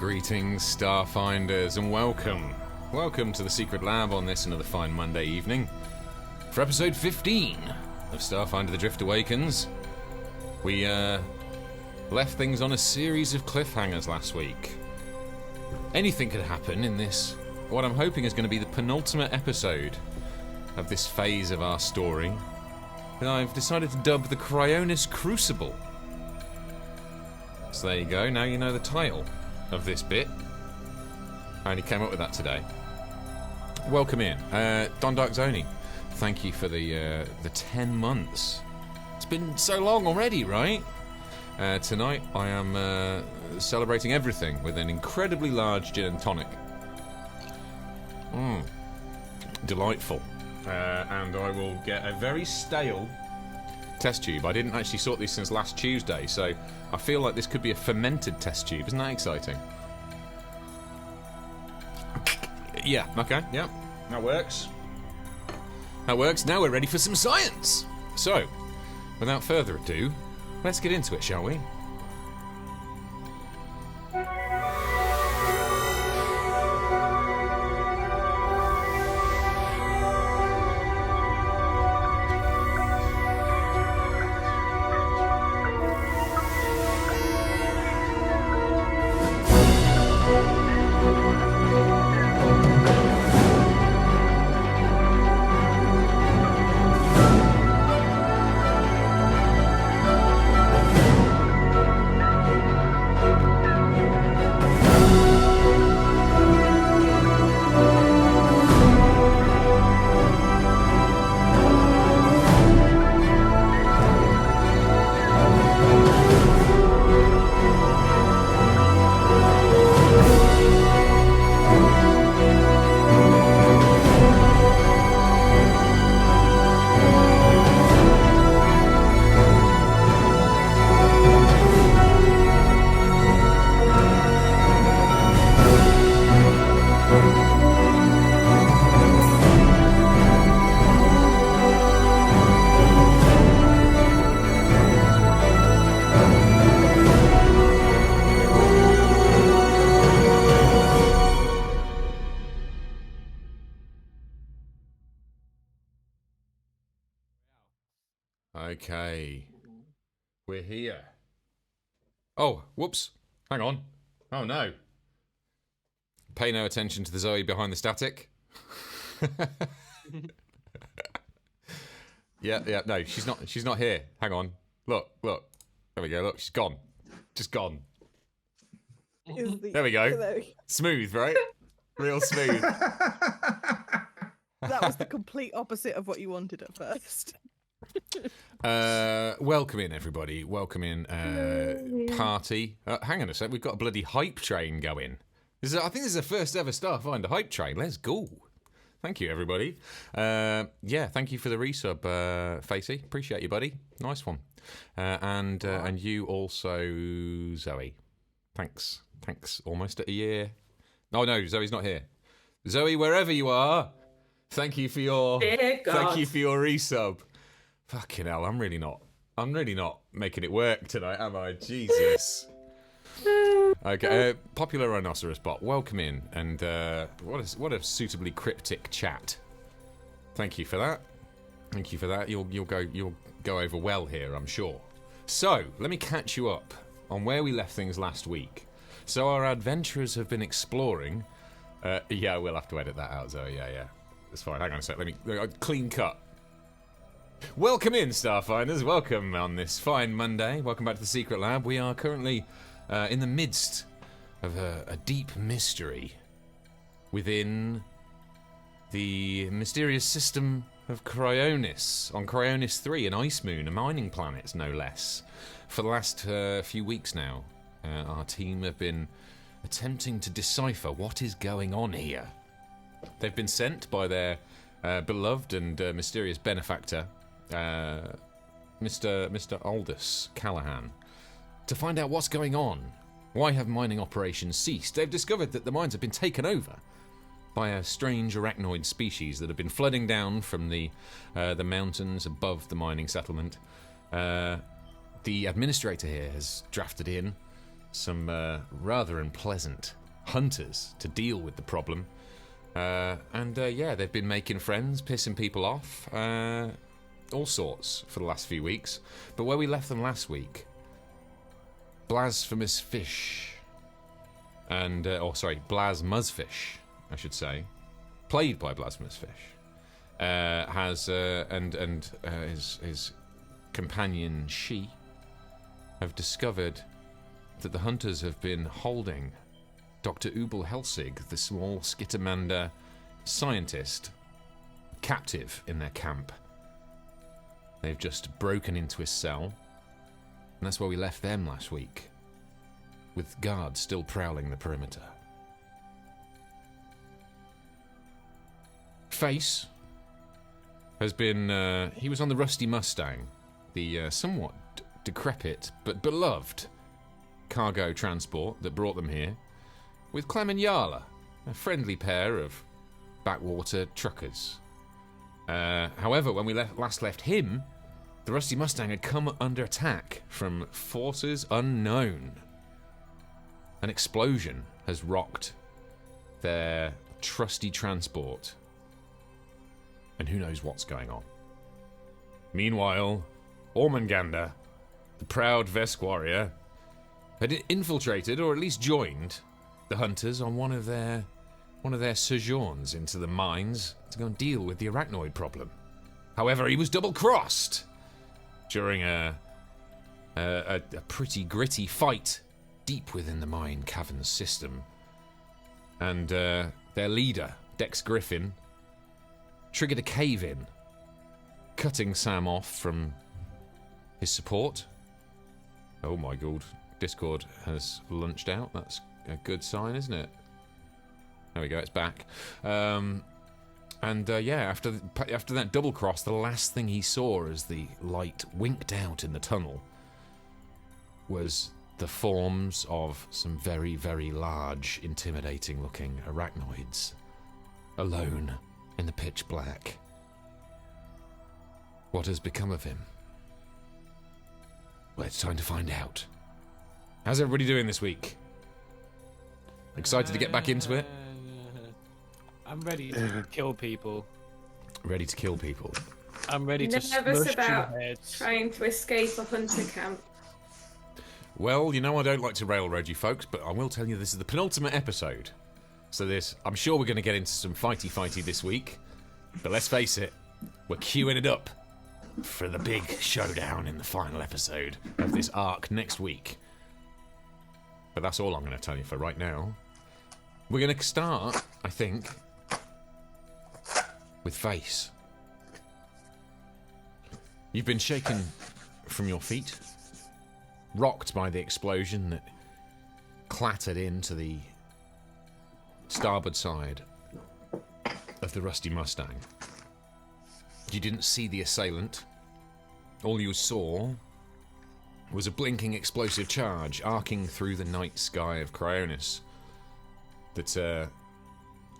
Greetings, Starfinders, and welcome. Welcome to the Secret Lab on this another fine Monday evening for episode 15 of Starfinder The Drift Awakens. We left things on a series of cliffhangers last week. Anything could happen in this, what I'm hoping is going to be the penultimate episode of this phase of our story, that I've decided to dub the Cryonis Crucible. So there you go, now you know the title of this bit. I only came up with that today. Welcome in, Don Dark Zoni. Thank you for the 10 months. It's been so long already, right? Tonight I am celebrating everything with an incredibly large gin and tonic. Delightful. And I will get a very stale test tube. I didn't actually sort these since last Tuesday, so I feel like this could be a fermented test tube. Isn't that exciting? Yeah, okay, yeah. That works. That works. Now we're ready for some science. So, without further ado, let's get into it, shall we? Okay, we're here. Oh, whoops, hang on. Oh no. Pay no attention to the Zoe behind the static. Yeah, no, she's not here. Hang on. Look. There we go, look, she's gone. Just gone. There we go. Smooth, right? Real smooth. That was the complete opposite of what you wanted at first. Welcome in, everybody. Welcome in, party. Hang on a sec, we've got a bloody hype train going. I think this is the first ever Starfinder hype train. Let's go. Thank you, everybody. Yeah, thank you for the resub, Facey. Appreciate you, buddy. Nice one. And you also, Zoe. Thanks. Almost at a year. Oh no, Zoe's not here. Zoe, wherever you are, thank you for your resub. Fucking hell, I'm really not making it work tonight, am I? Jesus. Okay, popular rhinoceros bot, welcome in, and what a suitably cryptic chat. Thank you for that. You'll go over well here, I'm sure. So let me catch you up on where we left things last week. So our adventurers have been exploring. Yeah, we'll have to edit that out, Zoe. Yeah, that's fine. Hang on a sec. Let me clean cut. Welcome in, Starfinders. Welcome on this fine Monday. Welcome back to the Secret Lab. We are currently in the midst of a deep mystery within the mysterious system of Cryonis, on Cryonis 3, an ice moon, a mining planet, no less. For the last few weeks now, our team have been attempting to decipher what is going on here. They've been sent by their beloved and mysterious benefactor, Mr. Aldous Callahan, to find out what's going on. Why have mining operations ceased? They've discovered that the mines have been taken over by a strange arachnoid species that have been flooding down from the mountains above the mining settlement. The administrator here has drafted in some rather unpleasant hunters to deal with the problem. Yeah, they've been making friends, pissing people off, all sorts for the last few weeks. But where we left them last week, Blasphemous Fish, and Blasmusfish, I should say, played by Blasphemous Fish, has his companion She have discovered that the hunters have been holding Dr. Ubel Helsig, the small Skittermander scientist, captive in their camp. They've just broken into his cell, and that's where we left them last week, with guards still prowling the perimeter. Face has been, he was on the Rusty Mustang, the somewhat decrepit but beloved cargo transport that brought them here, with Clem and Yala, a friendly pair of backwater truckers. However, when we last left him, the Rusty Mustang had come under attack from forces unknown. An explosion has rocked their trusty transport, and who knows what's going on. Meanwhile, Ormanganda, the proud Vesk warrior, had infiltrated, or at least joined, the hunters on one of their sojourns into the mines to go and deal with the arachnoid problem. However, he was double-crossed during a pretty gritty fight deep within the mine cavern system, and their leader, Dex Griffin, triggered a cave-in, cutting Sam off from his support. Oh my god, Discord has launched out. That's a good sign, isn't it? There we go, it's back. After that double cross, the last thing he saw as the light winked out in the tunnel was the forms of some very, very large, intimidating-looking arachnoids, alone in the pitch black. What has become of him? Well, it's time to find out. How's everybody doing this week? Excited to get back into it? I'm ready to kill people. Ready to kill people. I'm ready to nervous smush about your heads. trying to escape a hunter camp. Well, you know I don't like to railroad you folks, but I will tell you this is the penultimate episode. So I'm sure we're going to get into some fighty this week. But let's face it, we're queuing it up for the big showdown in the final episode of this arc next week. But that's all I'm going to tell you for right now. We're going to start, I think, with Face. You've been shaken from your feet, rocked by the explosion that clattered into the starboard side of the Rusty Mustang. You didn't see the assailant. All you saw was a blinking explosive charge arcing through the night sky of Cryonis that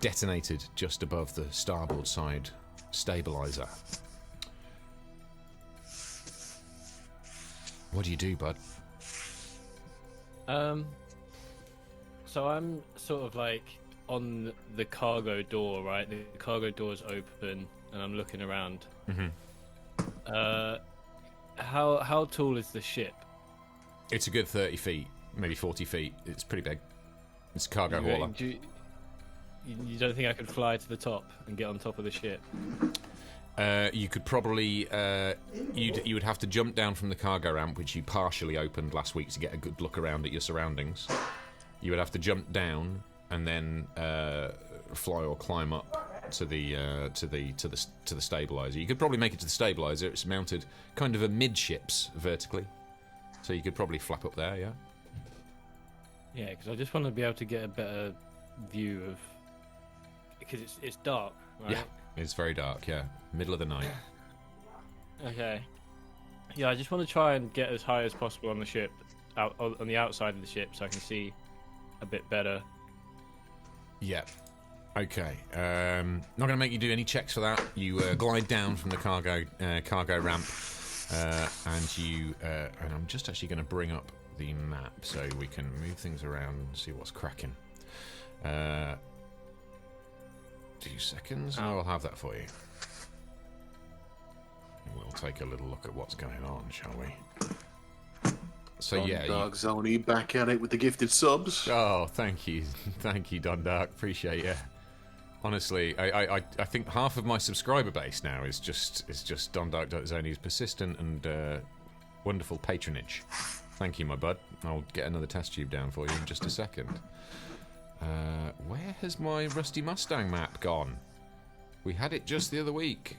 detonated just above the starboard side stabilizer. What do you do, bud? So I'm sort of like on the cargo door, right? The cargo door's open, and I'm looking around. Mm-hmm. How tall is the ship? It's a good 30 feet, maybe 40 feet. It's pretty big. It's a cargo hauler. You don't think I could fly to the top and get on top of the ship? You could probably you would have to jump down from the cargo ramp, which you partially opened last week to get a good look around at your surroundings. You would have to jump down and then fly or climb up to the stabilizer. You could probably make it to the stabilizer. It's mounted kind of amidships vertically, so you could probably flap up there. Yeah. Yeah, because I just want to be able to get a better view of, because it's dark, right? Yeah, it's very dark. Yeah, middle of the night. Okay. Yeah, I just want to try and get as high as possible on the ship, out on the outside of the ship, so I can see a bit better. Yeah. Okay. Not going to make you do any checks for that. You glide down from the cargo ramp, and I'm just actually going to bring up the map so we can move things around and see what's cracking. 2 seconds, and I'll have that for you. We'll take a little look at what's going on, shall we? So yeah, Dog's only back at it with the gifted subs. Oh, thank you, Don Dark. Appreciate you. Honestly, I think half of my subscriber base now is just Don Dark.Zony's persistent and wonderful patronage. Thank you, my bud. I'll get another test tube down for you in just a second. Where has my Rusty Mustang map gone? We had it just the other week.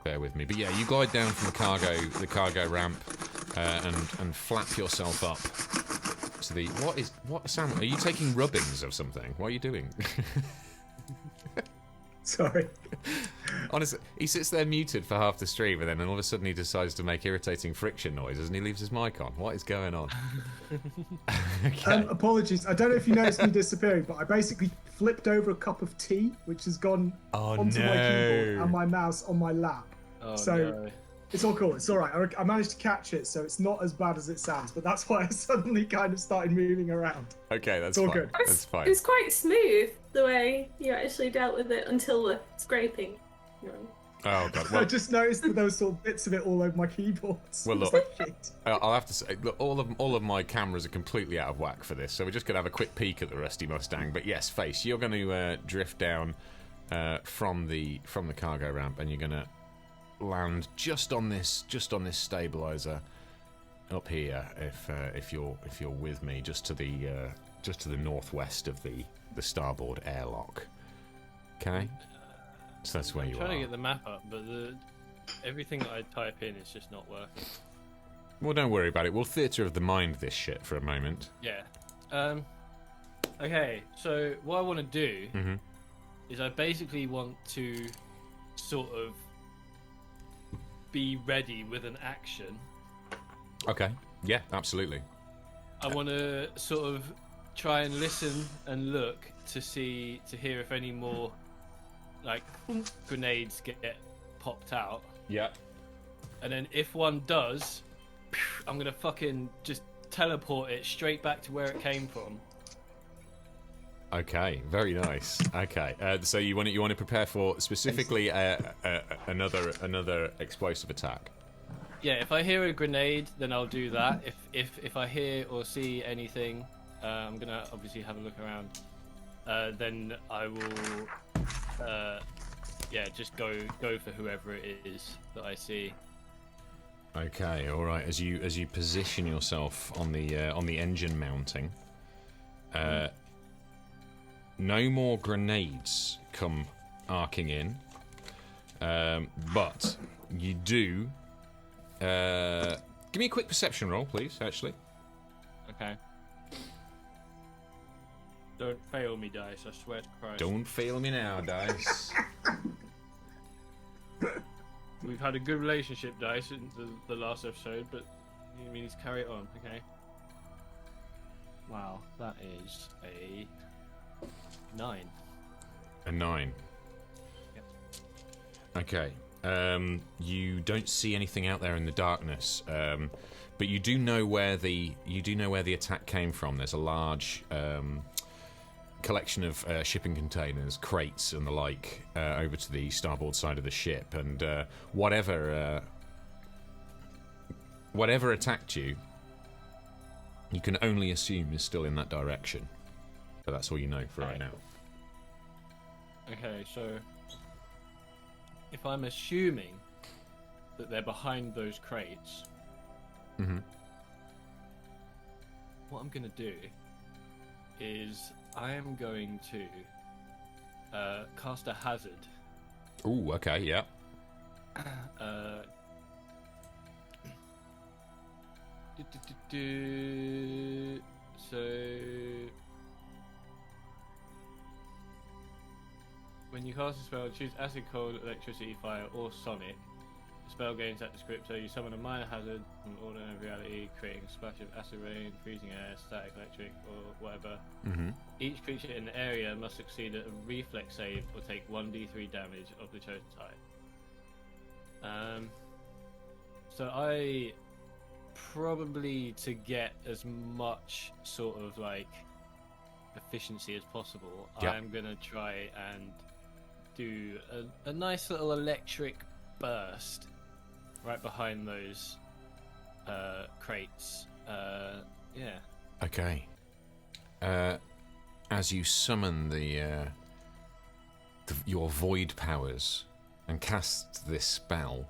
Bear with me, but yeah, you glide down from the cargo ramp, and flap yourself up to the what Sam? Are you taking rubbings of something? What are you doing? Sorry. Honestly, he sits there muted for half the stream, and then all of a sudden he decides to make irritating friction noises, and he leaves his mic on. What is going on? Okay. Apologies. I don't know if you noticed me disappearing, but I basically flipped over a cup of tea, which has gone onto my keyboard and my mouse on my lap. Oh, so no. it's all cool. It's all right. I managed to catch it, so it's not as bad as it sounds. But that's why I suddenly kind of started moving around. Okay, that's all fine. good. That's fine. It's quite smooth the way you actually dealt with it until the scraping. Oh god. I Well, just noticed that there was sort of bits of it all over my keyboards. Well, It's look. like, shit. I'll have to say, look, all of my cameras are completely out of whack for this, so we're just gonna have a quick peek at the Rusty Mustang. But yes, Face, you're going to drift down from the cargo ramp, and you're going to land just on this stabilizer up here. If you're with me, just to the northwest of the starboard airlock. Okay. So that's where you I'm are. trying to get the map up, but everything that I type in is just not working. Well, don't worry about it. We'll theatre of the mind this shit for a moment. Yeah. Okay, so what I want to do is I basically want to sort of be ready with an action. Okay. Yeah, absolutely. I want to sort of try and listen and look to hear if any more like grenades get popped out. Yeah. And then if one does, I'm gonna fucking just teleport it straight back to where it came from. Okay, very nice. Okay, so you want to prepare for specifically another explosive attack. Yeah, if I hear a grenade, then I'll do that. If I hear or see anything, I'm gonna obviously have a look around. Then I will, just go for whoever it is that I see. Okay, all right. As you position yourself on the engine mounting, no more grenades come arcing in, but you do. Give me a quick perception roll, please. Actually. Okay. Don't fail me, dice. I swear to Christ. Don't fail me now, dice. We've had a good relationship, dice, in the last episode, but you need to carry it on, okay? Wow, that is a 9. A 9. Yep. Okay. You don't see anything out there in the darkness, but you do know where the attack came from. There's a large collection of shipping containers, crates, and the like over to the starboard side of the ship, and whatever attacked you, you can only assume is still in that direction. But that's all you know for right now. Okay, so if I'm assuming that they're behind those crates, what I'm going to do is I am going to cast a hazard. Ooh, okay, yeah. So when you cast a spell, choose acid, cold, electricity, fire, or sonic. The spell gains that descriptor. You summon a minor hazard from ordinary reality, creating a splash of acid rain, freezing air, static, electric, or whatever. Each creature in the area must succeed at a reflex save or take 1d3 damage of the chosen type. So I probably to get as much sort of like efficiency as possible, Yep. I'm gonna try and do a nice little electric burst right behind those crates. Yeah. Okay. As you summon your void powers and cast this spell,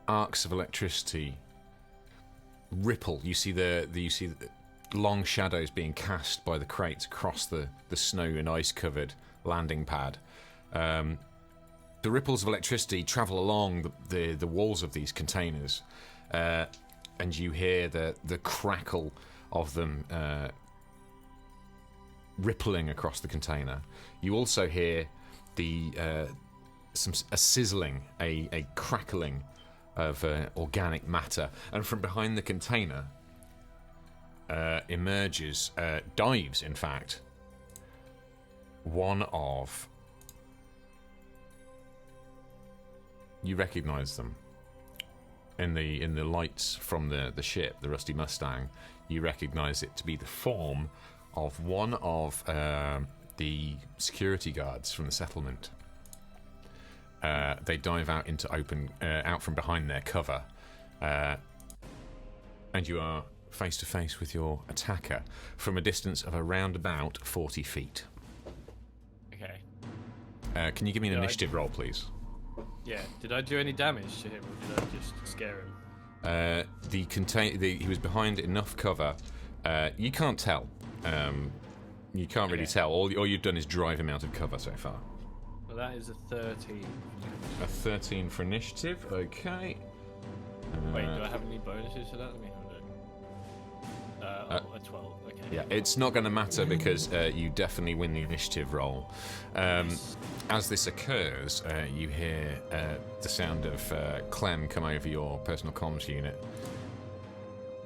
arcs of electricity ripple. You see the long shadows being cast by the crates across the snow and ice covered landing pad. The ripples of electricity travel along the walls of these containers, and you hear the crackle of them rippling across the container. You also hear a sizzling, a crackling of organic matter, and from behind the container dives, in fact, one of... You recognise them in the lights from the ship, the Rusty Mustang. You recognise it to be the form of one of the security guards from the settlement. They dive out into out from behind their cover, and you are face to face with your attacker from a distance of around about 40 feet. Okay. Can you give me an initiative roll, please? Yeah. Did I do any damage to him, or did I just scare him? He was behind enough cover. You can't tell. You can't really tell. All you've done is drive him out of cover so far. Well, that is a 13. A 13 for initiative. Okay. Wait, do I have any bonuses for that? Let me have a look. A 12. Okay. Yeah, it's not going to matter because you definitely win the initiative roll. As this occurs, you hear the sound of Clem come over your personal comms unit.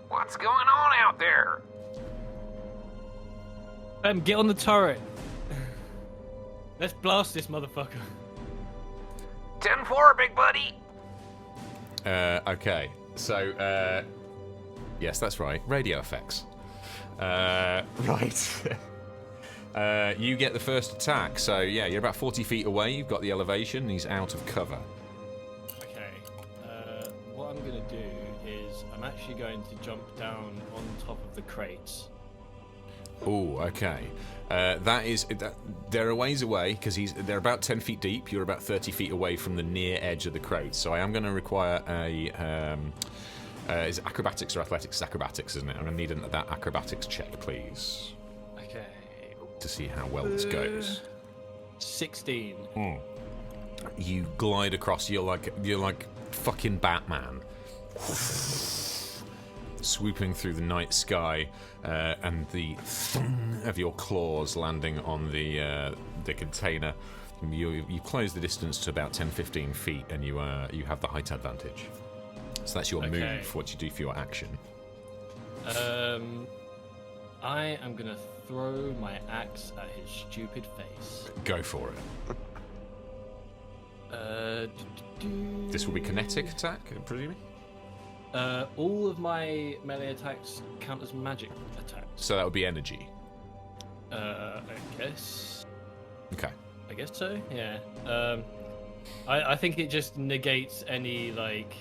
What's going on out there? Get on the turret. Let's blast this motherfucker. 10-4, big buddy. Okay, so yes, that's right. Radio effects. Right. You get the first attack. So yeah, you're about 40 feet away. You've got the elevation. And he's out of cover. Okay. What I'm gonna do is I'm actually going to jump down on top of the crates. Oh, okay. They're a ways away because they're about 10 feet deep. You're about 30 feet away from the near edge of the crates. So I am going to require is it acrobatics or athletics? It's acrobatics, isn't it? I'm going to need that acrobatics check, please. Okay. To see how well this goes. 16. You glide across. You're like fucking Batman. Swooping through the night sky, and the thung of your claws landing on the container. You close the distance to about 10-15 feet, and you have the height advantage. So that's your move. What you do for your action. I am gonna throw my axe at his stupid face. Go for it. This will be kinetic attack, I'm presuming. All of my melee attacks count as magic attacks. So that would be energy. I guess. Okay. I guess so. Yeah. I think it just negates any like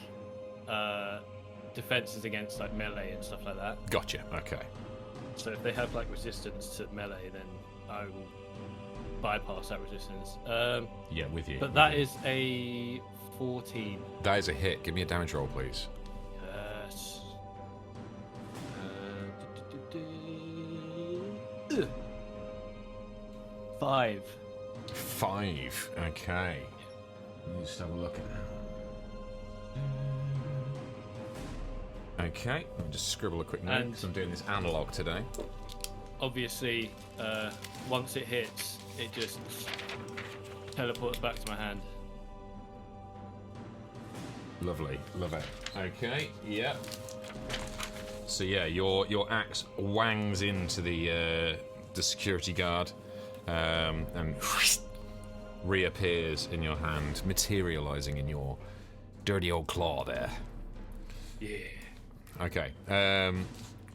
defenses against like melee and stuff like that. Gotcha. Okay. So if they have like resistance to melee, then I will bypass that resistance. Yeah, with you. But that is a 14. That is a hit. Give me a damage roll, please. Yes. 5. 5. Okay. Let me just have a look at that. Okay, let me just scribble a quick note because I'm doing this analog today. Obviously, once it hits, it just teleports back to my hand. Lovely, love it. Okay, yeah. So yeah, your axe wangs into the security guard, and reappears in your hand, materializing in your dirty old claw there. Yeah. Okay.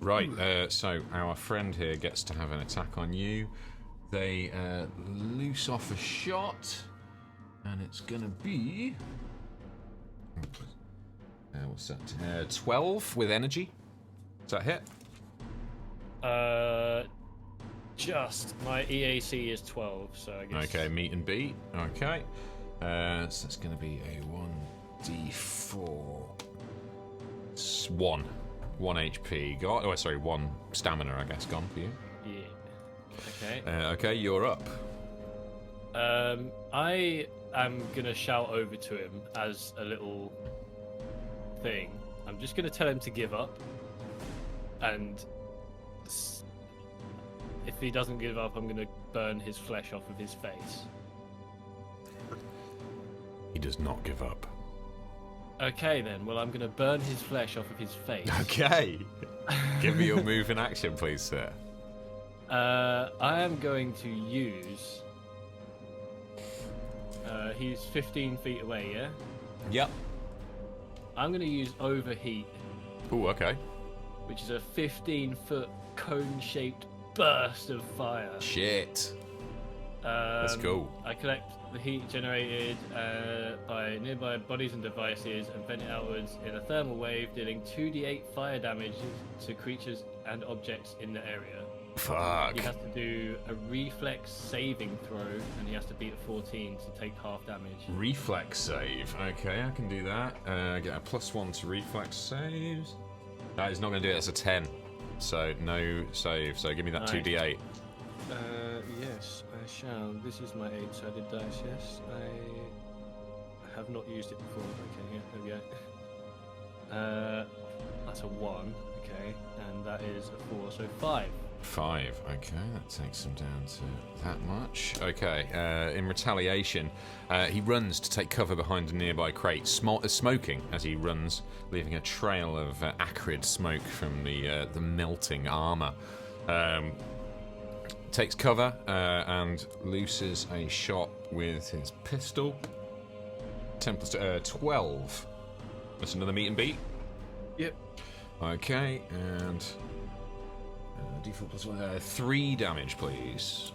Right. So our friend here gets to have an attack on you. They loose off a shot, and it's gonna be. What's that? 12 with energy. Does that hit? Just my EAC is 12, so I guess. Okay, meet and beat. Okay. So that's going to be a 1d4. 1 HP. Got. Oh, sorry, 1 stamina, I guess, gone for you. Yeah. Okay. Okay, you're up. I am going to shout over to him as a little thing. I'm just going to tell him to give up. And if he doesn't give up, I'm going to burn his flesh off of his face. He does not give up. Okay, then. Well, I'm going to burn his flesh off of his face. Okay. Give me your move in action, please, sir. I am going to use... he's 15 feet away, yeah? Yep. I'm going to use Overheat. Ooh, okay. Which is a 15-foot cone-shaped burst of fire. Shit. That's cool. I collect the heat generated by nearby bodies and devices and vent it outwards in a thermal wave, dealing 2d8 fire damage to creatures and objects in the area. Fuck. He has to do a reflex saving throw, and he has to beat a 14 to take half damage. Reflex save. Okay, I can do that. Get a +1 to reflex saves. That is not going to do it. That's a 10. So no save. So give me that 2d8. Yes, I shall. This is my 8-sided dice, yes. I have not used it before. Okay, yeah, there we go. That's a 1, okay, and that is a 4, so 5. 5. Okay, that takes him down to that much. Okay, in retaliation, he runs to take cover behind a nearby crate, smoking as he runs, leaving a trail of acrid smoke from the melting armor. Takes cover and looses a shot with his pistol. 10 plus 12. That's another meet and beat. Yep. Okay, and D4 plus 1. 3 damage, please.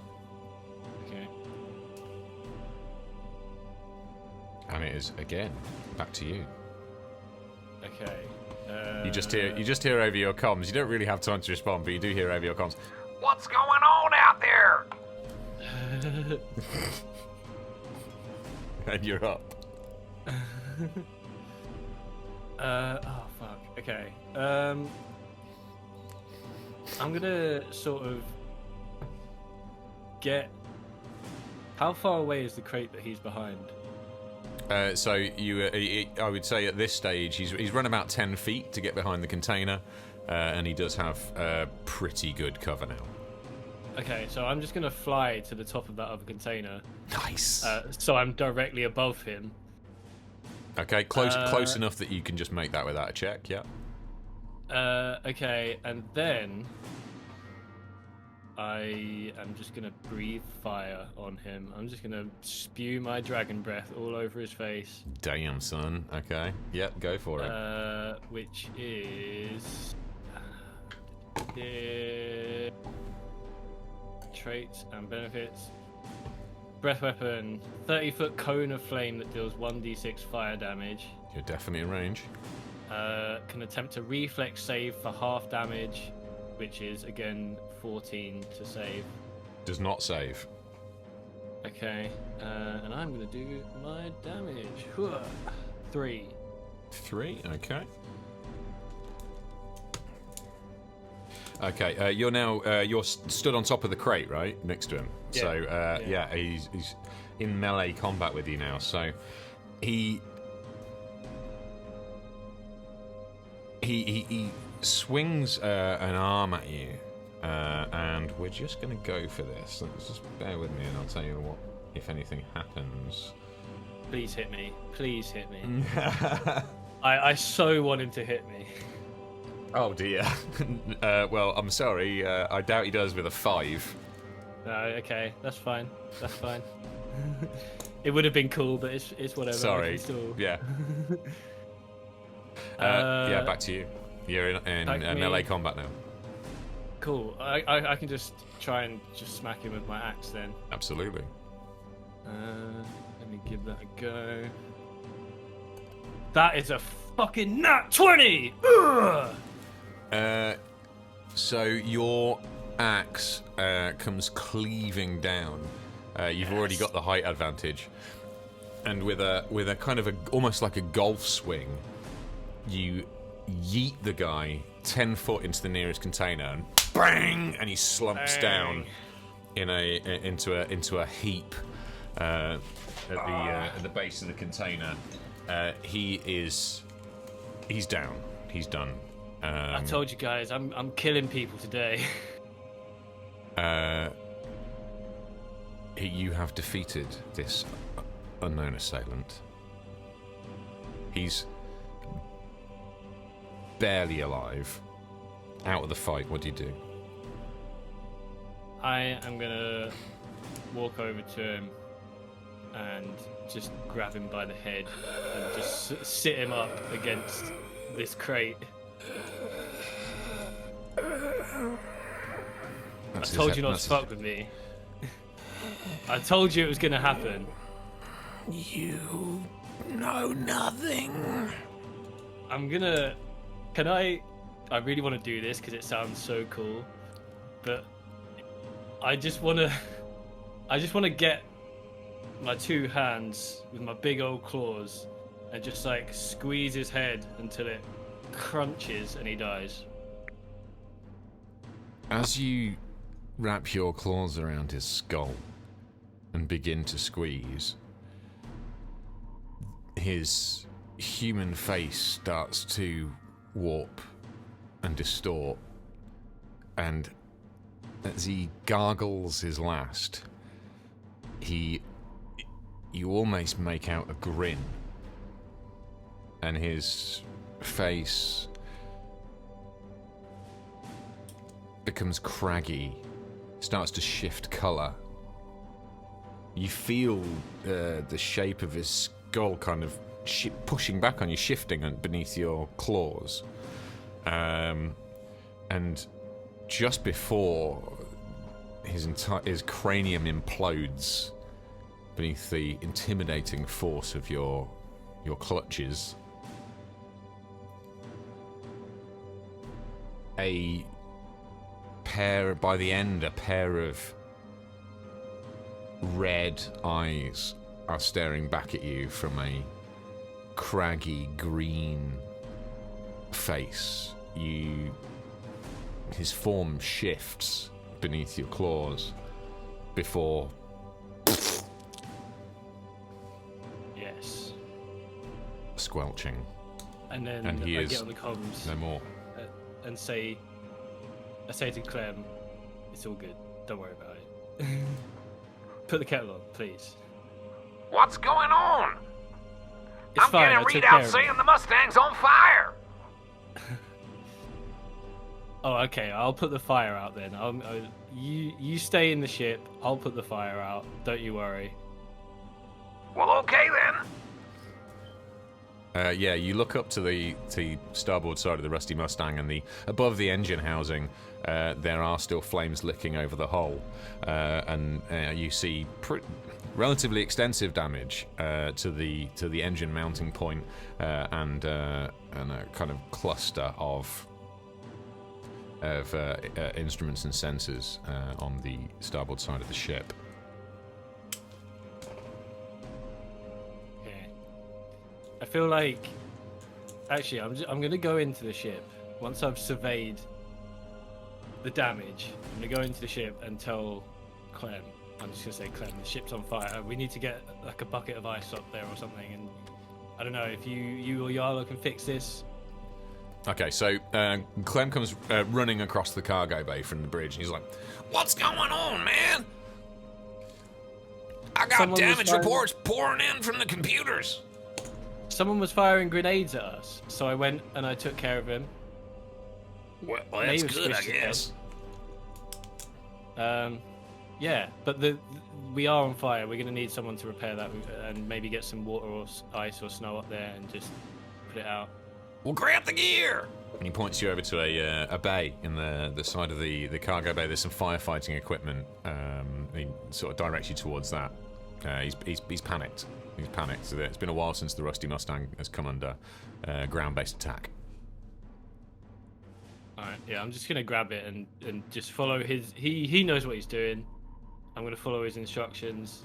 Okay. And it is again back to you. Okay. You just hear over your comms. You don't really have time to respond, but you do hear over your comms. What's going on out there? And you're up. Oh fuck. Okay. I'm gonna sort of get. How far away is the crate that he's behind? So I would say at this stage he's run about 10 feet to get behind the container, and he does have pretty good cover now. Okay, so I'm just gonna fly to the top of that other container. Nice. So I'm directly above him. Okay, close enough that you can just make that without a check. Yeah. Okay, and then I am just gonna breathe fire on him. I'm just gonna spew my dragon breath all over his face. Damn, son. Okay. Yep, go for it. Which is traits and benefits. Breath weapon, 30-foot cone of flame that deals 1d6 fire damage. You're definitely in range. Can attempt a reflex save for half damage, which is again 14 to save. Does not save. Okay, and I'm gonna do my damage. 3. 3. Okay. Okay. You're now you're stood on top of the crate, right, next to him. Yeah. So yeah, he's in melee combat with you now. So he swings an arm at you, and we're just going to go for this. Let's just bear with me, and I'll tell you what, if anything happens. Please hit me. Please hit me. I so want him to hit me. Oh dear. Well, I'm sorry. I doubt he does with a 5. No, okay, that's fine. That's fine. It would have been cool, but it's whatever. Sorry. Still... Yeah. Yeah, back to you. You're in Attack me. melee combat now. Cool. I can just try and just smack him with my axe then. Absolutely. Let me give that a go. That is a fucking nat 20! Ugh! So your axe comes cleaving down. You've already got the height advantage, and with a kind of almost like a golf swing, you yeet the guy 10 foot into the nearest container, and bang, and he slumps down into a heap at the base of the container. He's down. He's done. I told you guys, I'm killing people today. You have defeated this unknown assailant. He's barely alive. Out of the fight, what do you do? I am gonna walk over to him and just grab him by the head and just sit him up against this crate. I told you not to fuck with me. I told you it was gonna happen. You know nothing. I really want to do this because it sounds so cool, but I just want to get my two hands with my big old claws and just like squeeze his head until it crunches and he dies. As you wrap your claws around his skull and begin to squeeze, his human face starts to warp and distort, and as he gargles his last, you almost make out a grin, and his face becomes craggy, starts to shift color. You feel the shape of his skull kind of pushing back on you, shifting beneath your claws. And just before his cranium implodes beneath the intimidating force of your clutches, a pair of red eyes are staring back at you from a craggy green face. His form shifts beneath your claws before squelching. And then and he I is get on the comms no more. And I say to Clem, it's all good, don't worry about it. Put the kettle on, please. What's going on? It's I'm fine, getting a readout saying the Mustang's on fire. Oh, okay. I'll put the fire out then. You stay in the ship. I'll put the fire out. Don't you worry. Well, okay then. Yeah, you look up to the starboard side of the Rusty Mustang, and above the engine housing, there are still flames licking over the hull, and you see relatively extensive damage to the engine mounting point, and a kind of cluster of instruments and sensors on the starboard side of the ship. Okay. I feel like actually I'm gonna go into the ship once I've surveyed the damage. I'm gonna go into the ship and tell Clem. I'm just gonna say, Clem, the ship's on fire. We need to get like a bucket of ice up there or something. And I don't know if you or Yarla can fix this. Okay, so Clem comes running across the cargo bay from the bridge, and he's like, "What's going on, man? I got damage reports pouring in from the computers." Someone was firing grenades at us, so I went and I took care of him. Well, that's good, I guess. Yeah, but we are on fire. We're going to need someone to repair that and maybe get some water or ice or snow up there and just put it out. Well, grab the gear. And he points you over to a bay in the side of the cargo bay. There's some firefighting equipment. He sort of directs you towards that. He's panicked. He's panicked. It's been a while since the Rusty Mustang has come under ground-based attack. Alright, yeah, I'm just gonna grab it and just follow his. He knows what he's doing. I'm gonna follow his instructions.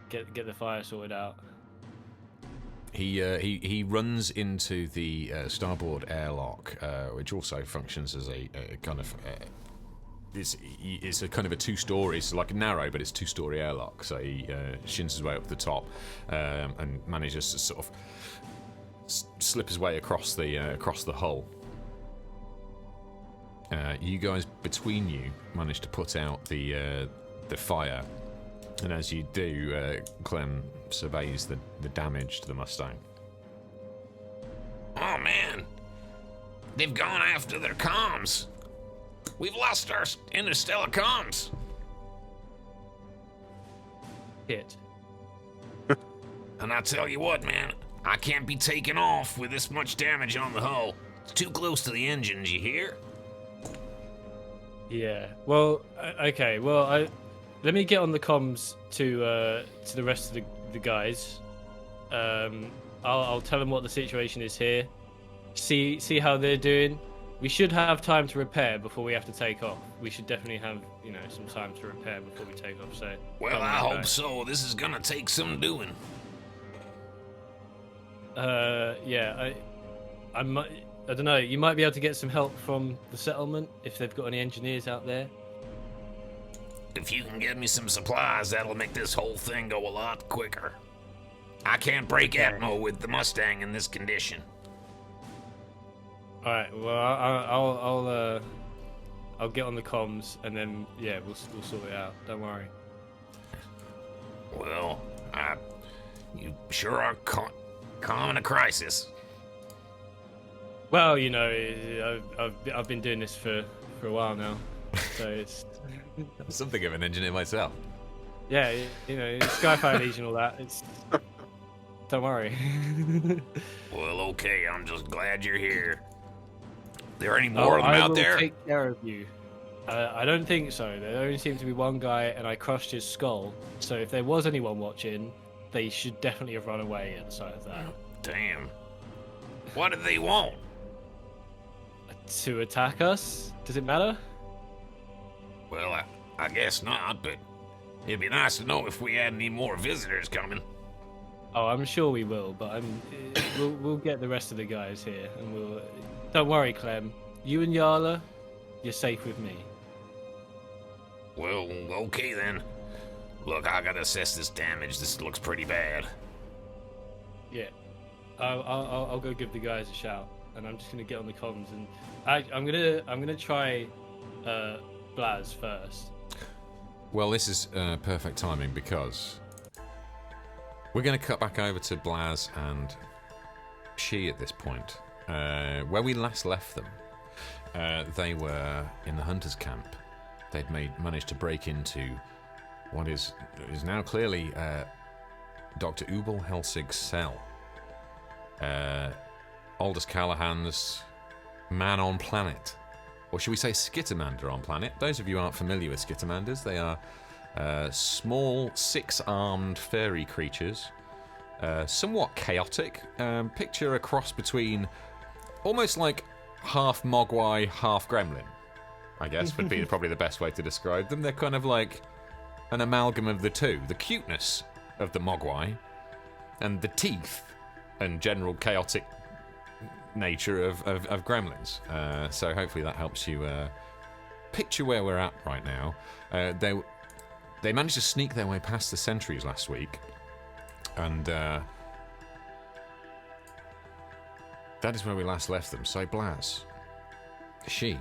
Get the fire sorted out. He runs into the starboard airlock, which also functions as a kind of it's a kind of a two-story. It's like narrow, but it's two-story airlock. So he shins his way up the top and manages to sort of slip his way across the hull. You guys between you manage to put out the fire. And as you do, Clem surveys the damage to the Mustang. Oh man, they've gone after their comms. We've lost our interstellar comms. Hit. And I tell you what, man, I can't be taken off with this much damage on the hull. It's too close to the engines, you hear? Yeah. Well, okay. Well, let me get on the comms to the rest of the guys. I'll tell them what the situation is here. See how they're doing. We should have time to repair before we have to take off. We should definitely have some time to repair before we take off. So. Well, I hope so. This is gonna take some doing. Yeah. I don't know. You might be able to get some help from the settlement if they've got any engineers out there. If you can get me some supplies, that'll make this whole thing go a lot quicker. I can't break Atmo with the Mustang in this condition. All right. Well, I'll get on the comms and then we'll sort it out. Don't worry. Well, you sure are calm in a crisis. Well, I've been doing this for a while now, so it's. I'm something of an engineer myself. Yeah, Skyfire Legion, all that. It's. Don't worry. Well, okay. I'm just glad you're here. There any more of them out there? I will take care of you. I don't think so. There only seemed to be one guy, and I crushed his skull. So if there was anyone watching, they should definitely have run away at the sight of that. Damn. What did they want? To attack us? Does it matter? Well, I guess not, but it'd be nice to know if we had any more visitors coming. Oh, I'm sure we will, but we'll get the rest of the guys here, and we'll. Don't worry, Clem. You and Yarla, you're safe with me. Well, okay then. Look, I gotta assess this damage. This looks pretty bad. Yeah, I'll go give the guys a shout, and I'm just gonna get on the comms, and I'm gonna try Blaz first. Well, this is perfect timing because we're going to cut back over to Blaz and She at this point. Where we last left them, they were in the hunter's camp. They'd managed to break into what is now clearly Dr. Ubel Helsig's cell. Aldous Callahan's man on planet. Or should we say Skittermander on planet? Those of you who aren't familiar with Skittermanders, they are small, six-armed furry creatures. Somewhat chaotic. Picture a cross between almost like half Mogwai, half Gremlin, I guess would be probably the best way to describe them. They're kind of like an amalgam of the two. The cuteness of the Mogwai and the teeth and general chaotic nature of Gremlins. So hopefully that helps you picture where we're at right now. They managed to sneak their way past the sentries last week, and that is where we last left them. So Blaz, She,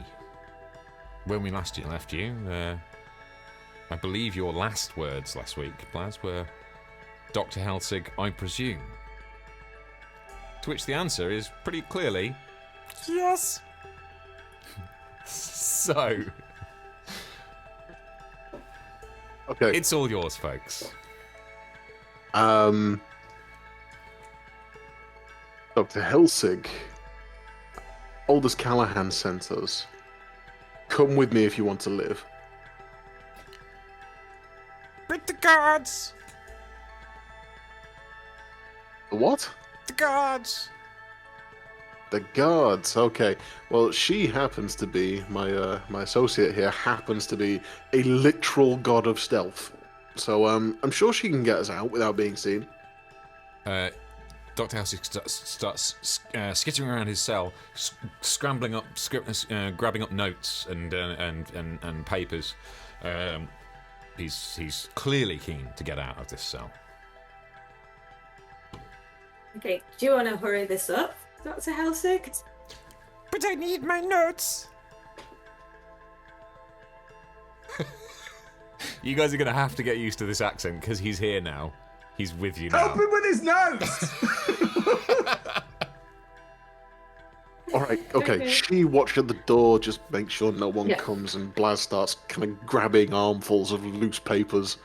when we last left you, I believe your last words last week, Blaz, were Dr. Helsig, I presume. To which the answer is pretty clearly yes. So Okay. it's all yours, folks. Dr. Helsig. Aldous Callahan sent us. Come with me if you want to live. But the guards! The what? The guards! The guards. Okay. Well, she happens to be my associate here. Happens to be a literal god of stealth. So I'm sure she can get us out without being seen. Dr. Helsig starts skittering around his cell, scrambling up, grabbing up notes and papers. He's clearly keen to get out of this cell. Okay, do you want to hurry this up, Dr. Helsig? But I need my notes! You guys are going to have to get used to this accent because he's here now. He's with you now. Help him with his notes! All right. Okay. She watch at the door. Just make sure no one Yeah. comes. And Blaz starts kind of grabbing armfuls of loose papers.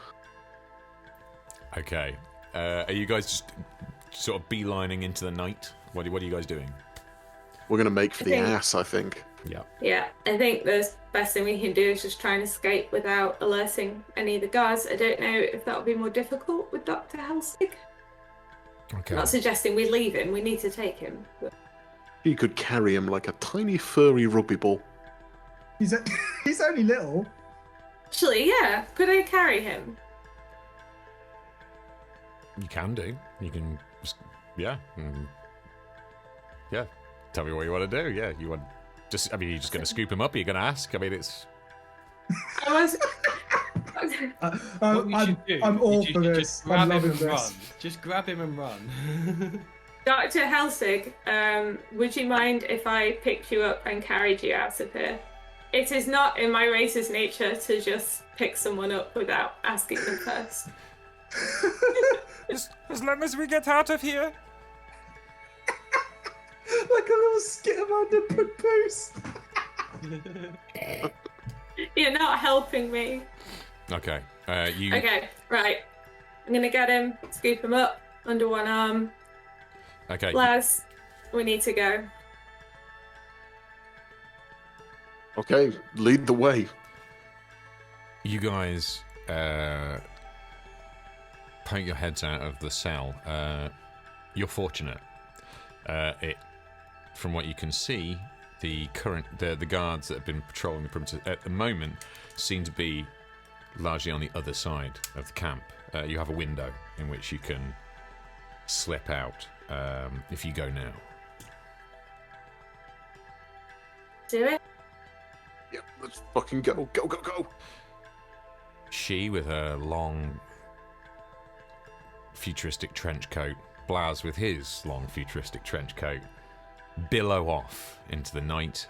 Okay. Are you guys just sort of beelining into the night? What are you guys doing? We're gonna make for I the think- ass, I think. Yeah. Yeah, I think the best thing we can do is just try and escape without alerting any of the guards. I don't know if that would be more difficult with Dr. Helsig. Okay. I'm not suggesting we leave him. We need to take him. But She could carry him like a tiny furry rugby ball. He's only little. actually, yeah, could I carry him? You can do. You can just, yeah. Yeah. Tell me what you want to do. Yeah. You want just, I mean, you're just going to scoop him up? Are you going to ask? I mean, it's... I was. What we should do, I'm all you for should this. Just I'm grab him loving and this. run. Just grab him and run. Dr. Helsig, would you mind if I picked you up and carried you out of here? It is not in my race's nature to just pick someone up without asking them first. As long as we get out of here. Like a little Skittermander papoose. You're not helping me. Okay. You... Okay, right. I'm gonna get him, scoop him up under one arm. Okay. Laz, we need to go. Okay, lead the way. You guys poke your heads out of the cell. You're fortunate. From what you can see, the guards that have been patrolling the perimeter at the moment seem to be largely on the other side of the camp. You have a window in which you can slip out if you go now. Do it. Yep, let's fucking go. Go, go, go. She, with her long, futuristic trench coat, Blaz with his long, futuristic trench coat, billow off into the night.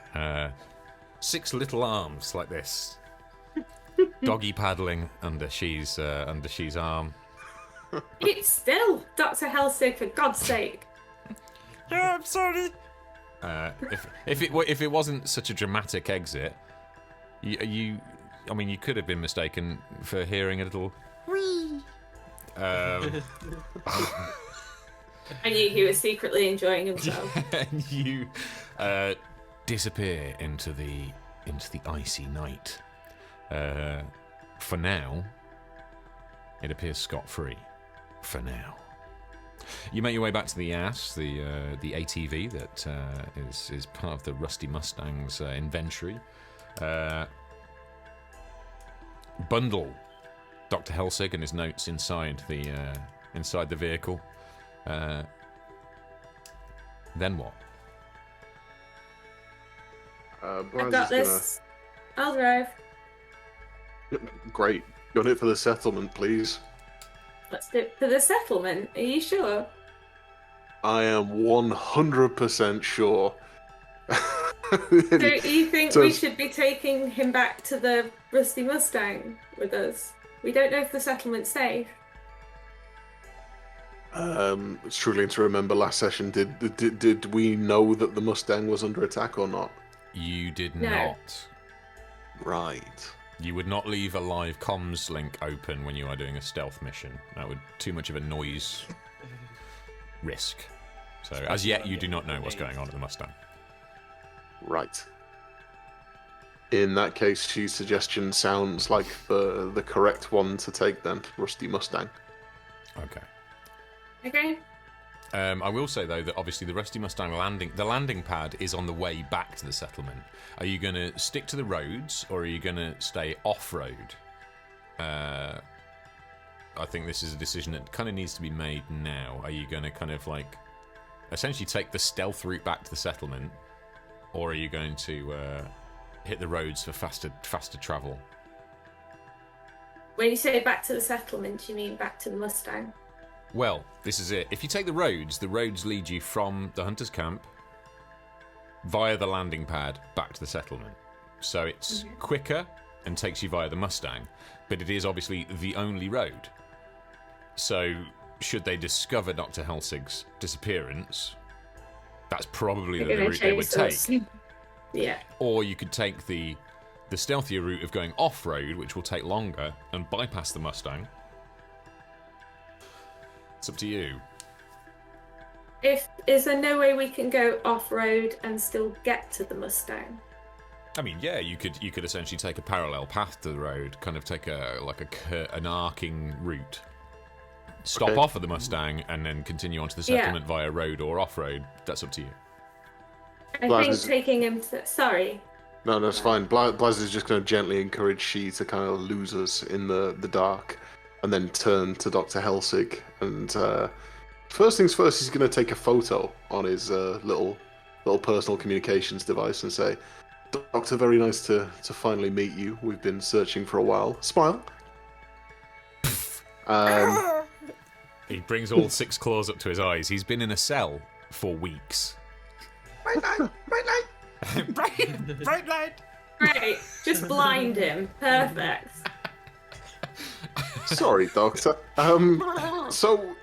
6 little arms like this, doggy paddling under she's arm. Keep still, Dr. Helsig, for God's sake. Yeah, I'm sorry. If it wasn't such a dramatic exit, you could have been mistaken for hearing a little wee. I knew he was secretly enjoying himself. And you disappear into the icy night. For now, it appears scot-free. For now, you make your way back to the ass, the ATV that is part of the Rusty Mustang's inventory. Bundle Dr. Helsig and his notes inside the vehicle. Then what? I've got this. I'll drive. Great. Got it for the settlement, please. Let's do it for the settlement. Are you sure? I am 100% sure. Don't you think we should be taking him back to the Rusty Mustang with us? We don't know if the settlement's safe. Struggling to remember last session. Did we know that the Mustang was under attack or not? You did No. not. Right. You would not leave a live comms link open when you are doing a stealth mission. That would too much of a noise risk. So as yet, you do not know what's going on at the Mustang. Right. In that case, She's suggestion sounds like the correct one to take then, Rusty Mustang. Okay. Okay. I will say though that obviously the Rusty Mustang landing pad is on the way back to the settlement. Are you going to stick to the roads or are you going to stay off-road? I think this is a decision that kind of needs to be made now. Are you going to kind of like essentially take the stealth route back to the settlement, or are you going to hit the roads for faster travel? When you say back to the settlement, you mean back to the Mustang? Well, this is it. If you take the roads lead you from the hunter's camp via the landing pad back to the settlement. So it's quicker and takes you via the Mustang, but it is obviously the only road. So should they discover Dr. Helsig's disappearance, that's probably the route they would take. Yeah. Or you could take the stealthier route of going off-road, which will take longer, and bypass the Mustang. It's up to you. Is there no way we can go off-road and still get to the Mustang? I mean, yeah, you could essentially take a parallel path to the road, kind of take an arcing route, stop off at the Mustang, and then continue onto the settlement via road or off-road. That's up to you. I think taking him to... Sorry. No, that's fine. Blaz is just going to gently encourage She to kind of lose us in the dark, and then turn to Dr. Helsig. And first things first, he's going to take a photo on his little personal communications device and say, "Doctor, very nice to finally meet you. We've been searching for a while. Smile." He brings all 6 claws up to his eyes. He's been in a cell for weeks. Bright light! Bright light! Great. Just blind him. Perfect. Sorry, Doctor. So,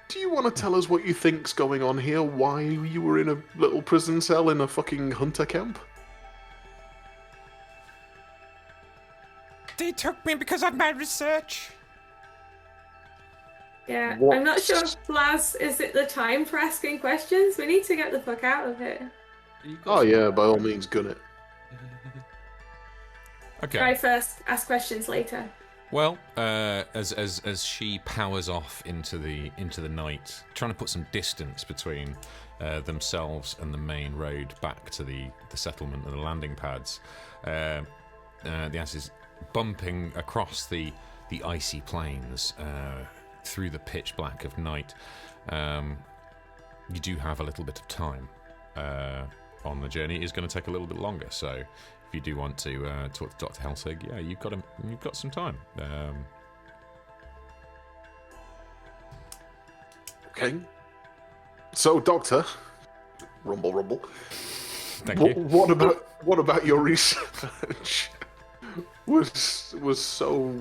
do you want to tell us what you think's going on here? Why you were in a little prison cell in a fucking hunter camp? They took me because of my research. Yeah, What? I'm not sure, Blaz, is it the time for asking questions? We need to get the fuck out of here. Oh yeah, by all means, gun it. Okay. Try first, ask questions later. Well, as she powers off into the night, trying to put some distance between themselves and the main road back to the settlement and the landing pads, the ass is bumping across the icy plains through the pitch black of night. You do have a little bit of time on the journey. It is going to take a little bit longer, so if you do want to talk to Dr. Helsig, yeah, you've got some time. Okay. So, Doctor, rumble. Thank you. What about your research? was so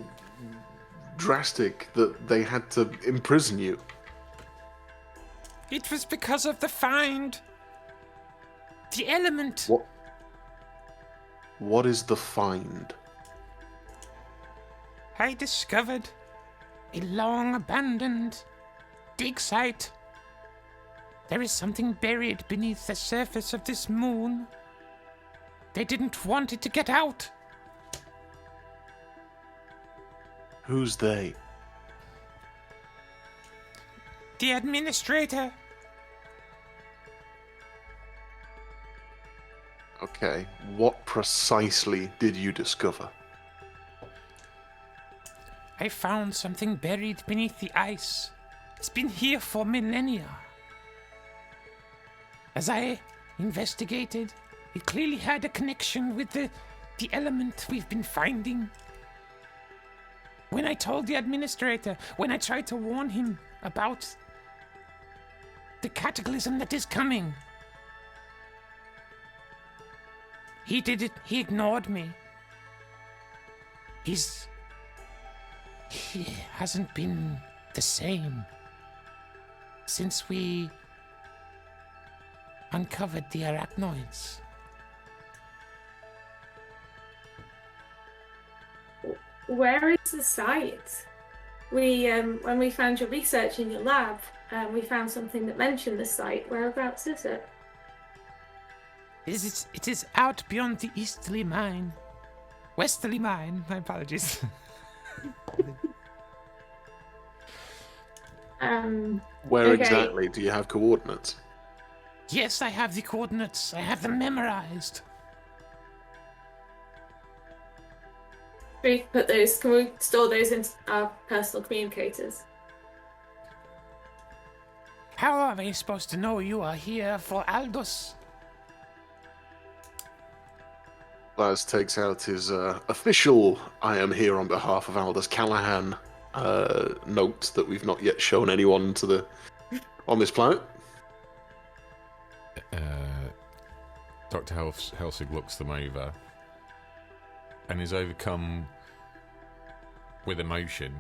drastic that they had to imprison you? It was because of the find. The element. What is the find? I discovered a long abandoned dig site. There is something buried beneath the surface of this moon. They didn't want it to get out. Who's they? The administrator. Okay, what precisely did you discover? I found something buried beneath the ice. It's been here for millennia. As I investigated, it clearly had a connection with the element we've been finding. When I told the administrator, when I tried to warn him about the cataclysm that is coming, he did it. He ignored me. He hasn't been the same since we uncovered the arachnoids. Where is the site? We, when we found your research in your lab, we found something that mentioned the site. Whereabouts is it? It is out beyond the easterly mine. Westerly mine, my apologies. Where Okay. exactly? Do you have coordinates? Yes, I have the coordinates. I have them memorized. We put those. Can we store those in our personal communicators? How are they supposed to know you are here for Aldous? Laz takes out his official "I am here on behalf of Aldous Callahan" note that we've not yet shown anyone on this planet. Dr. Helsig looks them over and is overcome with emotion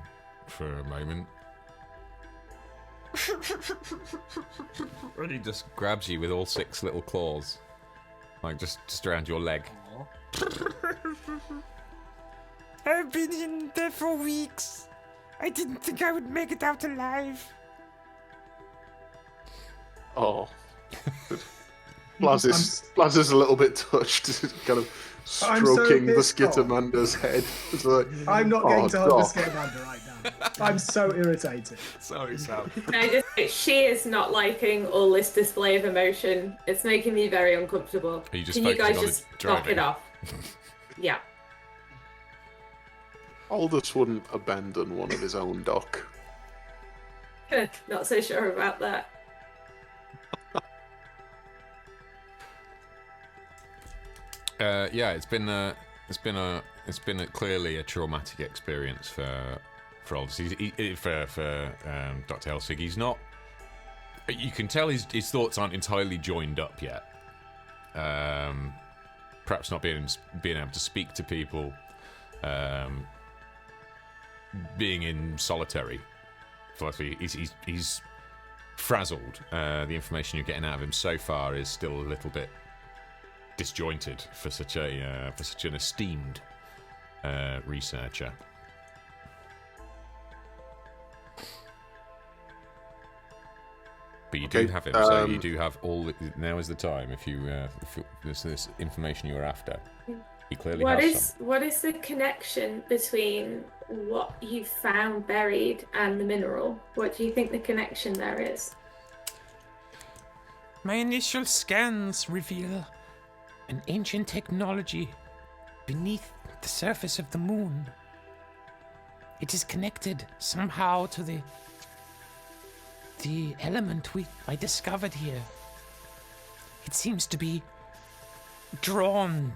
for a moment. And he just grabs you with all 6 little claws, like just around your leg. I've been in there for weeks. I didn't think I would make it out alive. Oh. Blaz is a little bit touched, kind of stroking the Skitamander's head. It's like, I'm not going to hug Doc. the Skitamander right now. I'm so irritated. Sorry, Sam. She is not liking all this display of emotion. It's making me very uncomfortable. Are you just Can you guys focusing on just the knock it driving? off? Yeah. Aldous wouldn't abandon one of his own, Doc. Not so sure about that. Yeah, it's been clearly a traumatic experience for Aldous. For Dr. Helsig. He's not. You can tell his thoughts aren't entirely joined up yet. Perhaps not being able to speak to people. Being in solitary philosophy, he's frazzled. The information you're getting out of him so far is still a little bit disjointed for such an esteemed researcher. But you do have him, so you do have all. Now is the time if there's this information you're after. He clearly has some. What is the connection between what you found buried and the mineral? What do you think the connection there is? My initial scans reveal an ancient technology beneath the surface of the moon. It is connected somehow to the element I discovered here. It seems to be drawn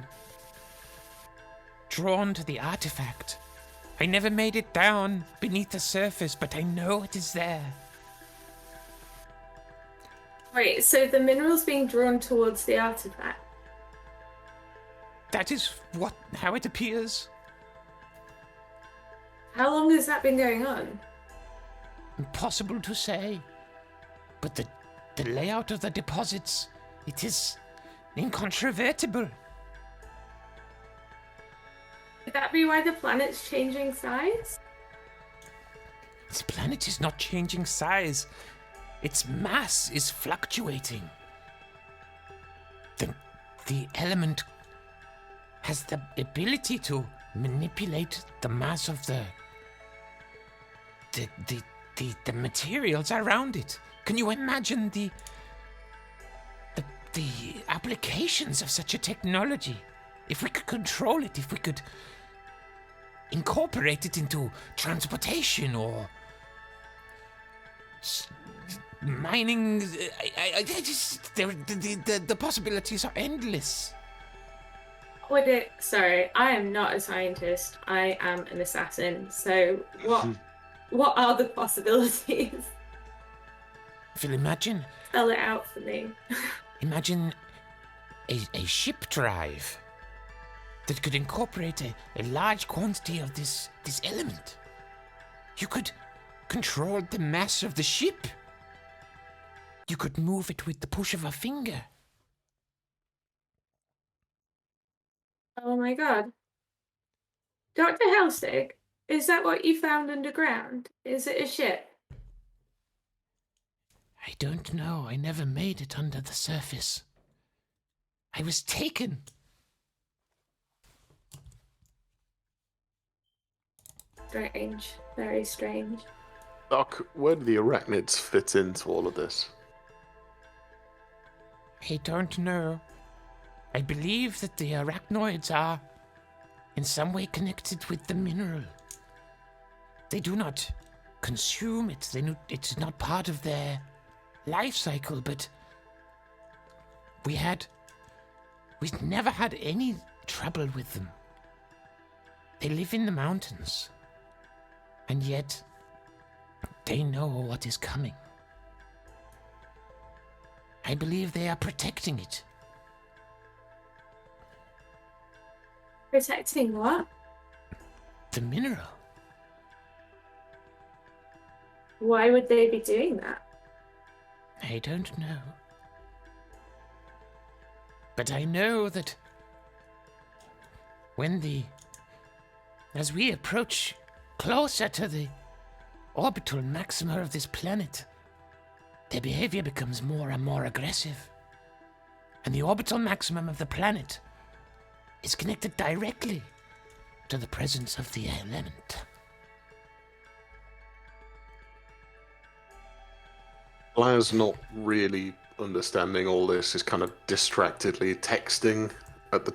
to the artifact. I never made it down beneath the surface, but I know it is there. Right, so the mineral's being drawn towards the artifact. That is how it appears. How long has that been going on? Impossible to say. But the layout of the deposits, it is incontrovertible. Could that be why the planet's changing size? This planet is not changing size. Its mass is fluctuating. The element has the ability to manipulate the mass of the materials around it. Can you imagine the applications of such a technology? If we could control it, if we could incorporate it into transportation or mining, the possibilities are endless. Would it? Sorry, I am not a scientist. I am an assassin. So what are the possibilities? Phil, imagine. Spell it out for me. Imagine a ship drive that could incorporate a large quantity of this element. You could control the mass of the ship. You could move it with the push of a finger. Oh my god. Dr. Helsig, is that what you found underground? Is it a ship? I don't know. I never made it under the surface. I was taken. Strange. Very strange. Doc, where do the arachnids fit into all of this? I don't know. I believe that the arachnoids are in some way connected with the mineral. They do not consume it. It's not part of their life cycle, but we've never had any trouble with them. They live in the mountains, and yet they know what is coming. I believe they are protecting it. Protecting what? The mineral. Why would they be doing that? I don't know. But I know that as we approach closer to the orbital maxima of this planet, their behavior becomes more and more aggressive. And the orbital maximum of the planet is connected directly to the presence of the element. Laz, not really understanding all this, is kind of distractedly texting at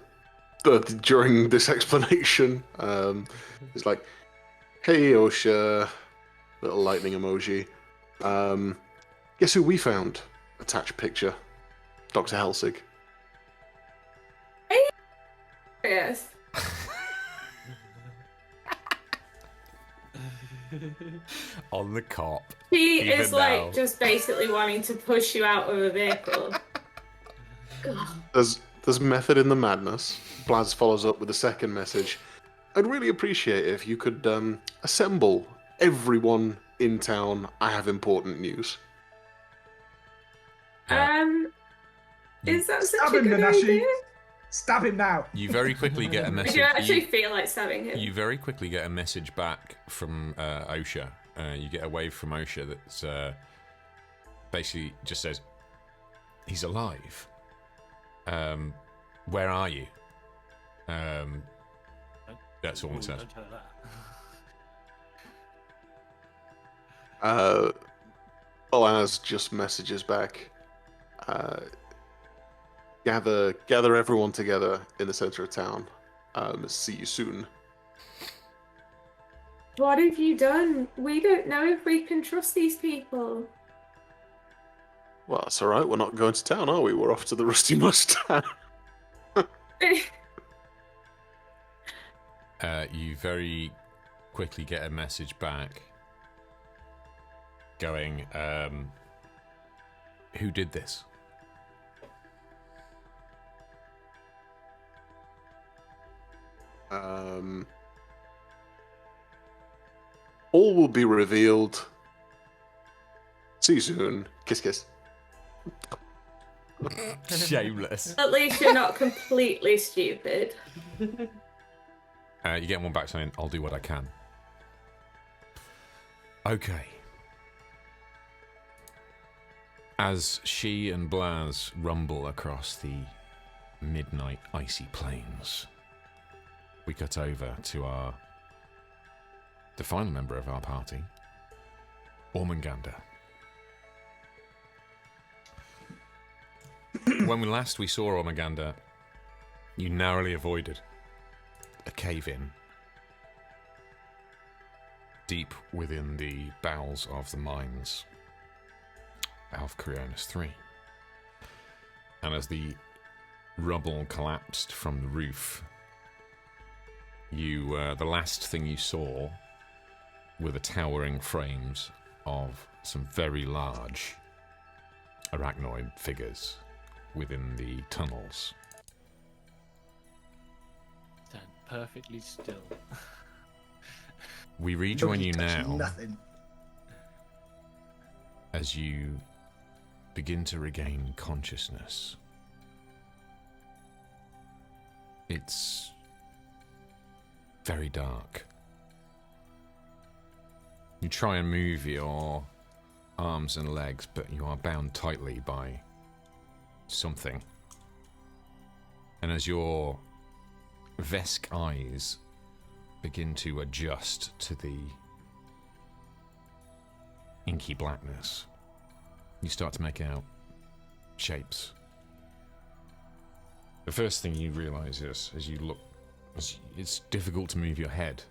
during this explanation. It's like, "Hey, Osha," little lightning emoji. Guess who we found? Attached picture. Dr. Helsig. Yes. On the cop. He Even is now. like just basically wanting to push you out of a vehicle. God. There's method in the madness. Blaz follows up with a second message. I'd really appreciate it if you could assemble everyone in town. I have important news. Is that Stab such a him, good Minashi. idea? Stab him now. You very quickly get a Did message. you actually feel like stabbing him? You very quickly get a message back from OSHA. You get a wave from OSHA that's basically just says, "He's alive. Where are you?" That's all it says. Don't tell her that. Olaz just messages back. Gather everyone together in the center of town. See you soon. What have you done? We don't know if we can trust these people. Well, that's all right. We're not going to town, are we? We're off to the Rusty Mustang. You very quickly get a message back going, "Who did this?" All will be revealed. See you soon. Kiss, kiss. Shameless. At least you're not completely stupid. You get one back saying, "I'll do what I can." Okay. As she and Blaz rumble across the midnight icy plains, we cut over to the final member of our party, Ormungandr. When we saw Ormungandr, you narrowly avoided a cave-in deep within the bowels of the mines of Cryonis 3. And as the rubble collapsed from the roof, the last thing you saw were the towering frames of some very large arachnoid figures within the tunnels. Stand perfectly still. We rejoin you Nobody touched now Nothing. as you begin to regain consciousness. It's very dark. You try and move your arms and legs, but you are bound tightly by something. And as your Vesk eyes begin to adjust to the inky blackness, you start to make out shapes. The first thing you realise is, as you look, it's difficult to move your head.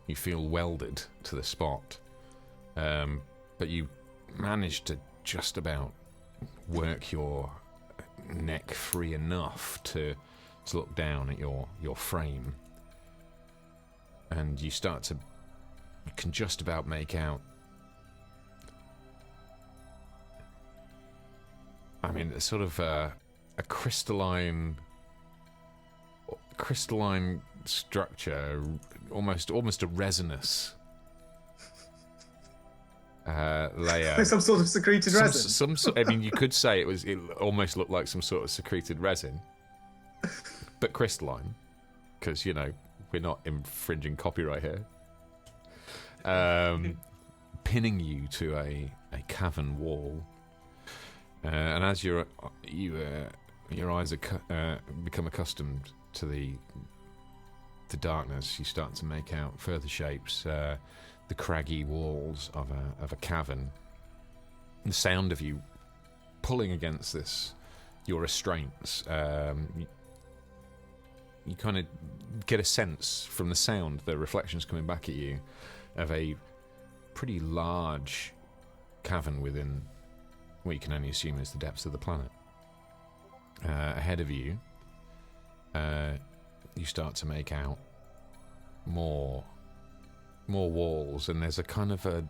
You feel welded to the spot. But you manage to just about work your neck free enough to look down at your frame. And you can just about make out, I mean, it's sort of a crystalline structure, almost a resinous layer. Some sort of secreted resin. I mean, you could say it almost looked like some sort of secreted resin, but crystalline, because we're not infringing copyright here. Pinning you to a cavern wall, and as your eyes become accustomed to the darkness, you start to make out further shapes. The craggy walls of a cavern. The sound of you pulling against your restraints. You kind of get a sense from the sound, the reflections coming back at you, of a pretty large cavern within what you can only assume is the depths of the planet. Ahead of you, you start to make out more walls, and there's a kind of a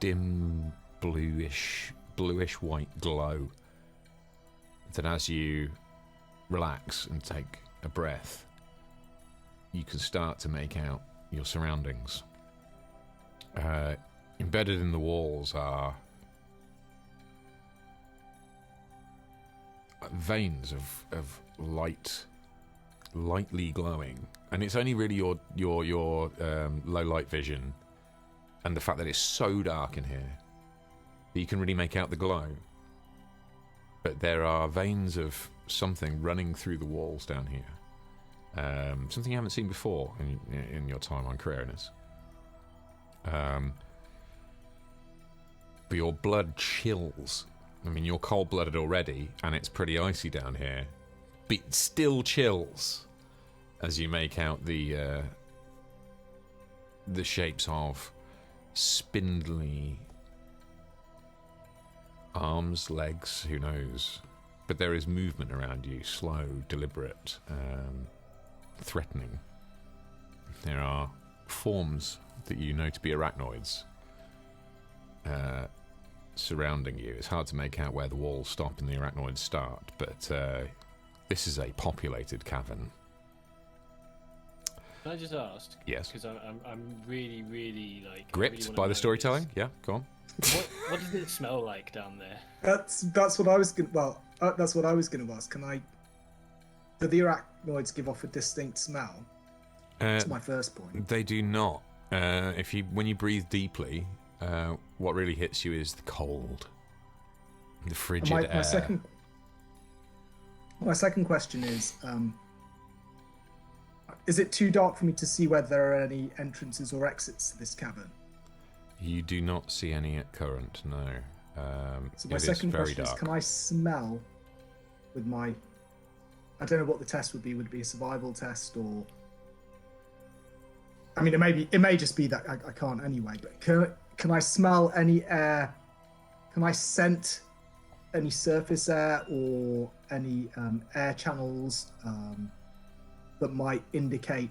dim bluish white glow that, as you relax and take a breath, you can start to make out your surroundings. Embedded in the walls are veins of lightly glowing, and it's only really your low light vision and the fact that it's so dark in here that you can really make out the glow. But there are veins of something running through the walls down here, something you haven't seen before in your time on Cryonis. But your blood chills. I mean, you're cold-blooded already, and it's pretty icy down here, but it still chills as you make out the shapes of spindly arms, legs, who knows. But there is movement around you, slow, deliberate, threatening. There are forms that you know to be arachnoids surrounding you. It's hard to make out where the walls stop and the arachnoids start, but this is a populated cavern. Can I just ask? Yes. Because I'm really, really gripped really by the storytelling. Yeah, go on. What does it smell like down there? That's what I was going. Well, that's what I was going to ask. Do the arachnoids give off a distinct smell? That's my first point. They do not. When you breathe deeply, what really hits you is the cold, the frigid air. My second question is it too dark for me to see whether there are any entrances or exits to this cavern? You do not see any at current, no. So my second question is, can I smell with my... I don't know what the test would be. Would it be a survival test or... I mean, it may just be that I can't anyway, but can I smell any air? Can I scent any surface air or any air channels that might indicate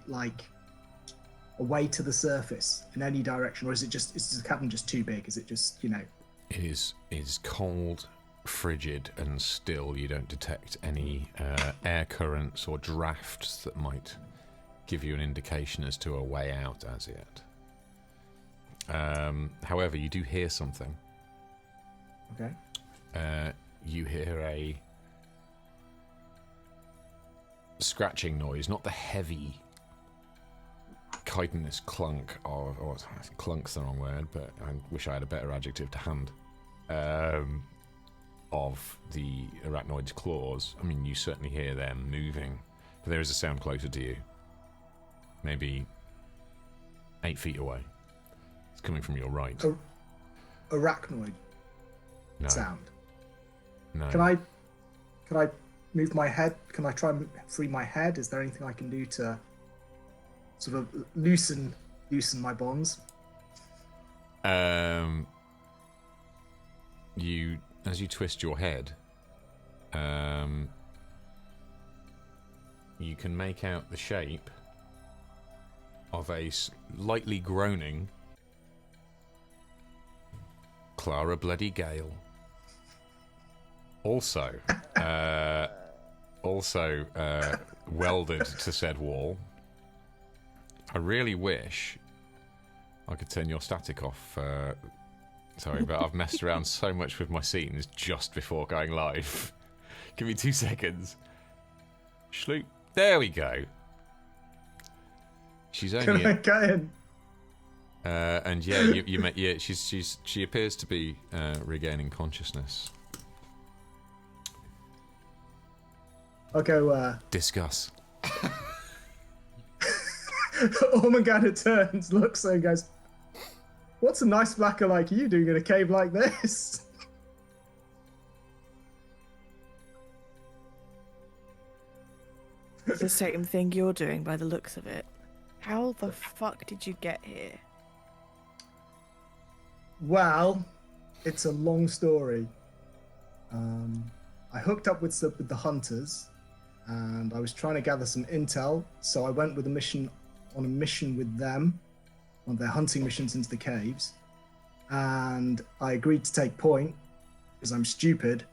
a way to the surface in any direction, or is the cavern just too big? Is it just It is cold, frigid, and still. You don't detect any air currents or drafts that might give you an indication as to a way out as yet. However, you do hear something. Okay. You hear a scratching noise, not the heavy chitinous clunk, or clunk's the wrong word, but I wish I had a better adjective to hand, of the arachnoid's claws. I mean, you certainly hear them moving But there is a sound closer to you. Maybe 8 feet away. It's coming from your right. Arachnoid No. sound. No. Can I move my head? Can I try and free my head? Is there anything I can do to sort of loosen my bonds? As you twist your head, you can make out the shape of a slightly groaning Clara Bloody Gale. Also welded to said wall. I really wish I could turn your static off. Sorry, but I've messed around so much with my scenes just before going live. Give me 2 seconds. Schloop. There we go. She's only. Can I get in? And yeah, she appears to be regaining consciousness. I'll go. Discuss. Ormagana turns, looks, and goes, "What's a nice blacker like you doing in a cave like this?" It's the same thing you're doing by the looks of it. How the fuck did you get here? Well, it's a long story. I hooked up with the hunters, and I was trying to gather some intel, so I went on a mission with them, on their hunting missions into the caves, and I agreed to take point, because I'm stupid,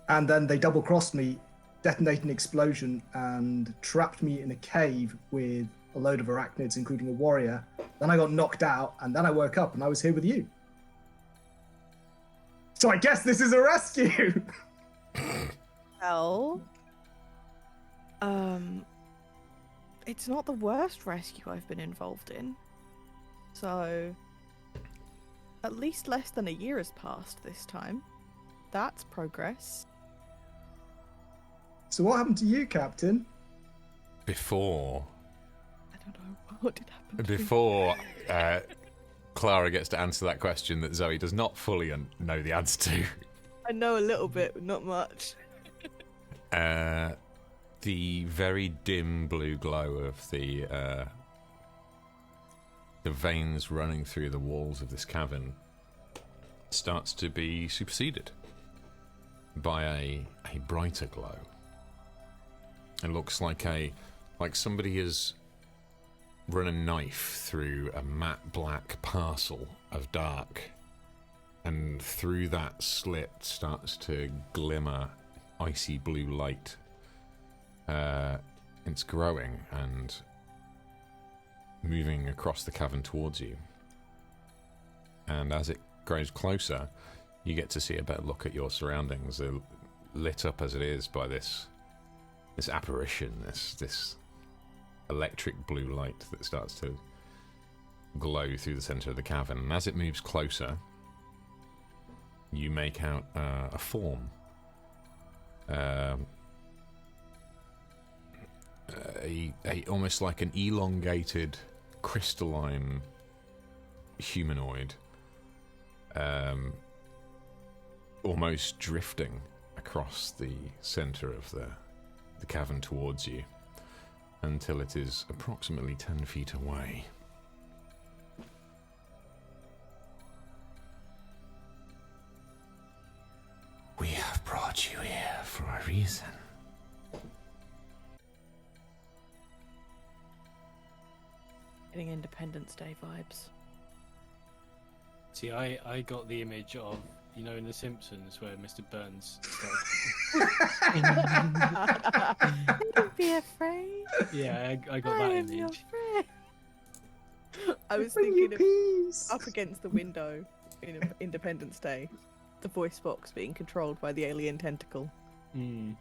and then they double-crossed me, detonated an explosion, and trapped me in a cave with a load of arachnids, including a warrior. Then I got knocked out, and then I woke up, and I was here with you. So I guess this is a rescue! Well, it's not the worst rescue I've been involved in. So, at least less than a year has passed this time. That's progress. So what happened to you, Captain? Before I don't know what did happen to me. Before Clara gets to answer that question that Zoe does not fully know the answer to. I know a little bit, but not much. The very dim blue glow of the veins running through the walls of this cavern starts to be superseded by a brighter glow. It looks like somebody has run a knife through a matte black parcel of dark, and through that slit starts to glimmer icy blue light. It's growing and moving across the cavern towards you. And as it grows closer, you get to see a better look at your surroundings, lit up as it is by this apparition, this electric blue light that starts to glow through the center of the cavern. And as it moves closer, you make out a form. Almost like an elongated, crystalline humanoid, almost drifting across the center of the cavern towards you, until it is approximately 10 feet away. We have brought you here for a reason. Getting Independence Day vibes. See, I got the image of, you know, in The Simpsons where Mr. Burns Don't be afraid. Yeah, I got that am your image. friend. I was Bring you thinking of peace. up against the window in Independence Day, the voice box being controlled by the alien tentacle. Hmm.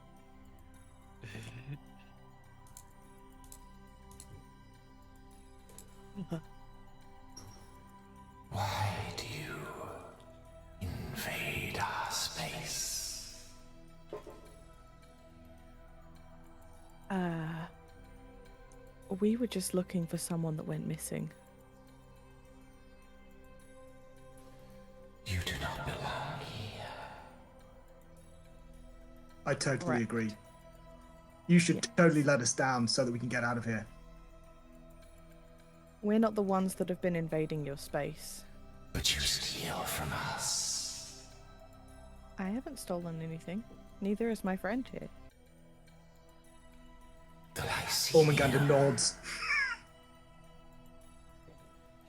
Why do you invade our space? We were just looking for someone that went missing. You do not belong here. I totally Correct. agree. You should totally let us down so that we can get out of here. We're not the ones that have been invading your space. But you steal from us. I haven't stolen anything. Neither has my friend here. The Lyceum. Ormaganda nods.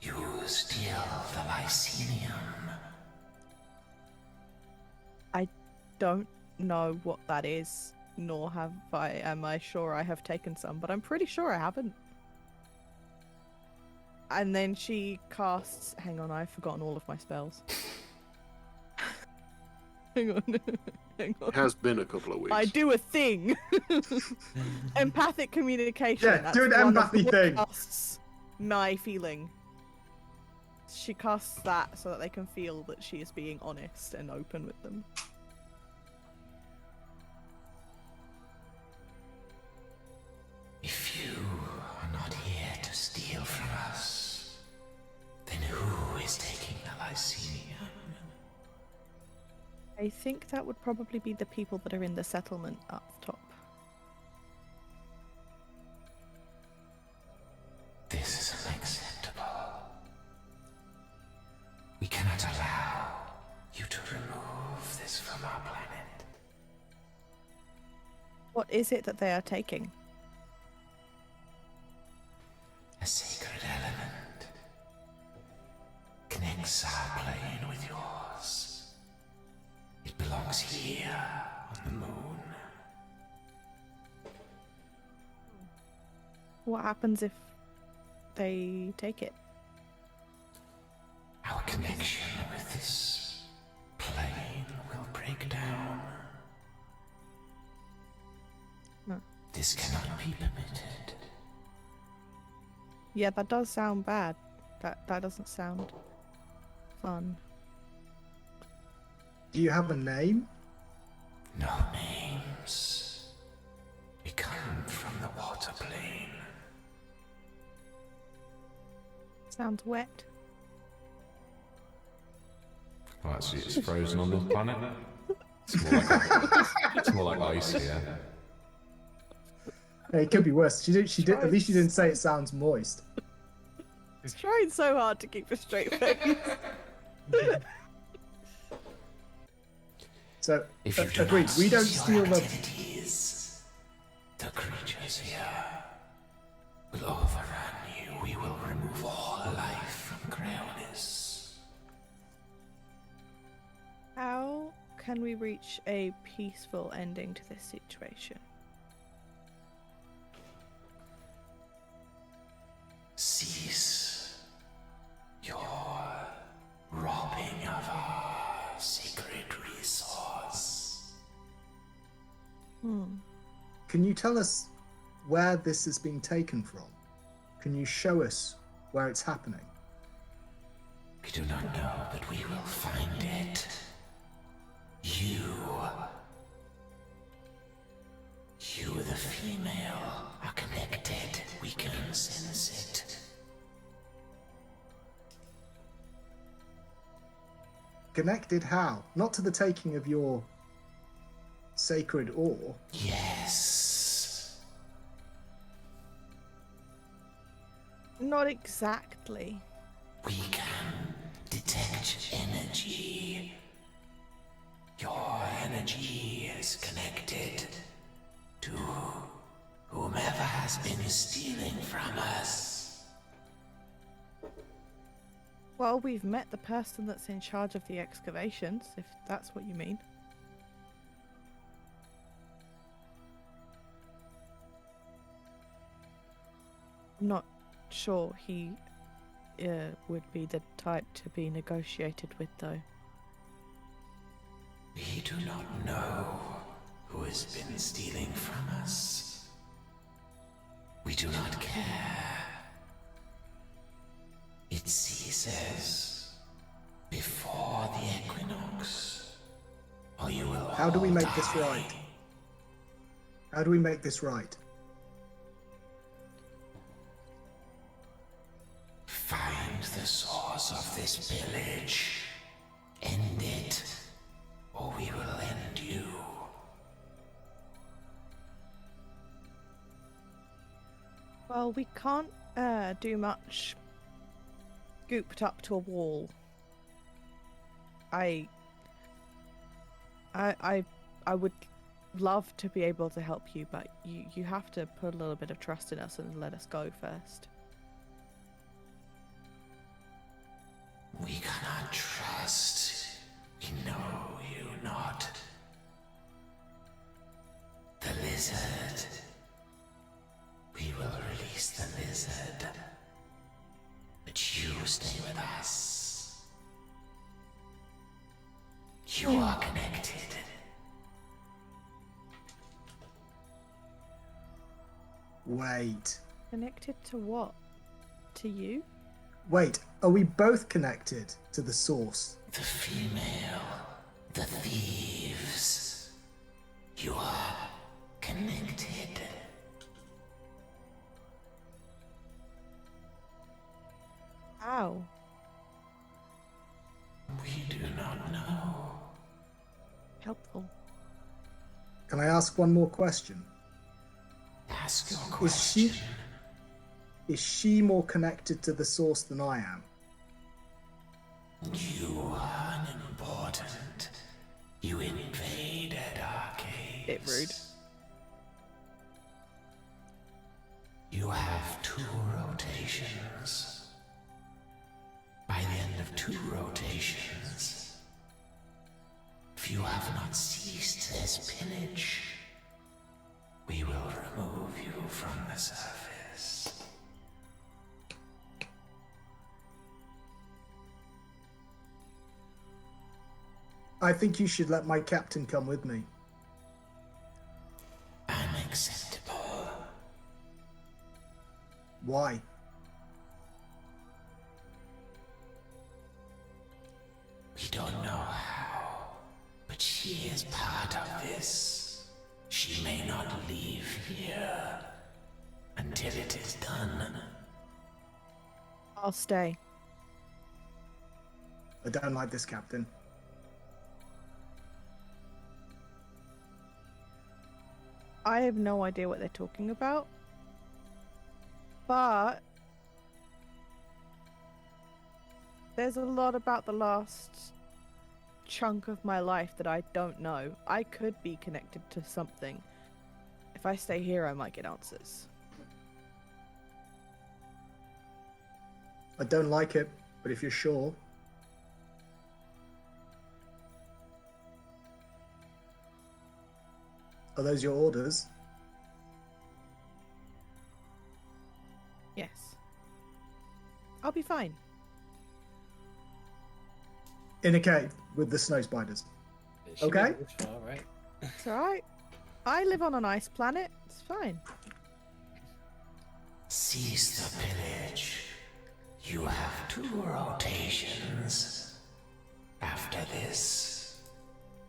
You steal the Lycenium. I don't know what that is, nor am I sure I have taken some, but I'm pretty sure I haven't. And then she casts... Hang on, I've forgotten all of my spells. Hang on. Hang on. It has been a couple of weeks. I do a thing. Empathic communication. Yeah, That's do an one of empathy what thing. Casts my feeling. She casts that so that they can feel that she is being honest and open with them. If you are not here to steal from us, then who is taking the Lycenium? I think that would probably be the people that are in the settlement up top. This is unacceptable. We cannot allow you to remove this from our planet. What is it that they are taking? A sacred element connects our plane with yours. It belongs here on the moon. What happens if they take it? Our connection with this plane will break down. No. This cannot be permitted. Yeah, that does sound bad. That doesn't sound fun. Do you have a name? No names. We come from the water plane. Sounds wet. Oh, actually, it's frozen on this planet. It's more like ice here. Hey, it could be worse. She did. At least she didn't say it sounds moist. It's trying so hard to keep a straight face. So, If you do agreed. not We don't cease steal your the. activities, the creatures here will overrun you. We will remove all life from Cryonis. How can we reach a peaceful ending to this situation? Cease your robbing of our sacred resource. Can you tell us where this is being taken from? Can you show us where it's happening? We do not know, but we will find it. You, the female, are connected. We can sense it. Connected how? Not to the taking of your sacred ore. Yes. Not exactly. We can detect energy. Your energy is connected to whomever has been stealing from us. Well, we've met the person that's in charge of the excavations, if that's what you mean. I'm not sure he would be the type to be negotiated with, though. We do not know who has been stealing from us. We do not care. It ceases before the equinox, or you will How do we all make this die. right? How do we make this right? the source of this pillage. End it, or we will end you. Well, we can't do much scooped up to a wall. I would love to be able to help you, but you have to put a little bit of trust in us and let us go first. We cannot trust. We know you not. The lizard. We will release the lizard. But you stay with us. You are connected. Wait. Connected to what? To you? Wait, are we both connected to the source? The female. The thieves. You are connected. How? We do not know. Helpful. Can I ask one more question? Ask your question. Is she more connected to the source than I am? You are unimportant. You invaded our caves. Bit rude. You have 2 rotations. By the end of 2 rotations, if you have not ceased this pillage, we will remove you from the surface. I think you should let my captain come with me. Unacceptable. Why? We don't know how, but she is part of this. She may not leave here until it is done. I'll stay. I don't like this, Captain. I have no idea what they're talking about. But there's a lot about the last chunk of my life that I don't know. I could be connected to something. If I stay here, I might get answers. I don't like it, but if you're sure. Are those your orders? Yes. I'll be fine. In a cave with the snow spiders. Okay. It's far, right? It's alright. I live on an ice planet. It's fine. Cease the pillage. You have 2 rotations. After this,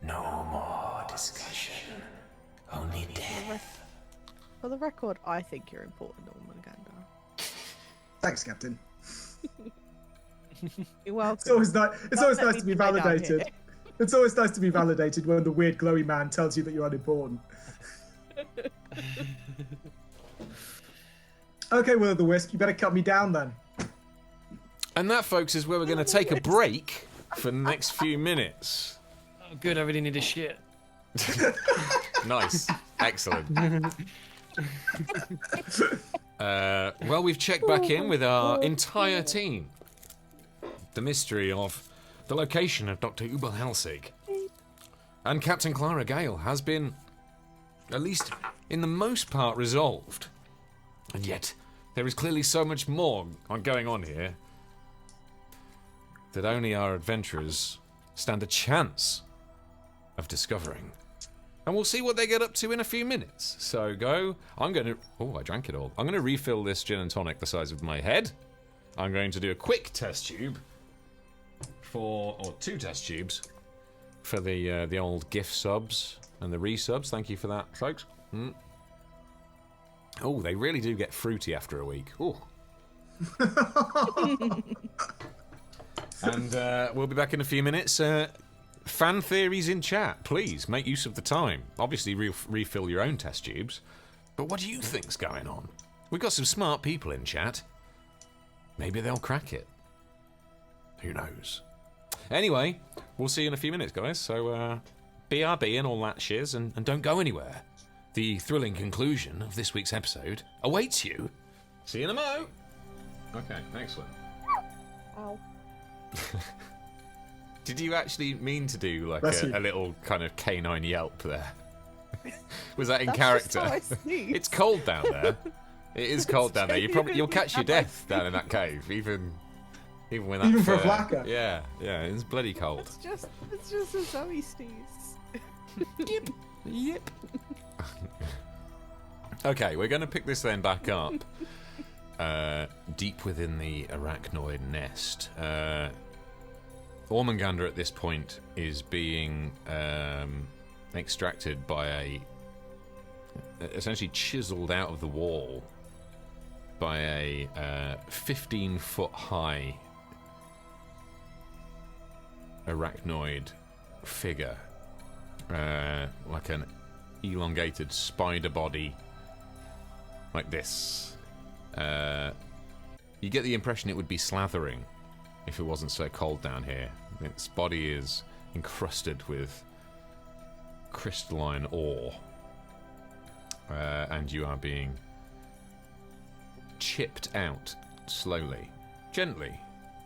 no more discussion. Only death. For the record, I think you're important, Ormangandar. Thanks, Captain. You're welcome. It's always nice. It's always Don't nice let to me be die down validated. here. It's always nice to be validated when the weird glowy man tells you that you're unimportant. Okay, Will o' the Wisp, you better cut me down then. And that, folks, is where we're going to take a break for the next few minutes. Oh, good. I really need a shit. Nice. Excellent. Well, we've checked back in with our entire team. The mystery of the location of Dr. Ubel Helsig. And Captain Clara Gale has been, at least in the most part, resolved. And yet, there is clearly so much more going on here that only our adventurers stand a chance of discovering. And we'll see what they get up to in a few minutes. So I'm going to... Oh, I drank it all. I'm going to refill this gin and tonic the size of my head. I'm going to do a quick test tube or 2 test tubes for the old gift subs and the resubs. Thank you for that, folks. Oh, they really do get fruity after a week. Oh, And we'll be back in a few minutes. Fan theories in chat, please make use of the time. Obviously, refill your own test tubes. But what do you think's going on? We've got some smart people in chat. Maybe they'll crack it. Who knows? Anyway, we'll see you in a few minutes, guys. So, BRB and all that shiz, and don't go anywhere. The thrilling conclusion of this week's episode awaits you. See you in a mo. Okay, excellent. Ow. Did you actually mean to do like a little kind of canine yelp there? Was that in That's character? just how I sneeze. It's cold down there. It is cold down there. You'll catch your death down in that cave, even when that. Even for a flacker. Yeah, it's bloody cold. It's just a Zoe sneeze. Yep. Okay, we're going to pick this then back up. Deep within the arachnoid nest. Ormangander at this point is being extracted by essentially chiseled out of the wall by a 15-foot high arachnoid figure, like an elongated spider body, like this. You get the impression it would be slathering if it wasn't so cold down here. Its body is encrusted with crystalline ore, and you are being chipped out slowly, gently,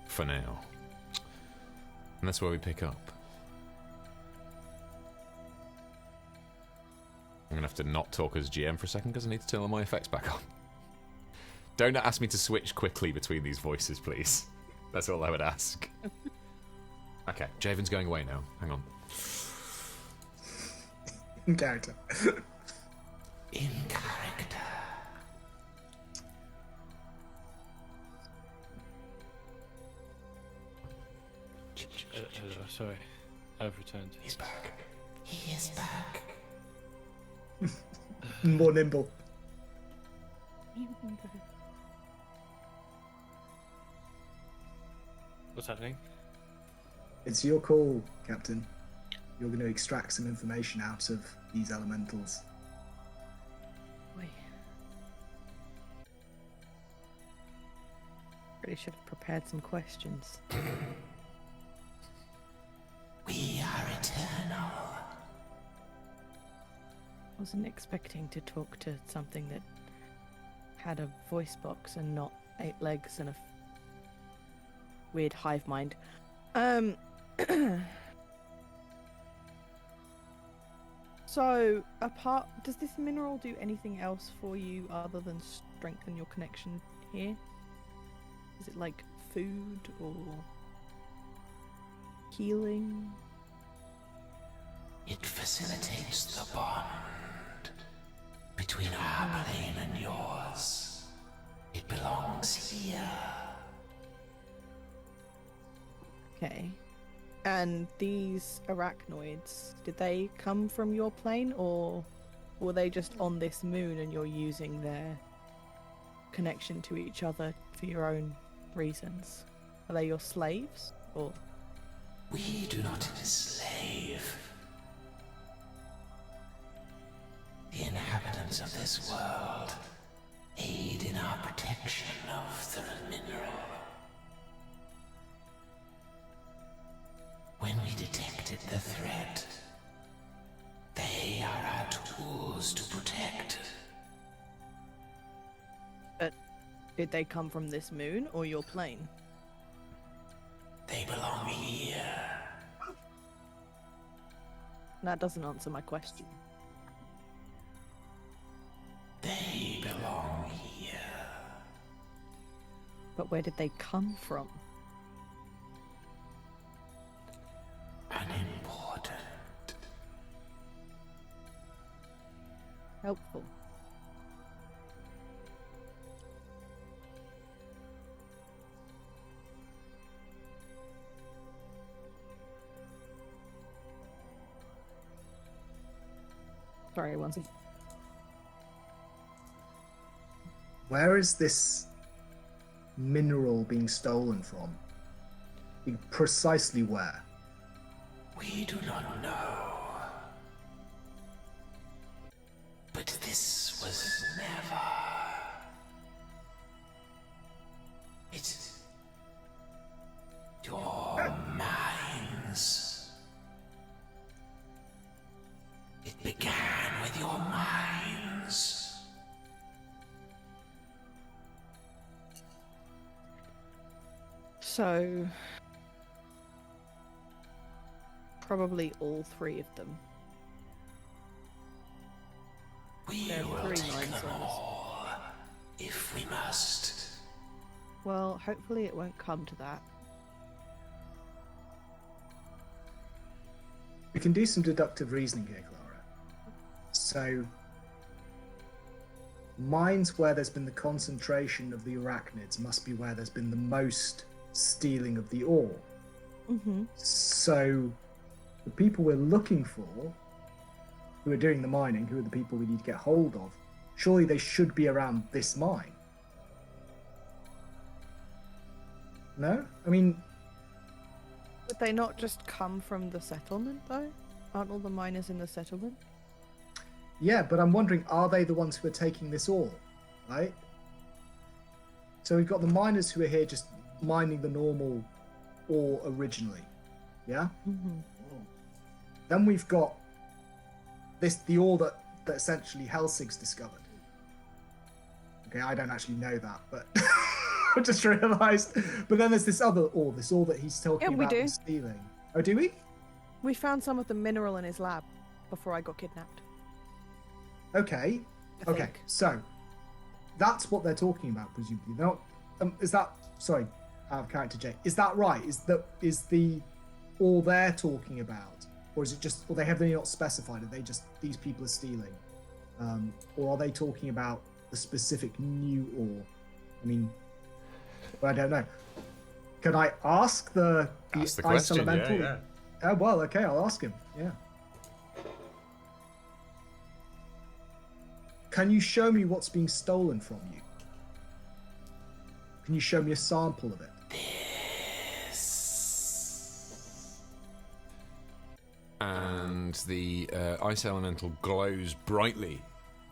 for now. And that's where we pick up. I'm going to have to not talk as GM for a second because I need to turn all my effects back on. Don't ask me to switch quickly between these voices, please. That's all I would ask. Okay, Javen's going away now. Hang on. In character. In character. Sorry, I've returned. He's back. He is back. More nimble. What's happening? It's your call, Captain. You're going to extract some information out of these elementals. Wait. Really should have prepared some questions. We are eternal. Wasn't expecting to talk to something that had a voice box and not 8 legs and a weird hive mind. So, does this mineral do anything else for you other than strengthen your connection here? Is it like food or healing? It facilitates the bond between our plane and yours. It belongs here. Okay. And these arachnoids, did they come from your plane, or were they just on this moon and you're using their connection to each other for your own reasons? Are they your slaves, or? We do not enslave. The inhabitants of this world aid in our protection of the mineral. When we detected the threat, they are our tools to protect. But did they come from this moon or your plane? They belong here. That doesn't answer my question. They belong here. But where did they come from? Unimportant. Helpful. Sorry, one second. Where is this mineral being stolen from? Precisely where? We do not know. But this was never. It's your minds. It began with your minds. So, probably all three of them. We There are will three take mind them zones. all, if we must. Well, hopefully it won't come to that. We can do some deductive reasoning here, Clara. So, mines where there's been the concentration of the arachnids must be where there's been the most stealing of the ore. Mm-hmm. So, the people we're looking for, who are doing the mining, who are the people we need to get hold of, surely they should be around this mine. No? I mean, Would they not just come from the settlement, though? Aren't all the miners in the settlement? yeah, but I'm wondering, are they the ones who are taking this ore, right? So we've got the miners who are here just mining the normal ore originally, yeah? Mm-hmm. Then we've got the ore that essentially Helsig's discovered. Okay, I don't actually know that, but I just realised. But then there's this other ore, that he's talking Yeah, we about do. them stealing. Oh, do we? We found some of the mineral in his lab before I got kidnapped. Okay. I Okay, think. so that's what they're talking about, presumably. They're not, is that, sorry, out of character, Jay, is that right? Is the all they're talking about? Or is it just, or they have they not specified? Are they just, these people are stealing? Or are they talking about the specific new ore? I mean, I don't know. Can I ask the That's the ice question, elemental? yeah. Oh, well, okay, I'll ask him, yeah. Can you show me what's being stolen from you? Can you show me a sample of it? And the ice elemental glows brightly,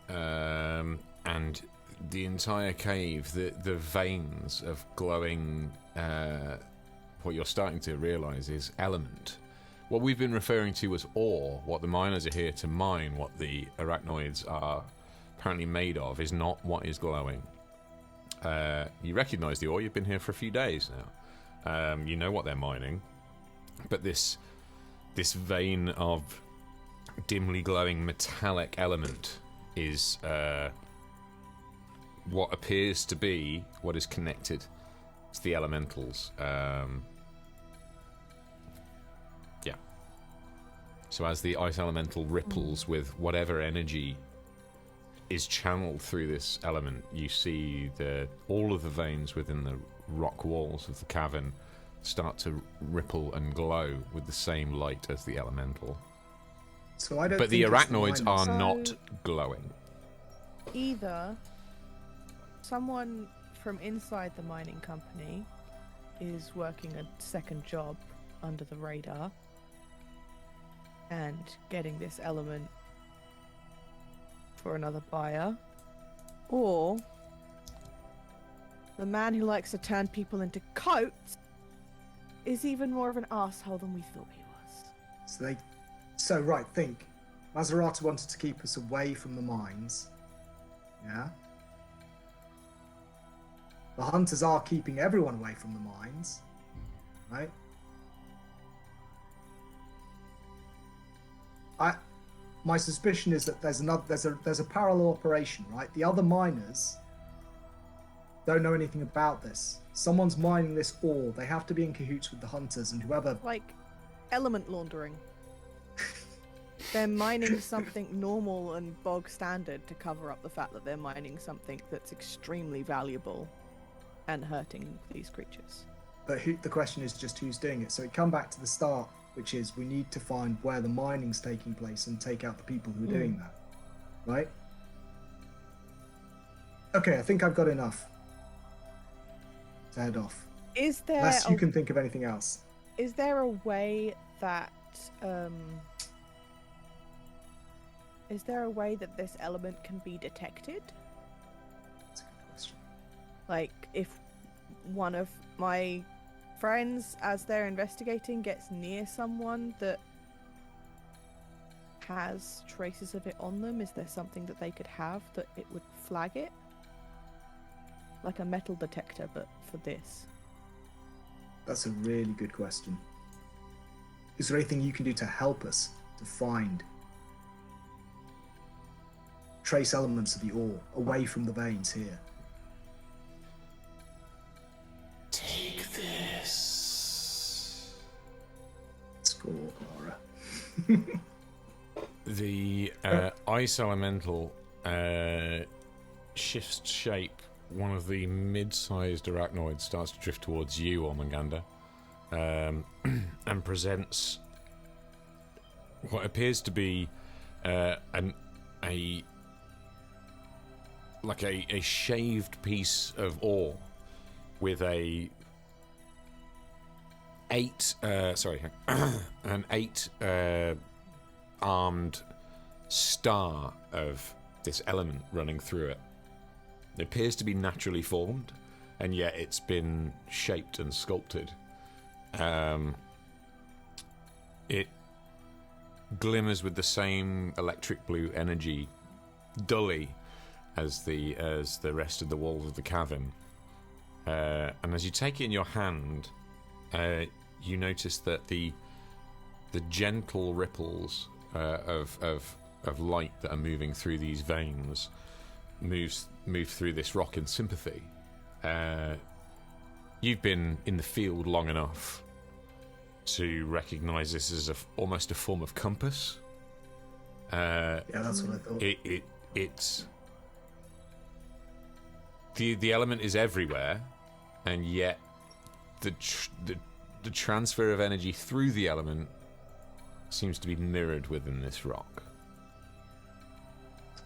and the entire cave, the veins of glowing, what you're starting to realise is element. What we've been referring to as ore, what the miners are here to mine, what the arachnoids are apparently made of, is not what is glowing. You recognise the ore, you've been here for a few days now. You know what they're mining, but this vein of dimly glowing metallic element is what appears to be what is connected to the elementals. Yeah. So as the ice elemental ripples with whatever energy is channeled through this element, you see all of the veins within the rock walls of the cavern start to ripple and glow with the same light as the elemental. So I don't. But the think it's arachnoids miners. are So- not glowing. Either someone from inside the mining company is working a second job under the radar and getting this element for another buyer, or the man who likes to turn people into coats is even more of an asshole than we thought he was. So right, think. Maserati wanted to keep us away from the mines. Yeah. The hunters are keeping everyone away from the mines, right? My suspicion is that there's a parallel operation, right? The other miners don't know anything about this. Someone's mining this ore. They have to be in cahoots with the hunters and whoever. Like element laundering. They're mining something normal and bog standard to cover up the fact that they're mining something that's extremely valuable and hurting these creatures. But the question is just who's doing it. So we come back to the start, which is we need to find where the mining's taking place and take out the people who are doing that. Right? Okay, I think I've got enough. to head off. Is there Unless you can think of anything else. Is there a way that this element can be detected? That's a good question. Like, if one of my friends, as they're investigating, gets near someone that has traces of it on them, is there something that they could have that it would flag it? Like a metal detector, but for this. That's a really good question. Is there anything you can do to help us to find trace elements of the ore away from the veins here? Take this. Score, Clara. The ice elemental shifts shape. One of the mid-sized arachnoids starts to drift towards you, Ormanganda, and presents what appears to be a shaved piece of ore with an 8 armed star of this element running through it. It appears to be naturally formed, and yet it's been shaped and sculpted. It glimmers with the same electric blue energy, dully, as the rest of the walls of the cavern. And as you take it in your hand, you notice that the gentle ripples of light that are moving through these veins move through this rock in sympathy. You've been in the field long enough to recognise this as almost a form of compass. Yeah, that's what I thought. It's the element is everywhere, and yet the transfer of energy through the element seems to be mirrored within this rock.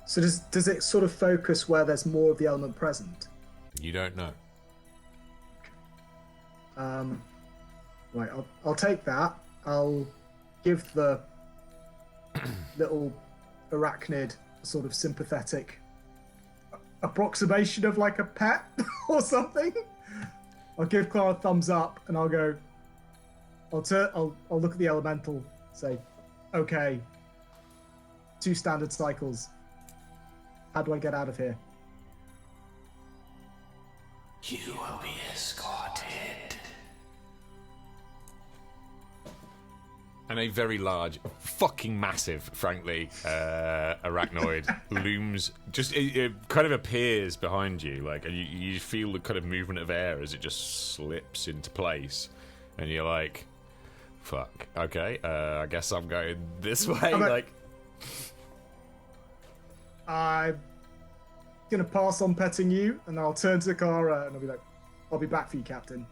So does it sort of focus where there's more of the element present? You don't know. Right, I'll take that. I'll give the little arachnid a sort of sympathetic approximation of like a pet or something. I'll give Clara a thumbs up, and I'll go. I'll look at the elemental, say, okay, 2 standard cycles. How do I get out of here? You will be escorted. And a very large, fucking massive, frankly, arachnoid looms. Just it kind of appears behind you, like, and you feel the kind of movement of air as it just slips into place, and you're like, "Fuck, okay, I guess I'm going this way." Like, I'm gonna pass on petting you, and I'll turn to Kara, and I'll be like, "I'll be back for you, Captain."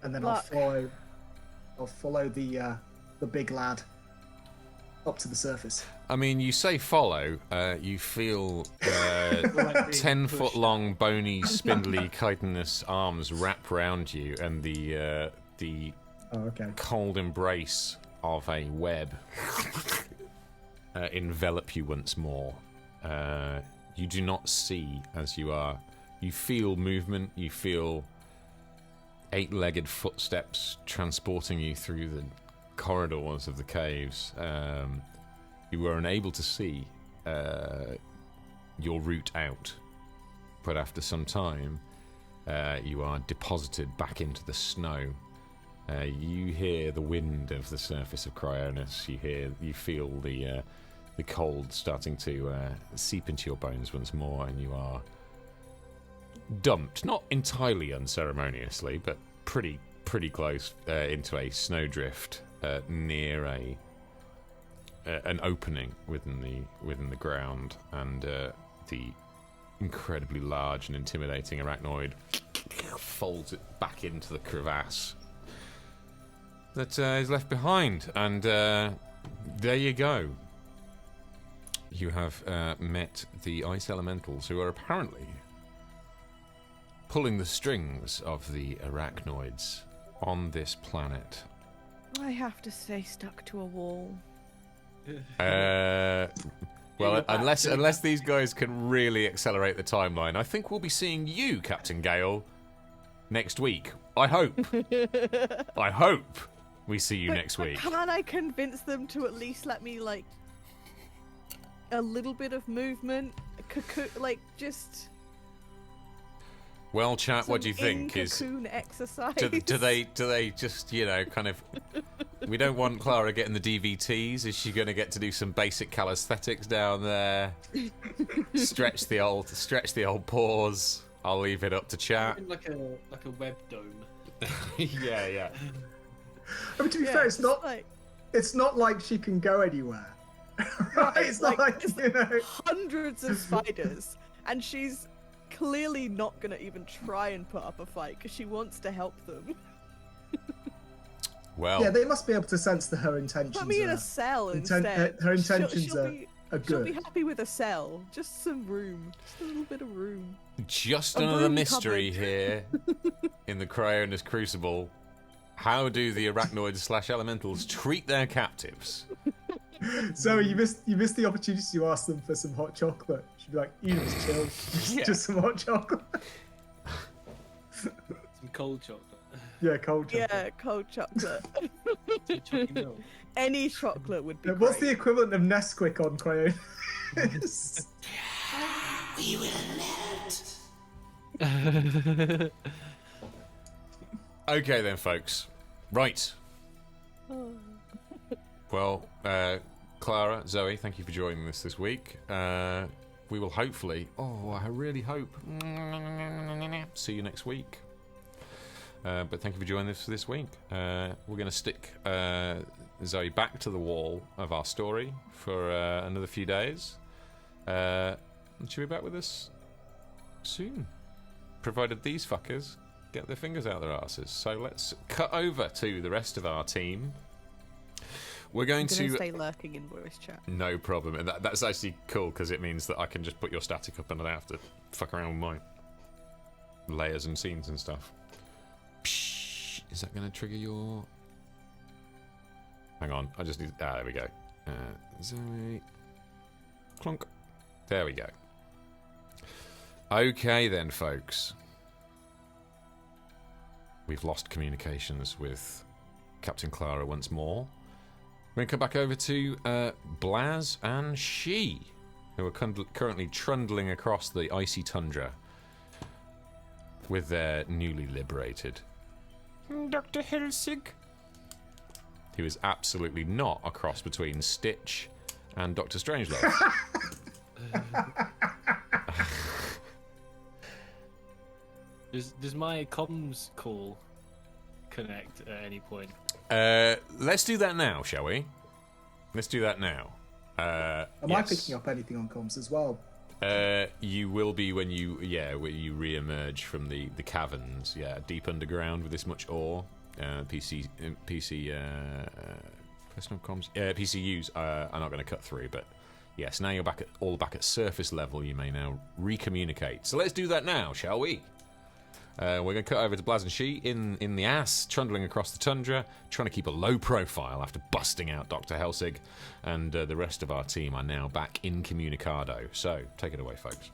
And then Look. I'll follow the big lad up to the surface. I mean, you say follow, you feel 10-foot-long, bony, spindly, chitinous arms wrap round you, and the cold embrace of a web envelop you once more. You do not see as you are. You feel movement, you feel 8-legged footsteps transporting you through the corridors of the caves. You were unable to see your route out, but after some time, you are deposited back into the snow. You hear the wind of the surface of Cryonis. You feel the cold starting to seep into your bones once more, and you are dumped, not entirely unceremoniously, but pretty close into a snowdrift near an opening within the ground, and the incredibly large and intimidating arachnoid folds it back into the crevasse that is left behind, and there you go. You have met the ice elementals, who are apparently pulling the strings of the arachnoids on this planet. I have to stay stuck to a wall. Well, unless these guys can really accelerate the timeline, I think we'll be seeing you, Captain Gale, next week. I hope. I hope we see you next week. Can I convince them to at least let me, like, a little bit of movement? Like, just... Well, chat, what do you think? Cocoon exercise. Do they just, you know, kind of... We don't want Clara getting the DVTs. Is she going to get to do some basic calisthenics down there? Stretch the old paws. I'll leave it up to chat. Like a web dome. Yeah. I mean, to be fair, it's not like she can go anywhere. Right? It's not like, you know, hundreds of spiders, and she's clearly not gonna even try and put up a fight because she wants to help them. Well, yeah, they must be able to sense that her intentions. Put me in a cell instead. Her intentions she'll are good. She'll be happy with a cell, just some room, just a little bit of room. Just A another room mystery cupboard. here in the Cryonis Crucible. How do the arachnoids/elementals treat their captives? So you missed the opportunity to ask them for some hot chocolate. She'd be like, "You just chill, just some hot chocolate." Some cold chocolate. Yeah, cold chocolate. Yeah, cold chocolate. Chocolate milk. Any chocolate would be What's the great. equivalent of Nesquik on Cryonis? We will melt. Okay then, folks. Right. Well, Clara, Zoe, thank you for joining us this week. We will hopefully, I really hope, see you next week. But thank you for joining us for this week. We're going to stick Zoe back to the wall of our story for another few days. And she'll be back with us soon, provided these fuckers get their fingers out their asses. So let's cut over to the rest of our team. We're going I'm gonna to stay lurking in voice chat. no problem, and that's actually cool because it means that I can just put your static up and I don't have to fuck around with my layers and scenes and stuff. Psh, is that going to trigger your... Hang on, I just need... there we go. Zoe... Clunk. There we go. Okay then, folks. We've lost communications with Captain Clara once more. We're going to come back over to Blaz and She, who are currently trundling across the icy tundra with their newly liberated Dr. Helsig. He was absolutely not a cross between Stitch and Dr. Strangelove. Does my comms call connect at any point? Let's do that now, shall we? Let's do that now. Am I picking up anything on comms as well? You will be when you re-emerge from the caverns, deep underground with this much ore. PC personal comms, PCUs are not going to cut through, but yes, now you're back at surface level. You may now recommunicate. So let's do that now, shall we? We're going to cut over to Blaz and She in the ass, trundling across the tundra, trying to keep a low profile after busting out Dr. Helsig, and the rest of our team are now back incommunicado. So, take it away, folks.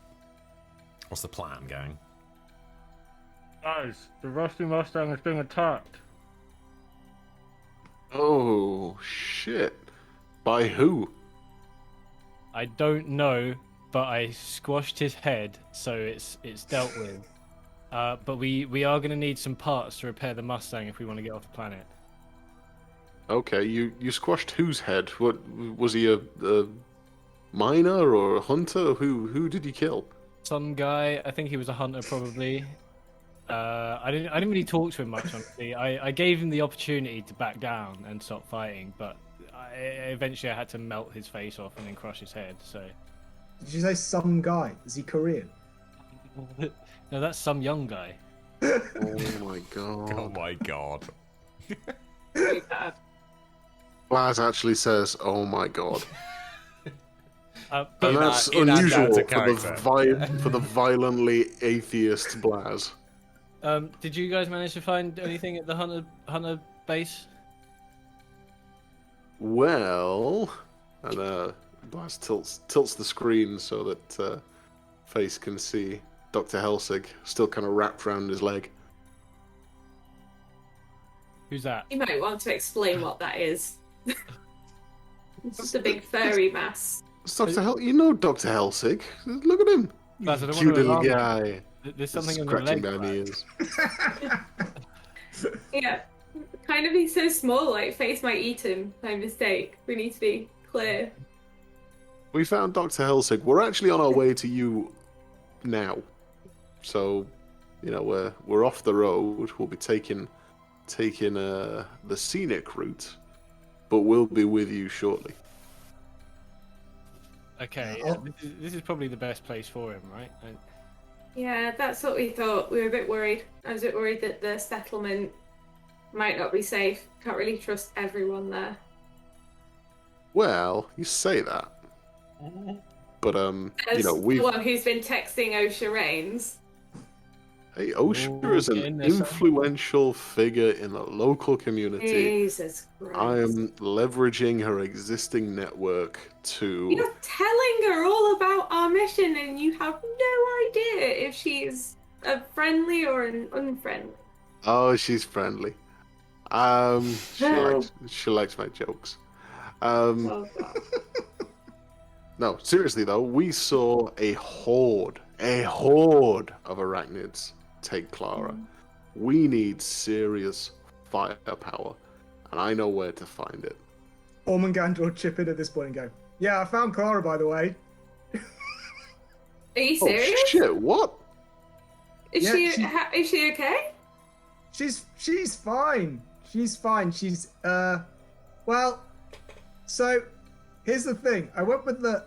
What's the plan, gang? Guys, the Rusty Mustang is being attacked. Oh, shit. By who? I don't know, but I squashed his head, so it's dealt with. But we are going to need some parts to repair the Mustang if we want to get off the planet. Okay, you squashed whose head? What was he, a miner or a hunter? Who did you kill? Some guy, I think he was a hunter probably. I didn't really talk to him much, honestly. I gave him the opportunity to back down and stop fighting, but eventually I had to melt his face off and then crush his head. So. Did you say some guy? Is he Korean? No, that's some young guy. Oh my god. Oh my god. Blaz actually says, "Oh my god," But and that's in that unusual character. for the violently atheist Blaz. Did you guys manage to find anything at the hunter base? Well, and Blast tilts the screen so that Face can see Dr. Helsig still kind of wrapped around his leg. Who's that? You might want to explain what that is. It's just a big furry mass. It's Dr. You know Dr. Helsig. Look at him. Baz, I don't Cute want to little alarm you. guy. There's something on your Scratching leg. down the ears. Yeah, kind of he's so small, like Face might eat him by mistake. We need to be clear. We found Dr. Helsig. We're actually on our way to you now. So, you know, we're off the road. We'll be taking the scenic route, but we'll be with you shortly. Okay, this is probably the best place for him, right? Yeah, that's what we thought. We were a bit worried. I was a bit worried that the settlement might not be safe. Can't really trust everyone there. Well, you say that. But, As you know, the one who's been texting Osha Reigns. Hey, Osha is an influential figure in the local community. Jesus Christ. I am leveraging her existing network to... You're telling her all about our mission and you have no idea if she's a friendly or an unfriendly. Oh, she's friendly. She likes my jokes. Oh, God. No, seriously though, we saw a horde of arachnids take Clara. We need serious firepower, and I know where to find it. Ormungandr will chip in at this point and go, "Yeah, I found Clara, by the way." Are you serious? Oh shit! What? Is she okay? She's fine. She's fine. She's well. So here's the thing. I went with the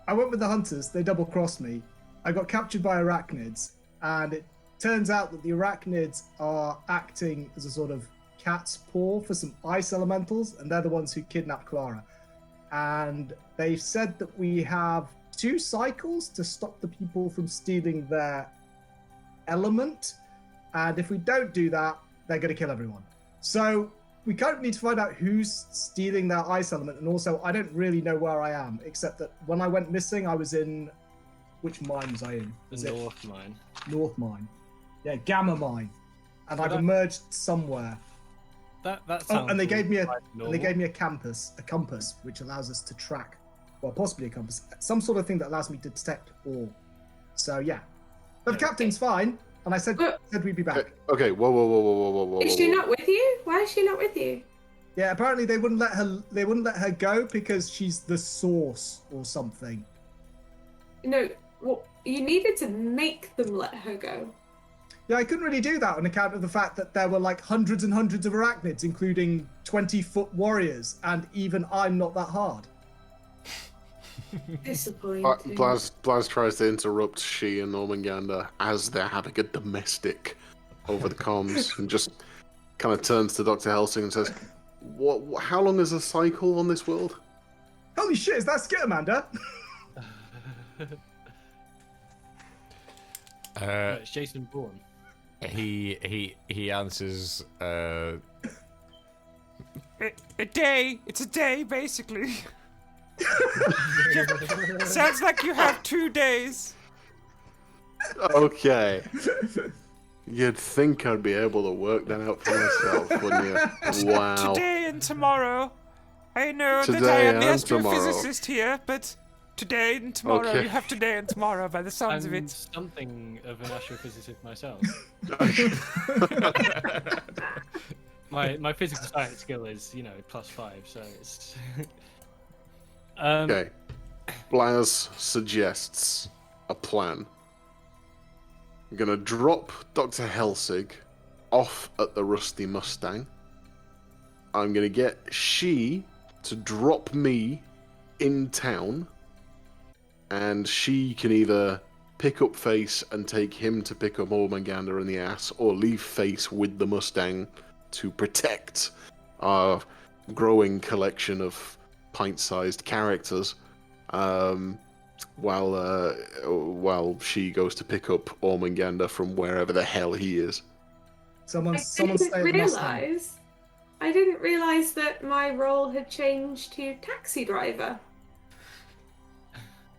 hunters. They double crossed me. I got captured by arachnids, and it turns out that the arachnids are acting as a sort of cat's paw for some ice elementals, and they're the ones who kidnapped Clara. And they've said that we have 2 cycles to stop the people from stealing their element, and if we don't do that, they're going to kill everyone. So we kind of need to find out who's stealing their ice element, and also I don't really know where I am, except that when I went missing, I was in... Which mine was I in? The North Mine. North Mine. Yeah, Gamma Mine. And I've emerged somewhere. That sounds and they gave me normal. a compass, which allows us to track, well, possibly a compass, some sort of thing that allows me to detect all. So yeah, but the captain's fine, and I said we'd be back. Okay, whoa. Is she not with you? Why is she not with you? Yeah, apparently they wouldn't let her go because she's the source or something. No, well, you needed to make them let her go. Yeah, I couldn't really do that on account of the fact that there were like hundreds and hundreds of arachnids, including 20-foot warriors, and even I'm not that hard. Disappointing. Blaz tries to interrupt she and Ormungandr as they're having a domestic over the comms, and just kind of turns to Dr. Helsing and says, "What? How long is a cycle on this world?" Holy shit, is that Skittermander? It's Jason Bourne. He answers. A day. It's a day, basically. Sounds like you have 2 days. Okay. You'd think I'd be able to work that out for myself, wouldn't you? Wow. Today and tomorrow. I know that I Today am the and tomorrow. astrophysicist here, but today and tomorrow. Okay. You have today and tomorrow by the sounds of I'm it. something of an astrophysicist myself. My physical science skill is, +5, so it's... Okay. Blaz suggests a plan. I'm gonna drop Dr. Helsig off at the Rusty Mustang. I'm gonna get she to drop me in town, and she can either pick up Face and take him to pick up Ormungandr in the ass, or leave Face with the Mustang to protect our growing collection of pint-sized characters. while she goes to pick up Ormungandr from wherever the hell he is. Someone I stay at the Mustang. I didn't realize that my role had changed to taxi driver.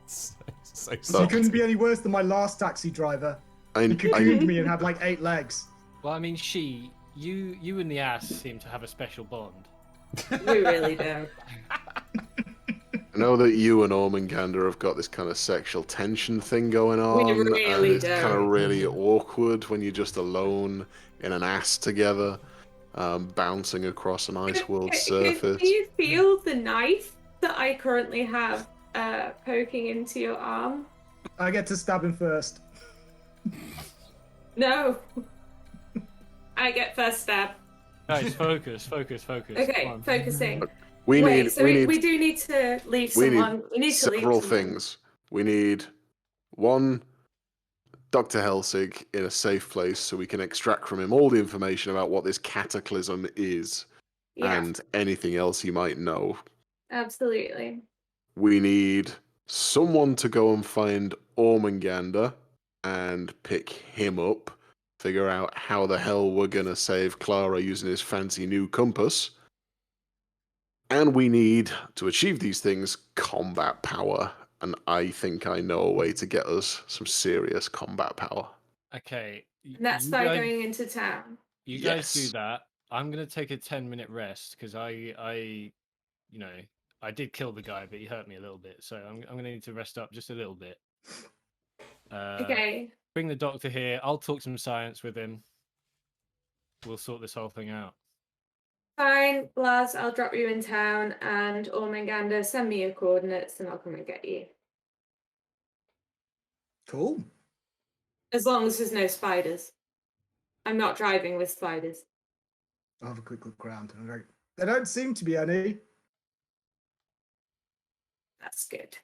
So You couldn't be any worse than my last taxi driver. He cocooned me and had like 8 legs. Well, I mean, you and the ass seem to have a special bond. We really do. I know that you and Ormungandr have got this kind of sexual tension thing going on. We really and it's do. kind of really awkward when you're just alone in an ass together, bouncing across an ice world surface. Do you feel the knife that I currently have poking into your arm? I get to stab him first. No. I get first stab. Guys, focus. Okay, Come on. focusing. We Wait, need so we do need to leave someone. We need to leave several someone. things. We need one, Dr. Helsig in a safe place so we can extract from him all the information about what this cataclysm is Yeah, and anything else he might know. absolutely. We need someone to go and find Ormungandr and pick him up, figure out how the hell we're gonna save Clara using his fancy new compass. And we need, to achieve these things, combat power. And I think I know a way to get us some serious combat power. Okay. And that's by going into town. You guys Yes. do that. I'm gonna take a 10-minute rest because I did kill the guy, but he hurt me a little bit. So I'm gonna need to rest up just a little bit. Okay. Bring the doctor here. I'll talk some science with him. We'll sort this whole thing out. Fine, Blas, I'll drop you in town, and Ormungandr, send me your coordinates and I'll come and get you. Cool. As long as there's no spiders. I'm not driving with spiders. I'll have a quick look around. There don't seem to be any. That's good.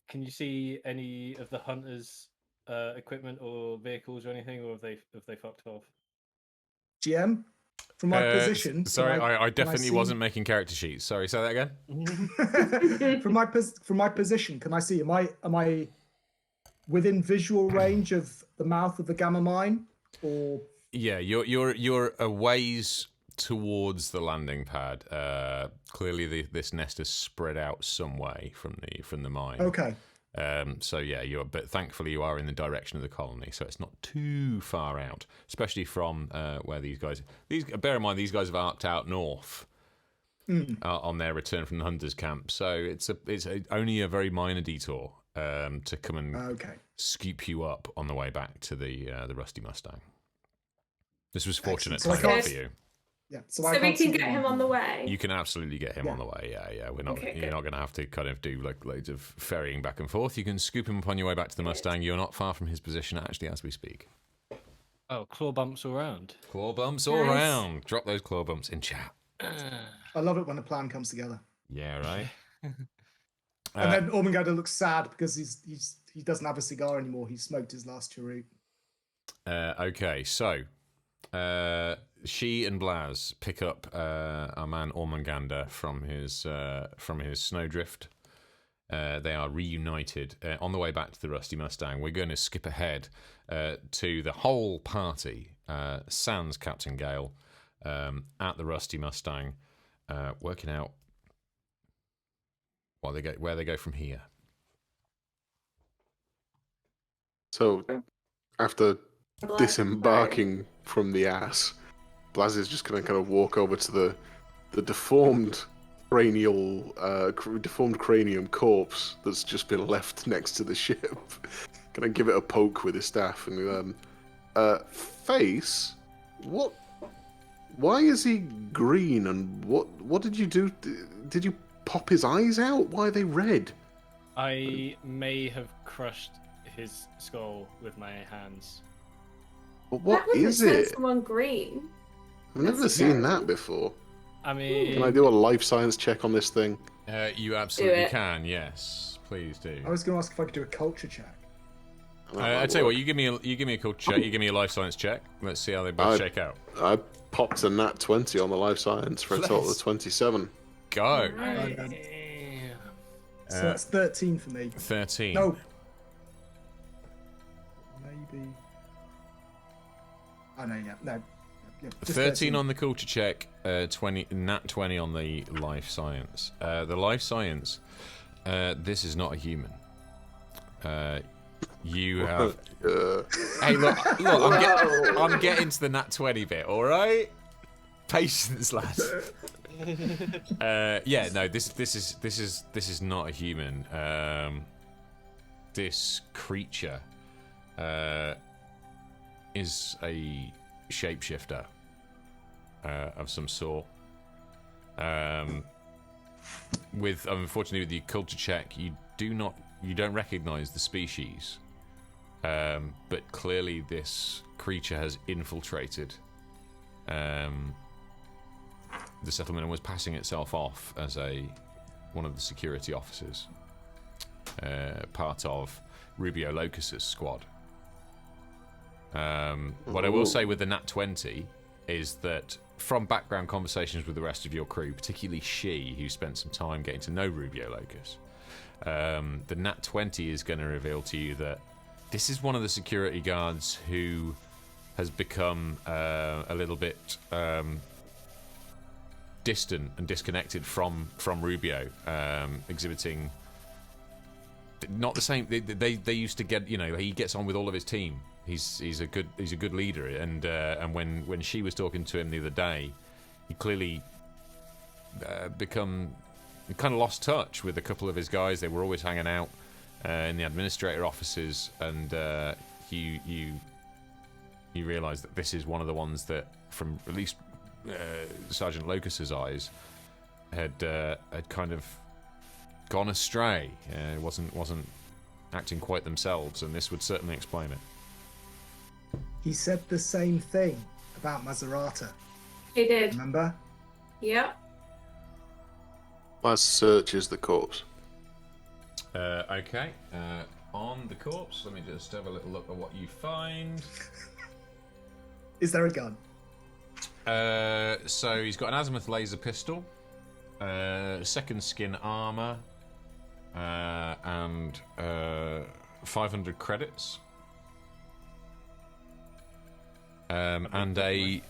Can you see any of the hunters' equipment or vehicles or anything, or have they fucked off? GM, from my position. Sorry, I can definitely see- wasn't making character sheets. Sorry, say that again. from my position, can I see? Am I within visual range of the mouth of the gamma mine, or? Yeah, you're a ways towards the landing pad. Clearly, this nest is spread out some way from the mine. Okay. So yeah, but thankfully you are in the direction of the colony, so it's not too far out, especially from where these guys. Bear in mind, these guys have arced out north on their return from the hunters' camp, so it's only a very minor detour to come and scoop you up on the way back to the Rusty Mustang. This was fortunate timing for you. Yeah, so we can get him on the way. You can absolutely get him on the way. Yeah. We're not. You're not going to have to kind of do like loads of ferrying back and forth. You can scoop him up on your way back to the Mustang. You're not far from his position actually as we speak. Oh, claw bumps all round. Claw bumps all round. Drop those claw bumps in chat. I love it when a plan comes together. Yeah, right. And then Ormungandr looks sad because he doesn't have a cigar anymore. He smoked his last cheroot. Okay, so she and Blas pick up our man Ormungandr from his snowdrift. They are reunited on the way back to the Rusty Mustang. We're going to skip ahead to the whole party, sans Captain Gale, at the Rusty Mustang, working out where they go from here. So, after disembarking from the ass, Blas is just going to kind of walk over to the deformed cranium corpse that's just been left next to the ship. Gonna give it a poke with his staff and Face, what? Why is he green? And what did you do? Did you pop his eyes out? Why are they red? I may have crushed his skull with my hands. But what that is send it? someone green. I've never seen that before. I mean, Can I do a life science check on this thing? You absolutely can. Yes, please do. I was going to ask if I could do a culture check. I tell you what, you give me a cool check. You give me a life science check. Let's see how they both shake out. I popped a nat 20 on the life science for a total of 27. Go. So that's 13 for me. 13. No. Maybe. Oh no, yeah, no. Yeah, just 13 on the culture check, 20 nat 20 on the life science. The life science, this is not a human. You have. Hey, look! I'm getting to the nat 20 bit. All right, patience, lads. Yeah, no, this is not a human. This creature is a shapeshifter of some sort. With unfortunately with the culture check, you don't recognise the species, but clearly this creature has infiltrated the settlement and was passing itself off as one of the security officers, part of Rubio Locus's squad. What I will say with the nat 20 is that from background conversations with the rest of your crew, particularly she, who spent some time getting to know Rubio Locus, the nat 20 is going to reveal to you that this is one of the security guards who has become a little bit distant and disconnected from Rubio, exhibiting not the same. They used to get, he gets on with all of his team. He's a good leader, and when she was talking to him the other day, he clearly kind of lost touch with a couple of his guys. They were always hanging out in the administrator offices, and you realise that this is one of the ones that, from at least Sergeant Locus's eyes, had kind of gone astray. Wasn't acting quite themselves, and this would certainly explain it. He said the same thing about Maserata. He did. Remember? Yep. Last searches the corpse. Okay. On the corpse, let me just have a little look at what you find. Is there a gun? So he's got an azimuth laser pistol, second skin armor, and 500 credits. And a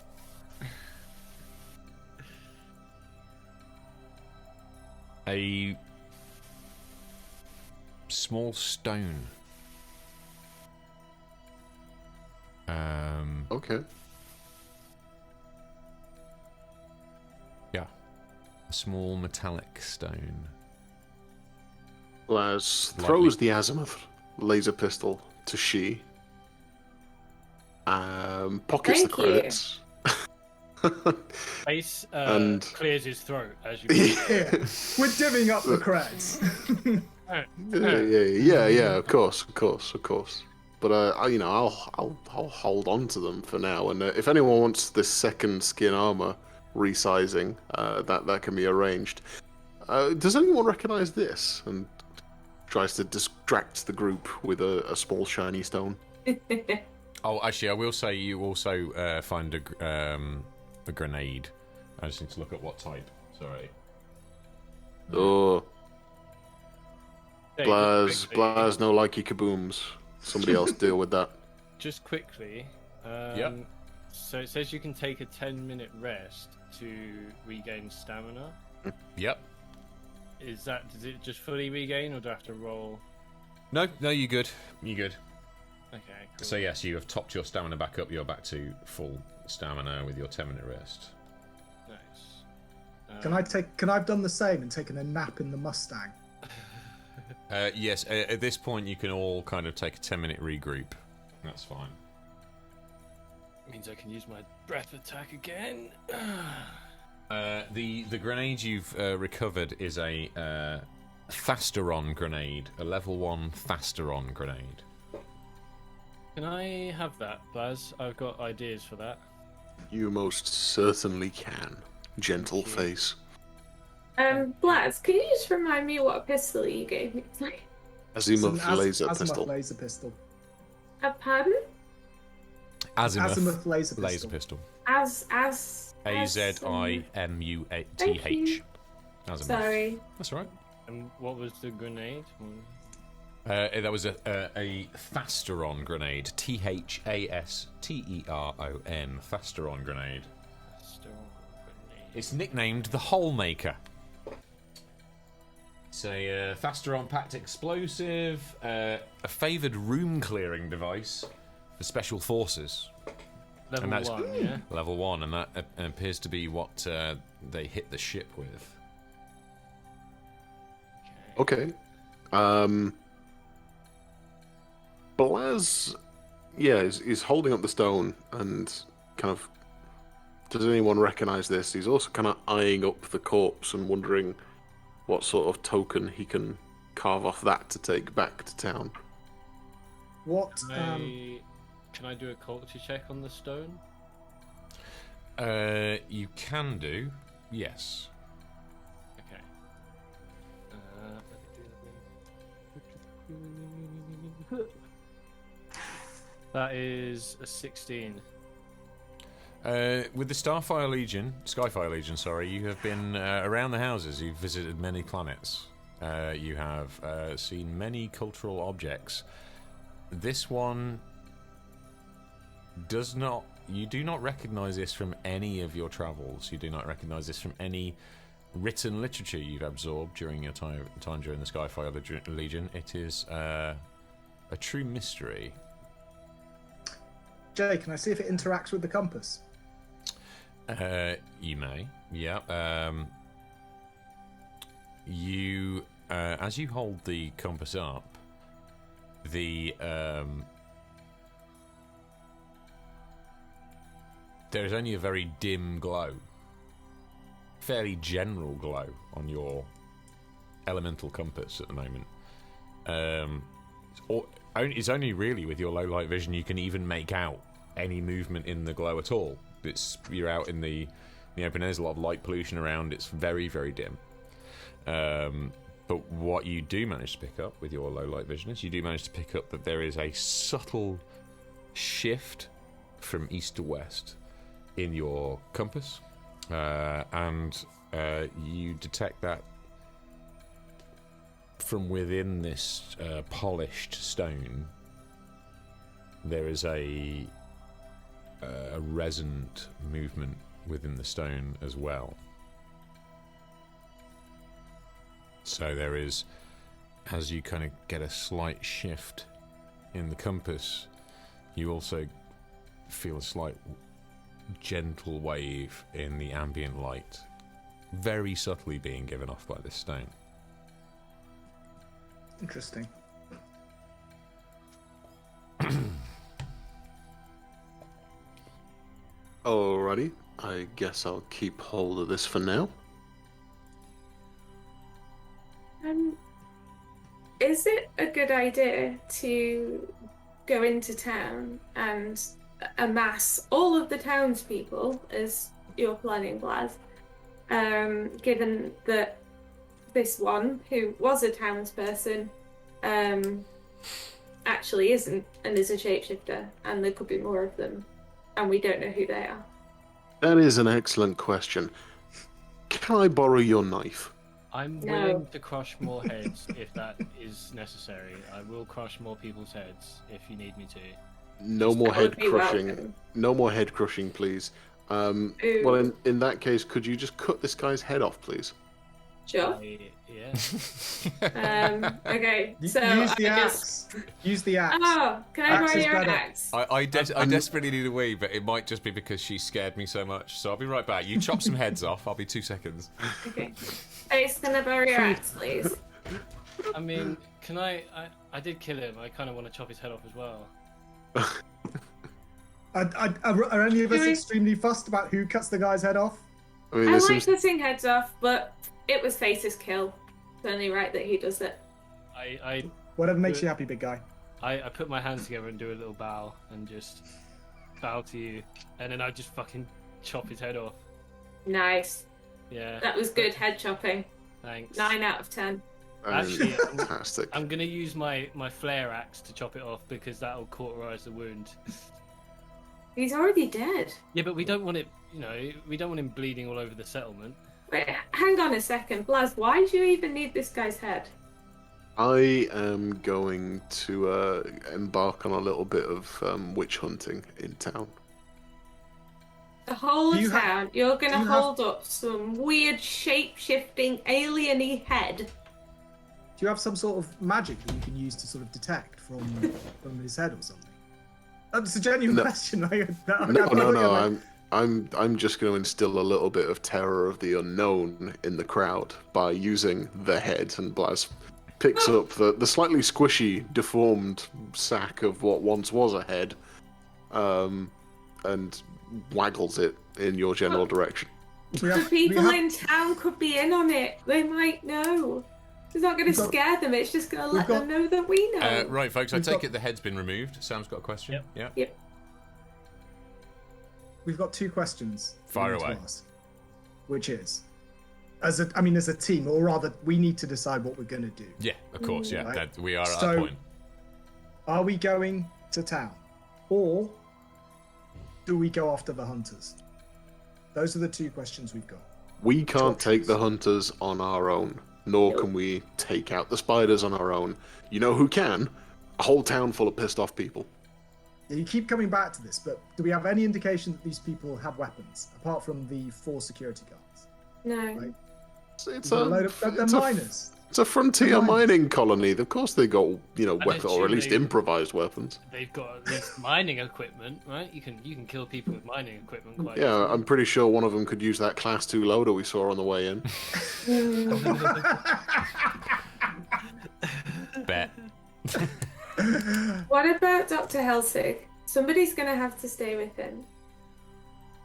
small stone. Okay. Yeah, a small metallic stone. Laz throws the azimuth laser pistol to she. Pockets the credits. Face And- clears his throat as you. Yeah. We're divvying up the creds. Yeah. Of course. But I'll hold on to them for now. And if anyone wants this second skin armor resizing, that can be arranged. Does anyone recognise this? And tries to distract the group with a small shiny stone. Oh, actually, I will say you also find a grenade. I just need to look at what type. Sorry. Oh, Hey, Blaz, no likey kabooms. Somebody else deal with that. Just quickly. Yep. So it says you can take a 10-minute rest to regain stamina. Yep. Does it just fully regain, or do I have to roll? No, you're good. You're good. Okay. Cool. So yes, you have topped your stamina back up. You're back to full stamina with your 10-minute rest. Nice. Can I have done the same and taken a nap in the Mustang? Yes, at this point you can all kind of take a 10-minute regroup. That's fine. Means I can use my breath attack again. The grenade you've recovered is a Fasteron grenade, a level 1 Fasteron grenade. Can I have that, Blaz? I've got ideas for that. You most certainly can. Gentle face. Blaz, can you just remind me what pistol you gave me? Azimuth laser Azimuth pistol. laser pistol. Pardon? Azimuth laser pistol. laser pistol. As AZIMUTH. Azimuth. Sorry. That's all right. And what was the grenade? That was a Fasteron grenade. T-H-A-S-T-E-R-O-N. Fasteron grenade. It's nicknamed the Hole Maker. It's a Fasteron packed explosive, a favoured room clearing device for special forces. Level 1, yeah? Level 1, and that appears to be what they hit the ship with. Okay. Blaz, is holding up the stone and kind of. Does anyone recognise this? He's also kind of eyeing up the corpse and wondering what sort of token he can carve off that to take back to town. What? Can I do a culture check on the stone? You can do, yes. Okay. That is a 16. With the Skyfire Legion, you have been around the houses. You've visited many planets. You have seen many cultural objects. This one does not. You do not recognise this from any of your travels. You do not recognise this from any written literature you've absorbed during your time during the Skyfire Legion. It is a true mystery. Jay, can I see if it interacts with the compass? You may, yeah. You, as you hold the compass up, there is only a very dim glow, fairly general glow on your elemental compass at the moment. It's only really with your low light vision you can even make out any movement in the glow at all. You're out in the open. There's a lot of light pollution around. It's very, very dim. But what you do manage to pick up with your low light vision is you do manage to pick up that there is a subtle shift from east to west in your compass, and you detect that from within this polished stone there is a resonant movement within the stone as well. So there is, as you kind of get a slight shift in the compass, you also feel a slight gentle wave in the ambient light, very subtly being given off by this stone. Interesting. Alrighty, I guess I'll keep hold of this for now. Is it a good idea to go into town and amass all of the townspeople, as you're planning, Blaz, given that this one, who was a townsperson, actually isn't and is a shapeshifter, and there could be more of them, and we don't know who they are? That is an excellent question. Can I borrow your knife? I'm willing to crush more heads if that is necessary. I will crush more people's heads if you need me to. No more head crushing. Welcome. No more head crushing, please. Well, in that case, could you just cut this guy's head off, please? Sure. Yeah. Okay, so Use the I axe. Use the axe. Oh, can I Axe borrow is your better. axe? I desperately need a wee, but it might just be because she scared me so much. So I'll be right back. You chop some heads off. I'll be 2 seconds. Okay. Ace, can I borrow your axe, please? I mean, can I did kill him. I kind of want to chop his head off as well. Are any of us extremely fussed about who cuts the guy's head off? I mean, I this like is cutting heads off, but it was Face's kill. It's only right that he does it. Whatever makes you happy, big guy. I put my hands together and do a little bow and just bow to you, and then I just fucking chop his head off. Nice. Yeah. That was good head chopping. Thanks. 9 out of 10. Actually, fantastic. I'm gonna use my flare axe to chop it off because that'll cauterize the wound. He's already dead. Yeah, but we don't want it. We don't want him bleeding all over the settlement. Wait, hang on a second. Blaz, why do you even need this guy's head? I am going to embark on a little bit of witch hunting in town. The whole Do of you ha- town, you're going do to you have- hold up some weird shape-shifting alien-y head. Do you have some sort of magic that you can use to sort of detect from his head or something? That's a genuine question. No. I'm just going to instill a little bit of terror of the unknown in the crowd by using the head, and Blaz picks up the slightly squishy, deformed sack of what once was a head, and waggles it in your general direction. The people in town could be in on it. They might know. It's not going to scare them. It's just going to let them know that we know. Right, folks. I take it the head's been removed. Sam's got a question. Yep. We've got 2 questions. Fire we need to away. ask, which is, as a team, or rather, we need to decide what we're going to do. Yeah, of course. Yeah, Right. we are at So- that point. Are we going to town, or do we go after the hunters? Those are the 2 questions we've got. We can't take Choices. the hunters on our own, nor can we take out the spiders on our own. You know who can? A whole town full of pissed off people. You keep coming back to this, but do we have any indication that these people have weapons, apart from the 4 security guards? No. Right. It's They're a miners. It's a frontier mining colony. Of course they got, weapons, or at least assume they- improvised weapons. They've got at least mining equipment, right? You can kill people with mining equipment quite Yeah, easily. I'm pretty sure one of them could use that Class 2 loader we saw on the way in. Bet. What about Dr. Helsig? Somebody's going to have to stay with him.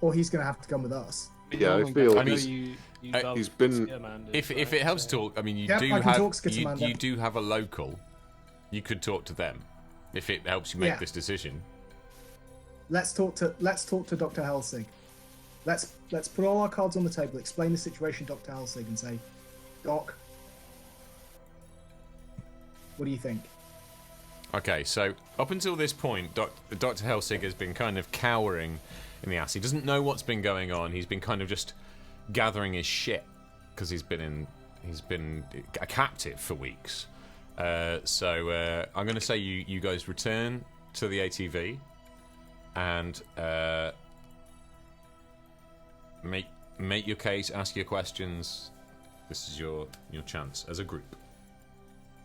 Or he's going to have to come with us. Yeah, I feel I know he's- you love he's been- Skittermanders, If right? it helps So- talk, I mean, you Yep, do I can have talk Skittermander. you do have a local. You could talk to them if it helps you make Yeah. this decision. Let's talk to Dr. Helsig. Let's put all our cards on the table, explain the situation to Dr. Helsig, and say, Doc, what do you think? Okay, so up until this point, Dr. Helsig has been kind of cowering in the ass. He doesn't know what's been going on. He's been kind of just gathering his shit because he's been a captive for weeks. So I'm going to say you guys return to the ATV and make your case, ask your questions. This is your chance as a group.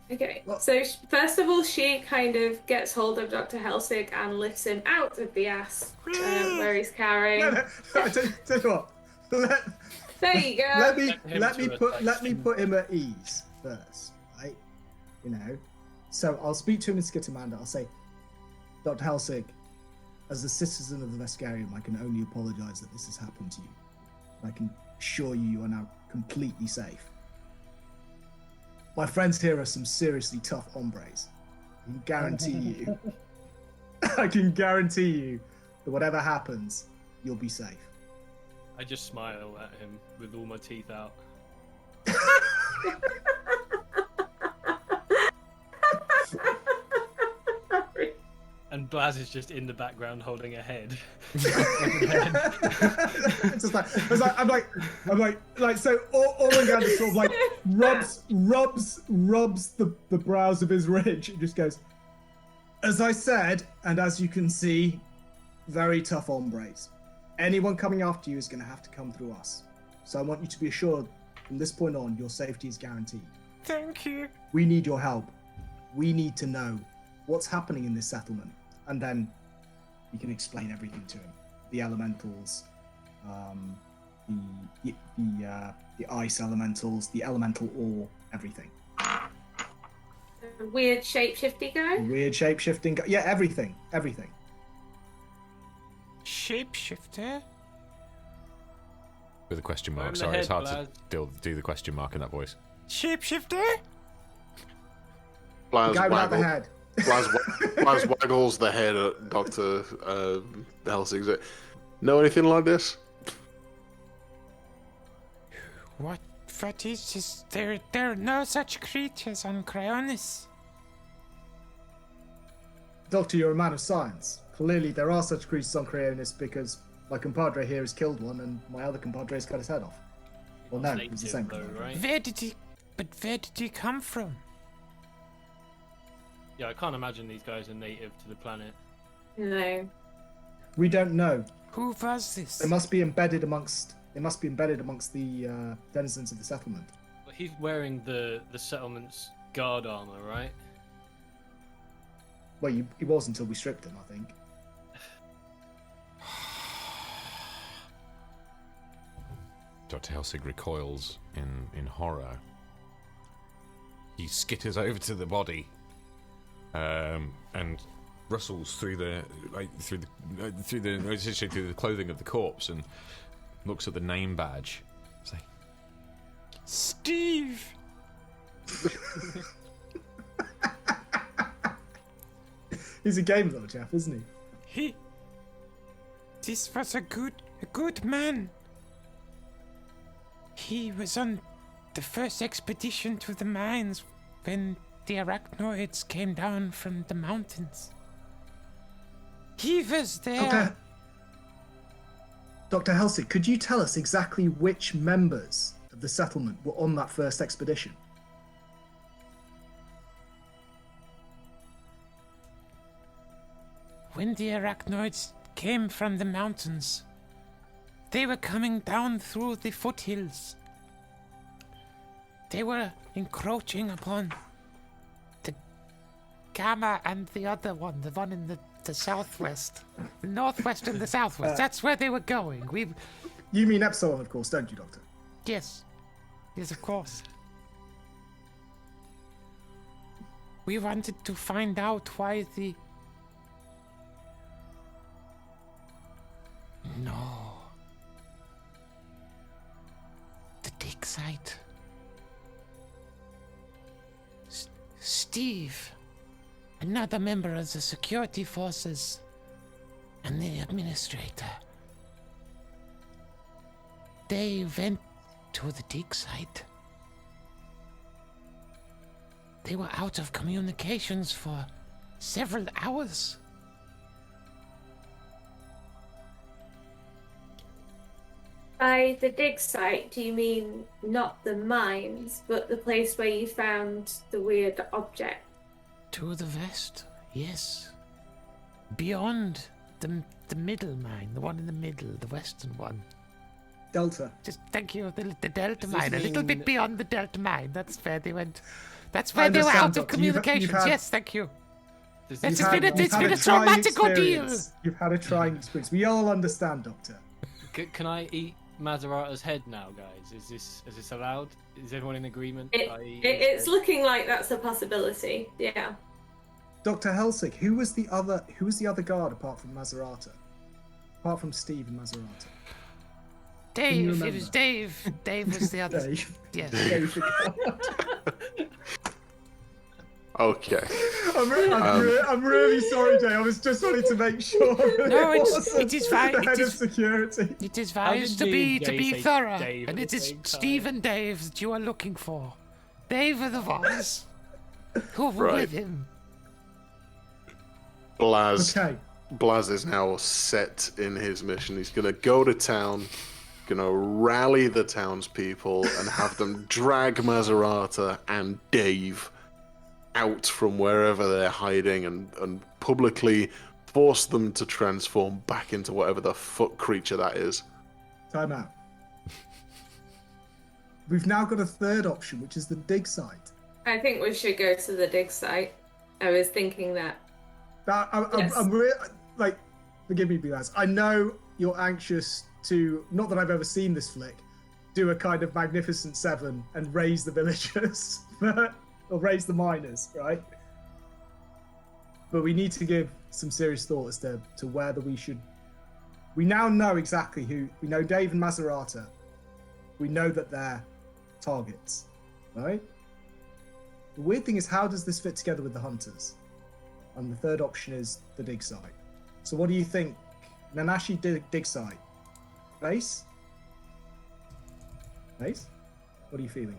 Okay, Well- so first of all, she kind of gets hold of Dr. Helsig and lifts him out of the ass where he's carrying. I tell you what. There you go. Let me Let him to a put him at ease first, right? So I'll speak to him in Skittermander. I'll say, Dr. Helsig, as a citizen of the Vescarium, I can only apologise that this has happened to you. I can assure you are now completely safe. My friends here are some seriously tough hombres. I can guarantee you that whatever happens, you'll be safe. I just smile at him with all my teeth out. And Blaz is just in the background holding a head. It's just like, I'm like, so Ormangand sort of like rubs the brows of his ridge and just goes, as I said, and as you can see, very tough hombres. Anyone coming after you is going to have to come through us. So I want you to be assured from this point on, your safety is guaranteed. Thank you. We need your help. We need to know what's happening in this settlement. And then you can explain everything to him. The elementals, the ice elementals, the elemental ore, everything. Weird shapeshifty guy. Weird shape-shifting. Yeah, everything. Shapeshifter? With a question I'm mark. the Sorry, head, it's hard Blaz. to still do the question mark in that voice. Shapeshifter? The guy without the head. Blaz waggles the head at Dr. Helsig. Know anything like this? What is this? There are no such creatures on Cryonis. Doctor, you're a man of science. Clearly, there are such creatures on Cryonis because my compadre here has killed one and my other compadre has cut his head off. Well, no, he's the same Though, kind. right? Where did he come from? Yeah, I can't imagine these guys are native to the planet. No. We don't know. Who was this? They must be embedded amongst the denizens of the settlement. But he's wearing the settlement's guard armor, right? Well, he was until we stripped him, I think. Dr. Helsig recoils in horror. He skitters over to the body, and rustles through the essentially through the clothing of the corpse, and looks at the name badge. It's like, Steve. He's a game little chap, isn't he? This was a good man. He was on the first expedition to the mines when the arachnoids came down from the mountains. He was there. Dr. Helsig, could you tell us exactly which members of the settlement were on that first expedition? When the arachnoids came from the mountains, they were coming down through the foothills. They were encroaching upon the Gamma and the other one, the one in the southwest. The northwest and the southwest. That's where they were going. You mean Epsilon, of course, don't you, Doctor? Yes. Yes, of course. We wanted to find out why the... No. The dig site. Steve, another member of the security forces, and the administrator. They went to the dig site. They were out of communications for several hours. By the dig site, do you mean not the mines, but the place where you found the weird object? To the west, yes. Beyond the middle mine, the one in the middle, the western one. Delta. Just thank you, the Delta Does mine, this a little mean- bit beyond the Delta mine. That's where they went. That's I where they were understand, out of Doctor. You've communications. had- Yes, thank you. Does It's this been a- mean- it's been a trying traumatic ordeal. experience. You've had a trying experience. We all understand, Doctor. Can I eat Mazerata's head now, guys? Is this allowed? Is everyone in agreement? It's looking like that's a possibility. Yeah. Dr. Helsig, who was the other guard apart from Mazerata? Apart from Steve and Mazerata? Dave, it remember? was Dave. Dave was the other. Dave. Yes. Dave the guard. Okay. I'm really sorry, Dave. I was just wanting to make sure. that No, wasn't it is fine. The It head of is, security. it is How wise did to me be and Dave say thorough, Dave and at it the is same time? Steve and Dave that you are looking for. Dave are the ones who were Right. with him. Blaz. Okay. Blaz is now set in his mission. He's going to go to town, going to rally the townspeople and have them drag Mazerata and Dave out from wherever they're hiding and publicly force them to transform back into whatever the fuck creature that is. Time out. We've now got a third option, which is the dig site. I think we should go to the dig site. I was thinking that. I'm like, forgive me, Blaz. I know you're anxious to, not that I've ever seen this flick, do a kind of Magnificent Seven and raise the villagers, or raise the miners, right? But we need to give some serious thought as to whether we should. We now know exactly who. We know Dave and Mazerata. We know that they're targets, right? The weird thing is, how does this fit together with the hunters? And the third option is the dig site. So what do you think? Nanashi dig site. Base? Base? What are you feeling?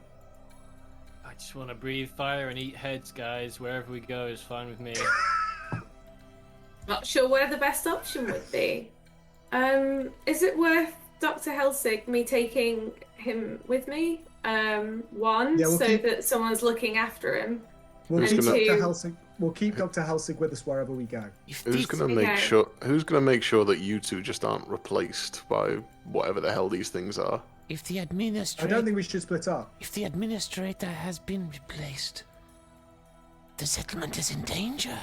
I just want to breathe fire and eat heads, guys. Wherever we go is fine with me. Not sure where the best option would be. Is it worth Dr. Helsig me taking him with me? One, Yeah, we'll so keep- that someone's looking after him. We'll Who's keep gonna- Dr. Helsig. We'll keep Dr. Helsig with us wherever we go. If Who's this- gonna make Okay. sure? Who's gonna make sure that you two just aren't replaced by whatever the hell these things are? if the I administrator... don't think we should split up. If the administrator has been replaced, the settlement is in danger.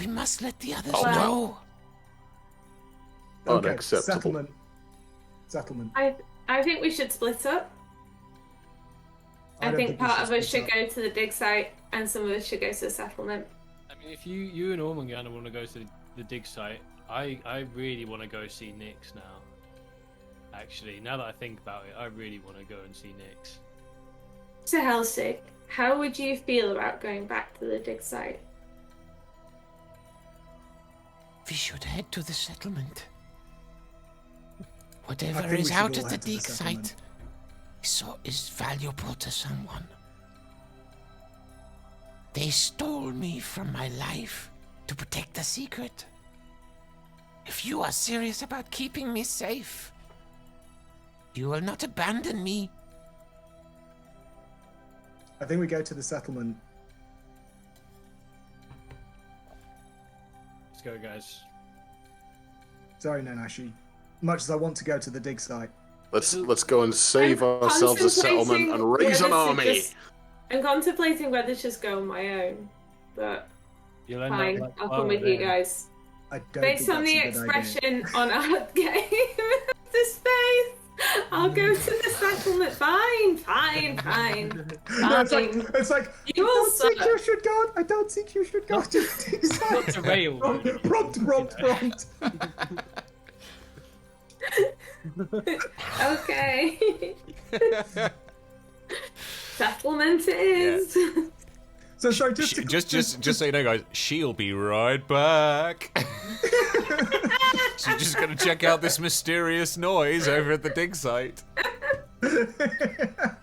We must let the others Oh, know. Okay, Unacceptable. Settlement. I think we should split up. I don't think we part of us split should up. go to the dig site and some of us should go to the settlement. I mean, if you and Ormungand want to go to the dig site, I really want to go see Nyx now. Actually, now that I think about it, I really want to go and see Nyx. So Helsig, how would you feel about going back to the dig site? We should head to the settlement. I Whatever think we is should out all at the head to the dig settlement. site is valuable to someone. They stole me from my life to protect the secret. If you are serious about keeping me safe, you will not abandon me. I think we go to the settlement. Let's go, guys. Sorry, Nenashi. Much as I want to go to the dig site. Let's go and save ourselves a settlement and raise an army. I'm contemplating whether to just go on my own, but You'll end fine, up like I'll come with you guys. I don't Based think on that's the a good idea. expression on our game to space, I'll go to the settlement. Fine. No, it's like You I all don't think suck. you should go. I don't think you should go to the dig Not site. to rail. Prompt. Okay. Settlement is. So sorry, just Just so you know, guys, she'll be right back. She's just gonna check out this mysterious noise over at the dig site.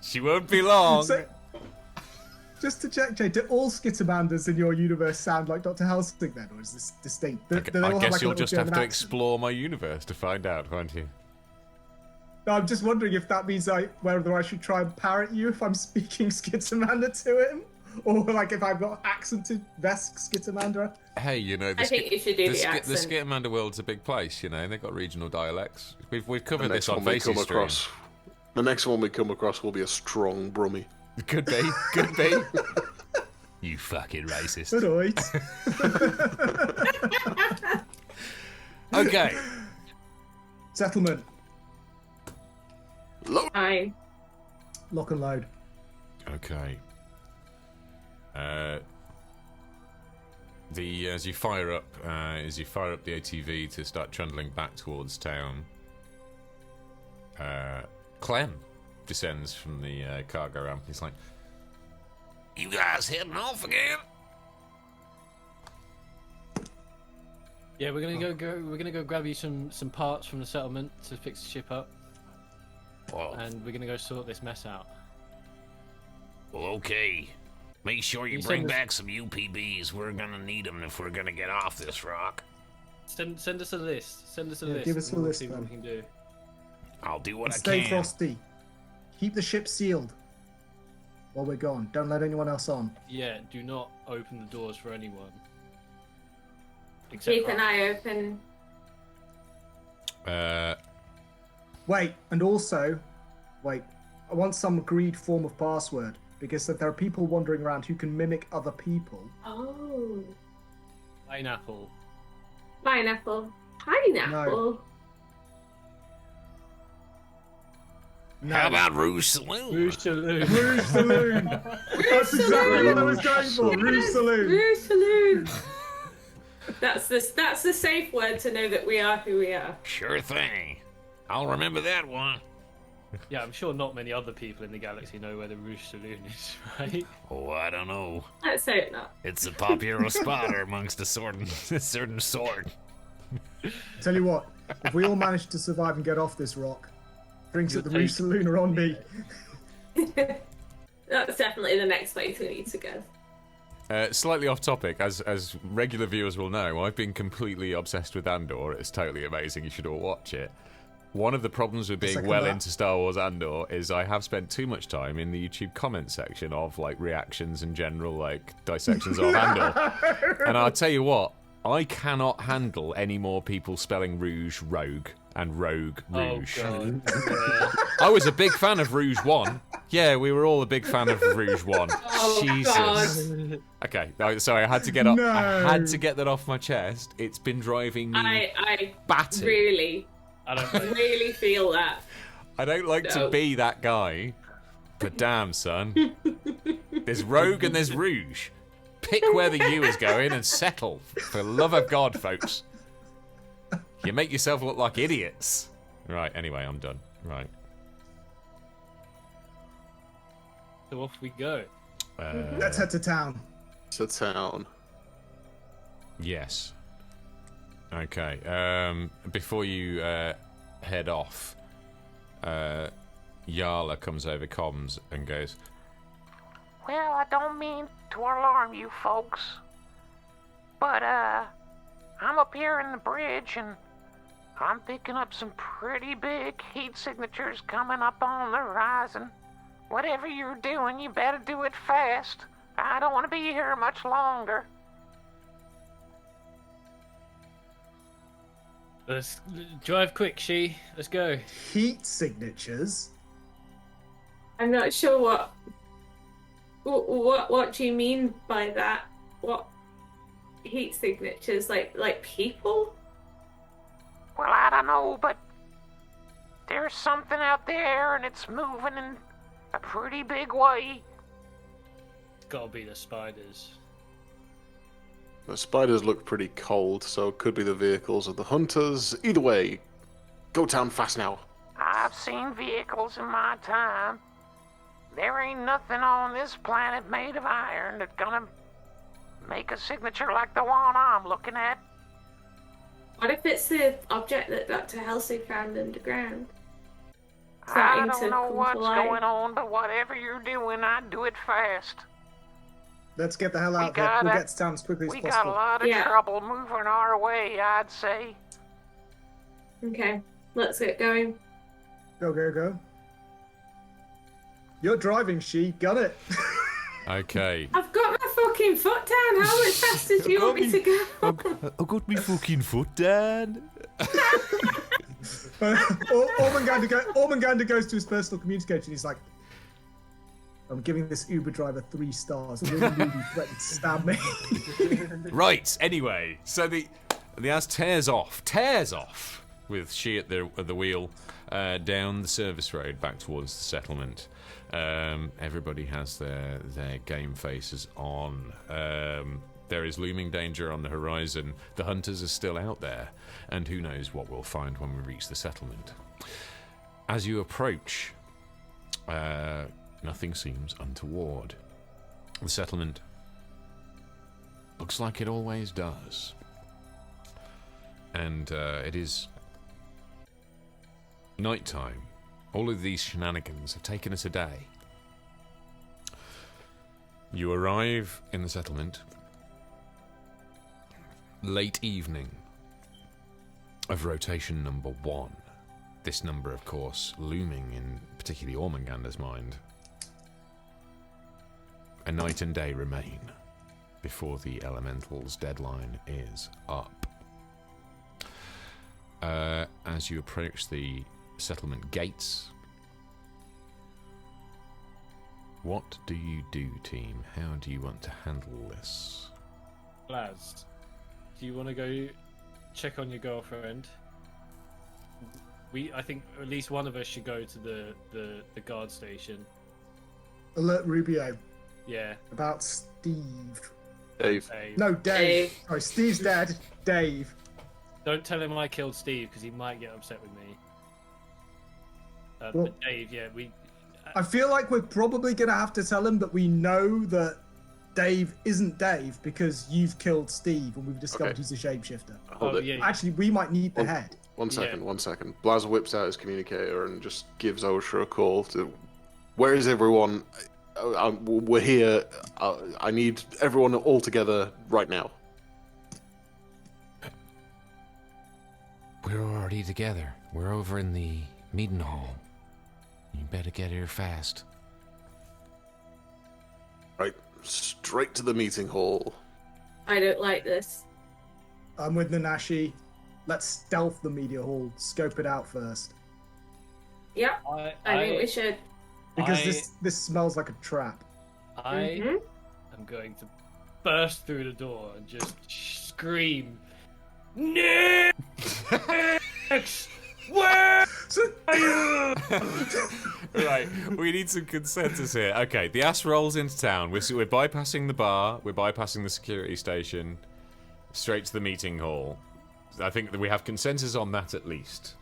She won't be long. So, just to check, Jay, do all Skitamanders in your universe sound like Dr. Helsig then, or is this distinct? Do they all I have, guess like, a you'll little just have German to accent? explore my universe to find out, won't you? No, I'm just wondering if that means whether I should try and parrot you if I'm speaking Skitamander to him, or like if I've got accented Vesk Skitamander. Hey, you know, I think you should do the accent. the Skitamander world's a big place, you know. They've got regional dialects. We've covered The this next on one we Faces come stream. across. The next one we come across will be a strong Brummy. Could be. You fucking racist. Right. Okay. Settlement. Fine. Lock and load. Okay. As you fire up the ATV to start trundling back towards town, Clem descends from the cargo ramp. He's like, "You guys heading off again?" Yeah, we're gonna go grab you some parts from the settlement to fix the ship up, Well, and we're gonna go sort this mess out. okay. Make sure you You bring send us- back some UPBs. We're gonna need them if we're gonna get off this rock. Send us a list. Send us a Yeah, list. give us a and we'll list, see what we then. can do. I'll do what And I stay can. frosty. Keep the ship sealed while we're gone. Don't let anyone else on. Yeah, do not open the doors for anyone. Except Keep for an eye open. Wait, and also, I want some agreed form of password, because if there are people wandering around who can mimic other people. Oh. pineapple. Pineapple. Pineapple. No. How about Rouge Saloon? Rouge Saloon. Rouge Saloon? That's exactly what I was going for. Rouge Saloon. Rouge Saloon. That's the safe word to know that we are who we are. Sure thing. I'll remember that one. Yeah, I'm sure not many other people in the galaxy know where the Rouge Saloon is, right? Oh, I don't know. Let's hope not. It's a popular spotter amongst a certain sort. Tell you what, if we all manage to survive and get off this rock, drinks at the You'll Rouge take- Saloon are on me. That's definitely the next place we need to go. Slightly off topic, as regular viewers will know, I've been completely obsessed with Andor. It's totally amazing. You should all watch it. One of the problems with being second well that. into Star Wars Andor is I have spent too much time in the YouTube comment section of like reactions and general like dissections of Andor. And I'll tell you what, I cannot handle any more people spelling Rouge Rogue and Rogue Rouge. Oh, God. I was a big fan of Rouge 1. Yeah, we were all a big fan of Rouge 1. Oh, Jesus. God. Okay, sorry, I had to get up. No. I had to get that off my chest. It's been driving me I batty. I don't really feel that. I don't like to No. be that guy, but damn, son. There's Rogue and there's Rouge. Pick where the U is going and settle. For the love of God, folks. You make yourself look like idiots. Right, anyway, I'm done. Right. So off we go. Let's head to town. To town. Yes. Okay. Before you head off, Yarla comes over comms and goes, Well, I don't mean to alarm you folks, but I'm up here in the bridge and I'm picking up some pretty big heat signatures coming up on the horizon. Whatever you're doing, you better do it fast. I don't want to be here much longer. Let's drive quick, She. Let's go. Heat signatures. I'm not sure what do you mean by that? What heat signatures? Like people? Well, I don't know, but there's something out there and it's moving in a pretty big way. It's gotta be the spiders. The spiders look pretty cold, so it could be the vehicles of the hunters. Either way, go town fast now. I've seen vehicles in my time. There ain't nothing on this planet made of iron that's gonna make a signature like the one I'm looking at. What if it's the object that Dr. Helsig found underground? I Starting don't to know come to what's light. going on, but whatever you're doing, I do it fast. Let's get the hell out of here. gotta- We'll get to town as quickly as We got a possible. lot of Yeah. trouble moving our way, I'd say. Okay, let's get going. Go, go, go. You're driving, She. Got it. okay. I've got my fucking foot down. How much faster do you want me to go? I got me fucking foot down. Ormungandr goes to his personal communicator and he's like, I'm giving this Uber driver 3 stars. Really threatened to stab me. Right, anyway, so the ass tears off with She at the wheel down the service road back towards the settlement. Everybody has their game faces on. There is looming danger on the horizon. The hunters are still out there, and who knows what we'll find when we reach the settlement. As you approach, nothing seems untoward. The settlement looks like it always does. And it is nighttime. All of these shenanigans have taken us a day. You arrive in the settlement late evening of rotation number 1. This number, of course, looming in particularly Ormungandr's mind. A night and day remain before the elemental's deadline is up. As you approach the settlement gates, what do you do, team? How do you want to handle this? Lads, do you want to go check on your girlfriend? I think at least one of us should go to the guard station. Alert Rubio Yeah. about Steve. Dave. Hey, No, Dave. Dave. Sorry, Steve's dead. Dave. don't tell him I killed Steve because he might get upset with me. Well- But Dave, yeah, I feel like we're probably going to have to tell him that we know that Dave isn't Dave because you've killed Steve and we've discovered Okay. he's a shapeshifter. Hold it. yeah. Actually, we might need the Oh. head. One second, Yeah. 1 second. Blaz whips out his communicator and just gives Osha a call to... Where is everyone? We're here. I need everyone all together right now. We're already together. We're over in the meeting hall. You better get here fast. Right, straight to the meeting hall. I don't like this. I'm with Nanashi. Let's stealth the media hall. Scope it out first. Yep, I think we should. Because this smells like a trap. I am going to burst through the door and just scream, Nix! Where are you? Right, we need some consensus here. Okay, the ass rolls into town. We're bypassing the bar. We're bypassing the security station. Straight to the meeting hall. I think that we have consensus on that at least.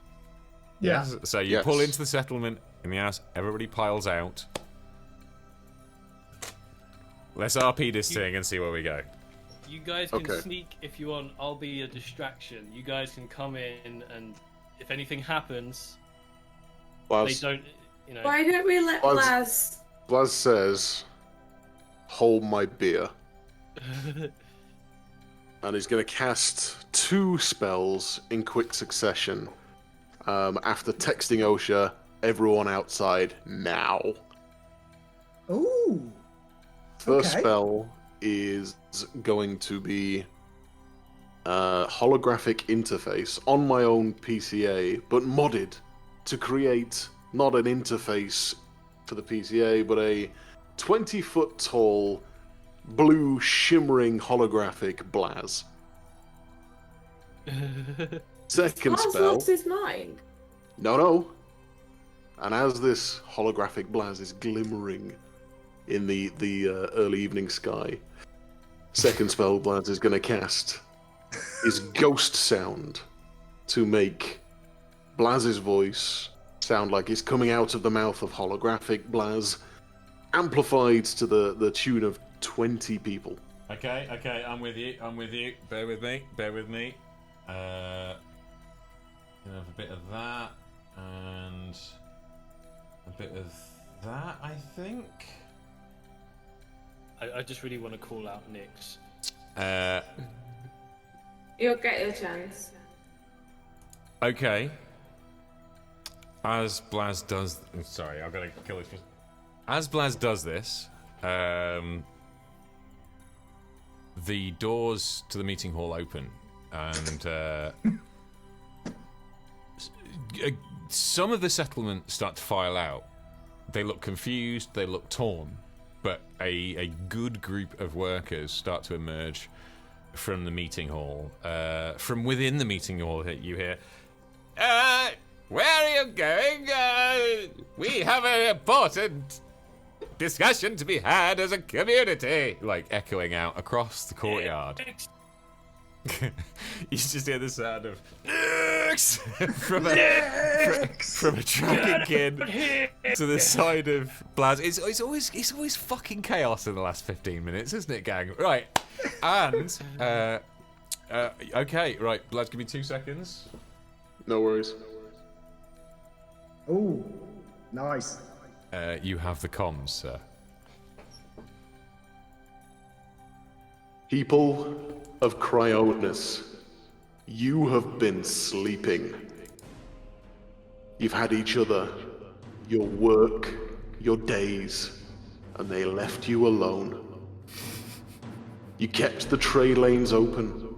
Yeah. So you pull into the settlement in the ass. Everybody piles out. Let's RP this thing and see where we go. You guys can sneak if you want. I'll be a distraction. You guys can come in, and if anything happens, they don't. You know. Why don't we let Blaz? Blaz says, "Hold my beer," and he's going to cast 2 spells in quick succession. After texting Osha, everyone outside now. Ooh. First spell is going to be holographic interface on my own PCA, but modded to create not an interface for the PCA, but a 20-foot tall, blue shimmering holographic Blaz. Second Blaz spell. lost his mind. No. And as this holographic Blaz is glimmering in the early evening sky, second spell Blaz is going to cast is Ghost Sound to make Blaz's voice sound like it's coming out of the mouth of holographic Blaz, amplified to the tune of 20 people. Okay, I'm with you. Bear with me. Gonna have a bit of that and a bit of that, I think. I just really want to call out Nix. You'll get your chance. Okay. As Blaz does... Sorry, I've got to kill this first. As Blaz does this, the doors to the meeting hall open, and some of the settlement start to file out. They look confused, they look torn, but a good group of workers start to emerge from the meeting hall. From within the meeting hall, you hear, where are you going? We have an important discussion to be had as a community. Like echoing out across the courtyard. You just hear the sound of from a tracking kid to the side of Blaz. It's always fucking chaos in the last 15 minutes, isn't it, gang? Right, and okay, right, Blaz, give me 2 seconds. No worries. Ooh, nice. You have the comms, sir. People of Cryonis, you have been sleeping. You've had each other, your work, your days, and they left you alone. You kept the trade lanes open,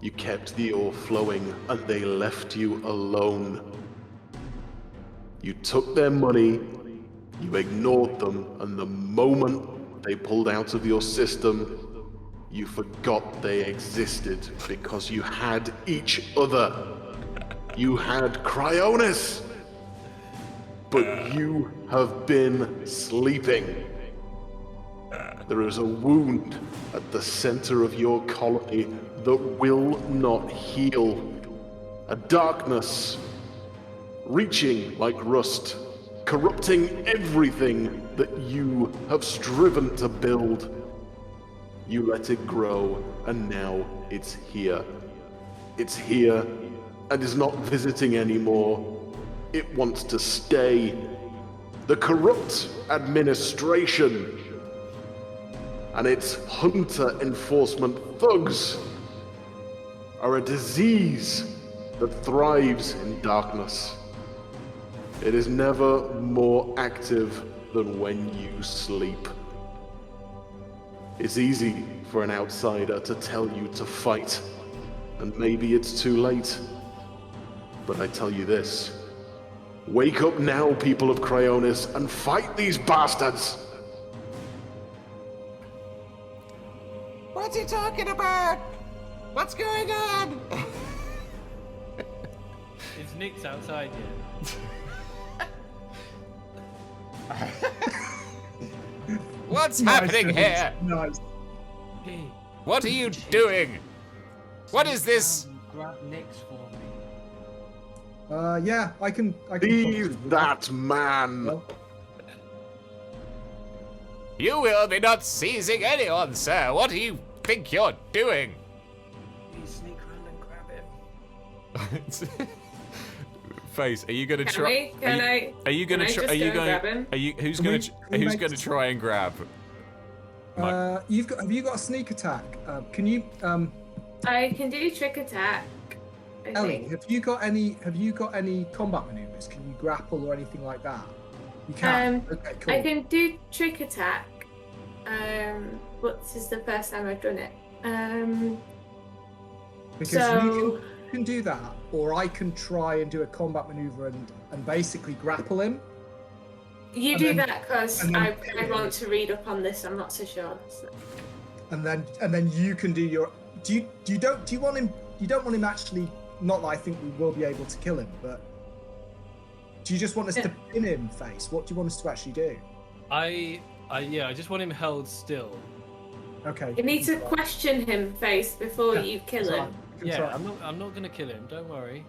you kept the ore flowing, and they left you alone. You took their money, you ignored them, and the moment they pulled out of your system, you forgot they existed because you had each other. You had Cryonis. But you have been sleeping. There is a wound at the center of your colony that will not heal. A darkness reaching like rust, corrupting everything that you have striven to build. You let it grow, and now it's here. It's here, and is not visiting anymore. It wants to stay. The corrupt administration and its hunter enforcement thugs are a disease that thrives in darkness. It is never more active than when you sleep. It's easy for an outsider to tell you to fight, and maybe it's too late. But I tell you this, wake up now, people of Cryonis, and fight these bastards! What's he talking about? What's going on? Is Nick's outside yet? What's happening here? Nice. Hey, What are you doing? What is this? grab Nick's for me. Yeah, I can. Leave that man! Well, You will be not seizing anyone, sir. What do you think you're doing? Please sneak around and grab him. Face, are you going to Can try? Are you going to just try? Are you go and grab going? him? Are you? Who's Can going we- to? can we Who's make going to this- try and grab? have you got sneak attack? Can you I can do trick attack. I Ellie, think. have you got any combat maneuvers? Can you grapple or anything like that? You can. Okay, cool. I can do trick attack. This is the first time I've done it. Because so- you can do that, or I can try and do a combat maneuver and basically grapple him. You And do then- that because and I then- want to read up on this. I'm not so sure. So. And then you can do your. You don't want him actually. Not that I think we will be able to kill him, but do you just want us to pin him, Face? What do you want us to actually do? I just want him held still. Okay. You need to question him, Face, before you kill Sorry, him. you can Yeah, try. I'm not gonna kill him. Don't worry,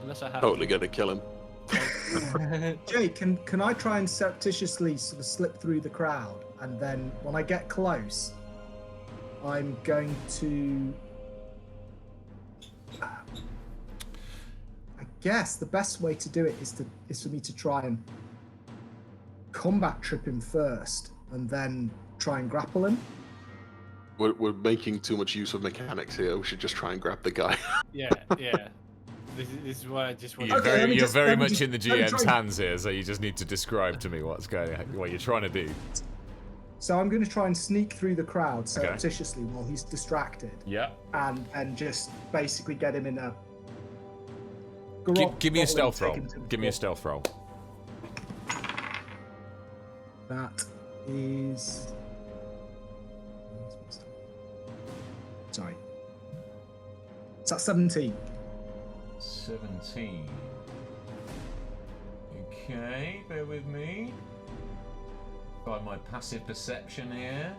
unless I have. Totally gonna kill him. to. Jake, can I try and surreptitiously sort of slip through the crowd, and then when I get close, I'm going to. I guess the best way to do it is for me to try and combat trip him first, and then try and grapple him. We're making too much use of mechanics here. We should just try and grab the guy. Yeah. This is why I just want. You're Okay, let me you're just- very let me much just- in the let me GM's try- hands here, so you just need to describe to me what you're trying to do. So I'm going to try and sneak through the crowd Okay. surreptitiously while he's distracted, Yeah. and just basically get him in a. Give me a stealth roll. Take him to the Give me a floor. stealth roll. That is. Sorry. It's at 17. 17. Okay, bear with me. By my passive perception here.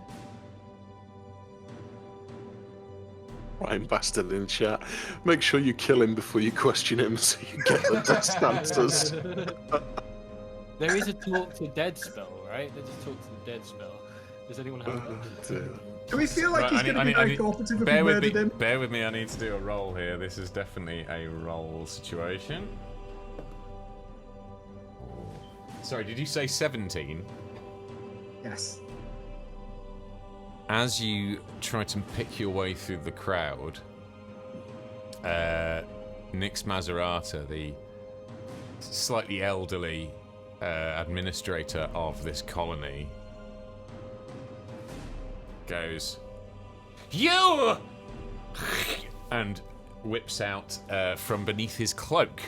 Ryan bastard in chat. Make sure you kill him before you question him so you get the best answers. There is a talk to dead spell, right? There's a talk to the dead spell. Does anyone have that? Do we feel like Right, he's I going to need- be I very need- cooperative if we Bear with murdered me. him? Bear with me. I need to do a roll here. This is definitely a roll situation. Sorry, did you say 17? Yes. As you try to pick your way through the crowd, Nix Maserata, the slightly elderly administrator of this colony, goes, "You!" and whips out from beneath his cloak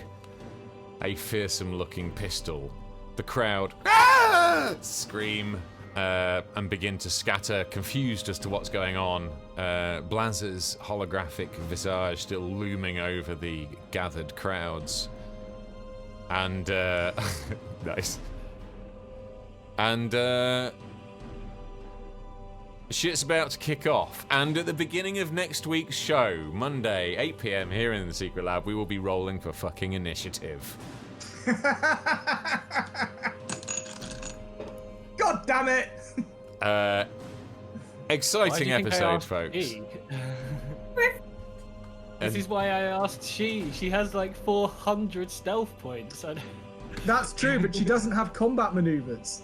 a fearsome-looking pistol. The crowd scream and begin to scatter, confused as to what's going on. Blaz's holographic visage still looming over the gathered crowds. And, nice. And, shit's about to kick off. And at the beginning of next week's show, Monday, 8 PM, here in the Secret Lab, we will be rolling for fucking initiative. God damn it! Exciting Why do you think I episode, asked folks. she? This is why I asked she. She has like 400 stealth points. That's true, but she doesn't have combat maneuvers.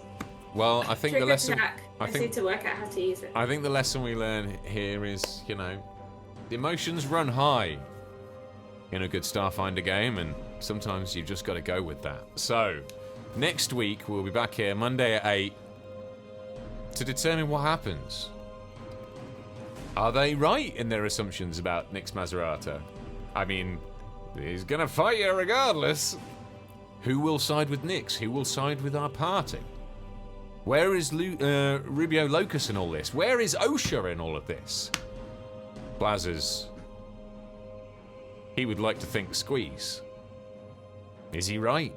Well, I think Trick the lesson. attack. I just need to work out how to use it. I think the lesson we learn here is, the emotions run high. in a good Starfinder game, and sometimes you've just got to go with that. So, next week we'll be back here Monday at 8 to determine what happens. Are they right in their assumptions about Nix Maserata? I mean, he's gonna fight you regardless. Who will side with Nix? Who will side with our party? Where is Rubio Locus in all this? Where is Osha in all of this? Blazzers. He would like to think Squeeze. Is he right?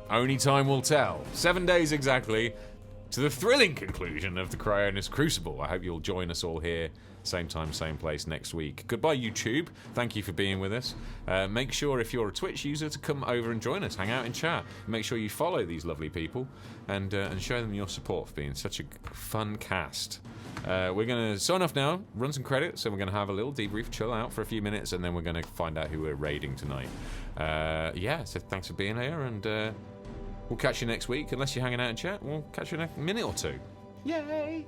Only time will tell. 7 days exactly to the thrilling conclusion of the Cryonis Crucible. I hope you'll join us all here, same time, same place next week. Goodbye, YouTube. Thank you for being with us. Make sure, if you're a Twitch user, to come over and join us, hang out and chat. Make sure you follow these lovely people and show them your support for being such a fun cast. We're going to sign off now, run some credits, and we're going to have a little debrief, chill out for a few minutes, and then we're going to find out who we're raiding tonight. So thanks for being here, and we'll catch you next week. Unless you're hanging out in chat, we'll catch you in a minute or two. Yay!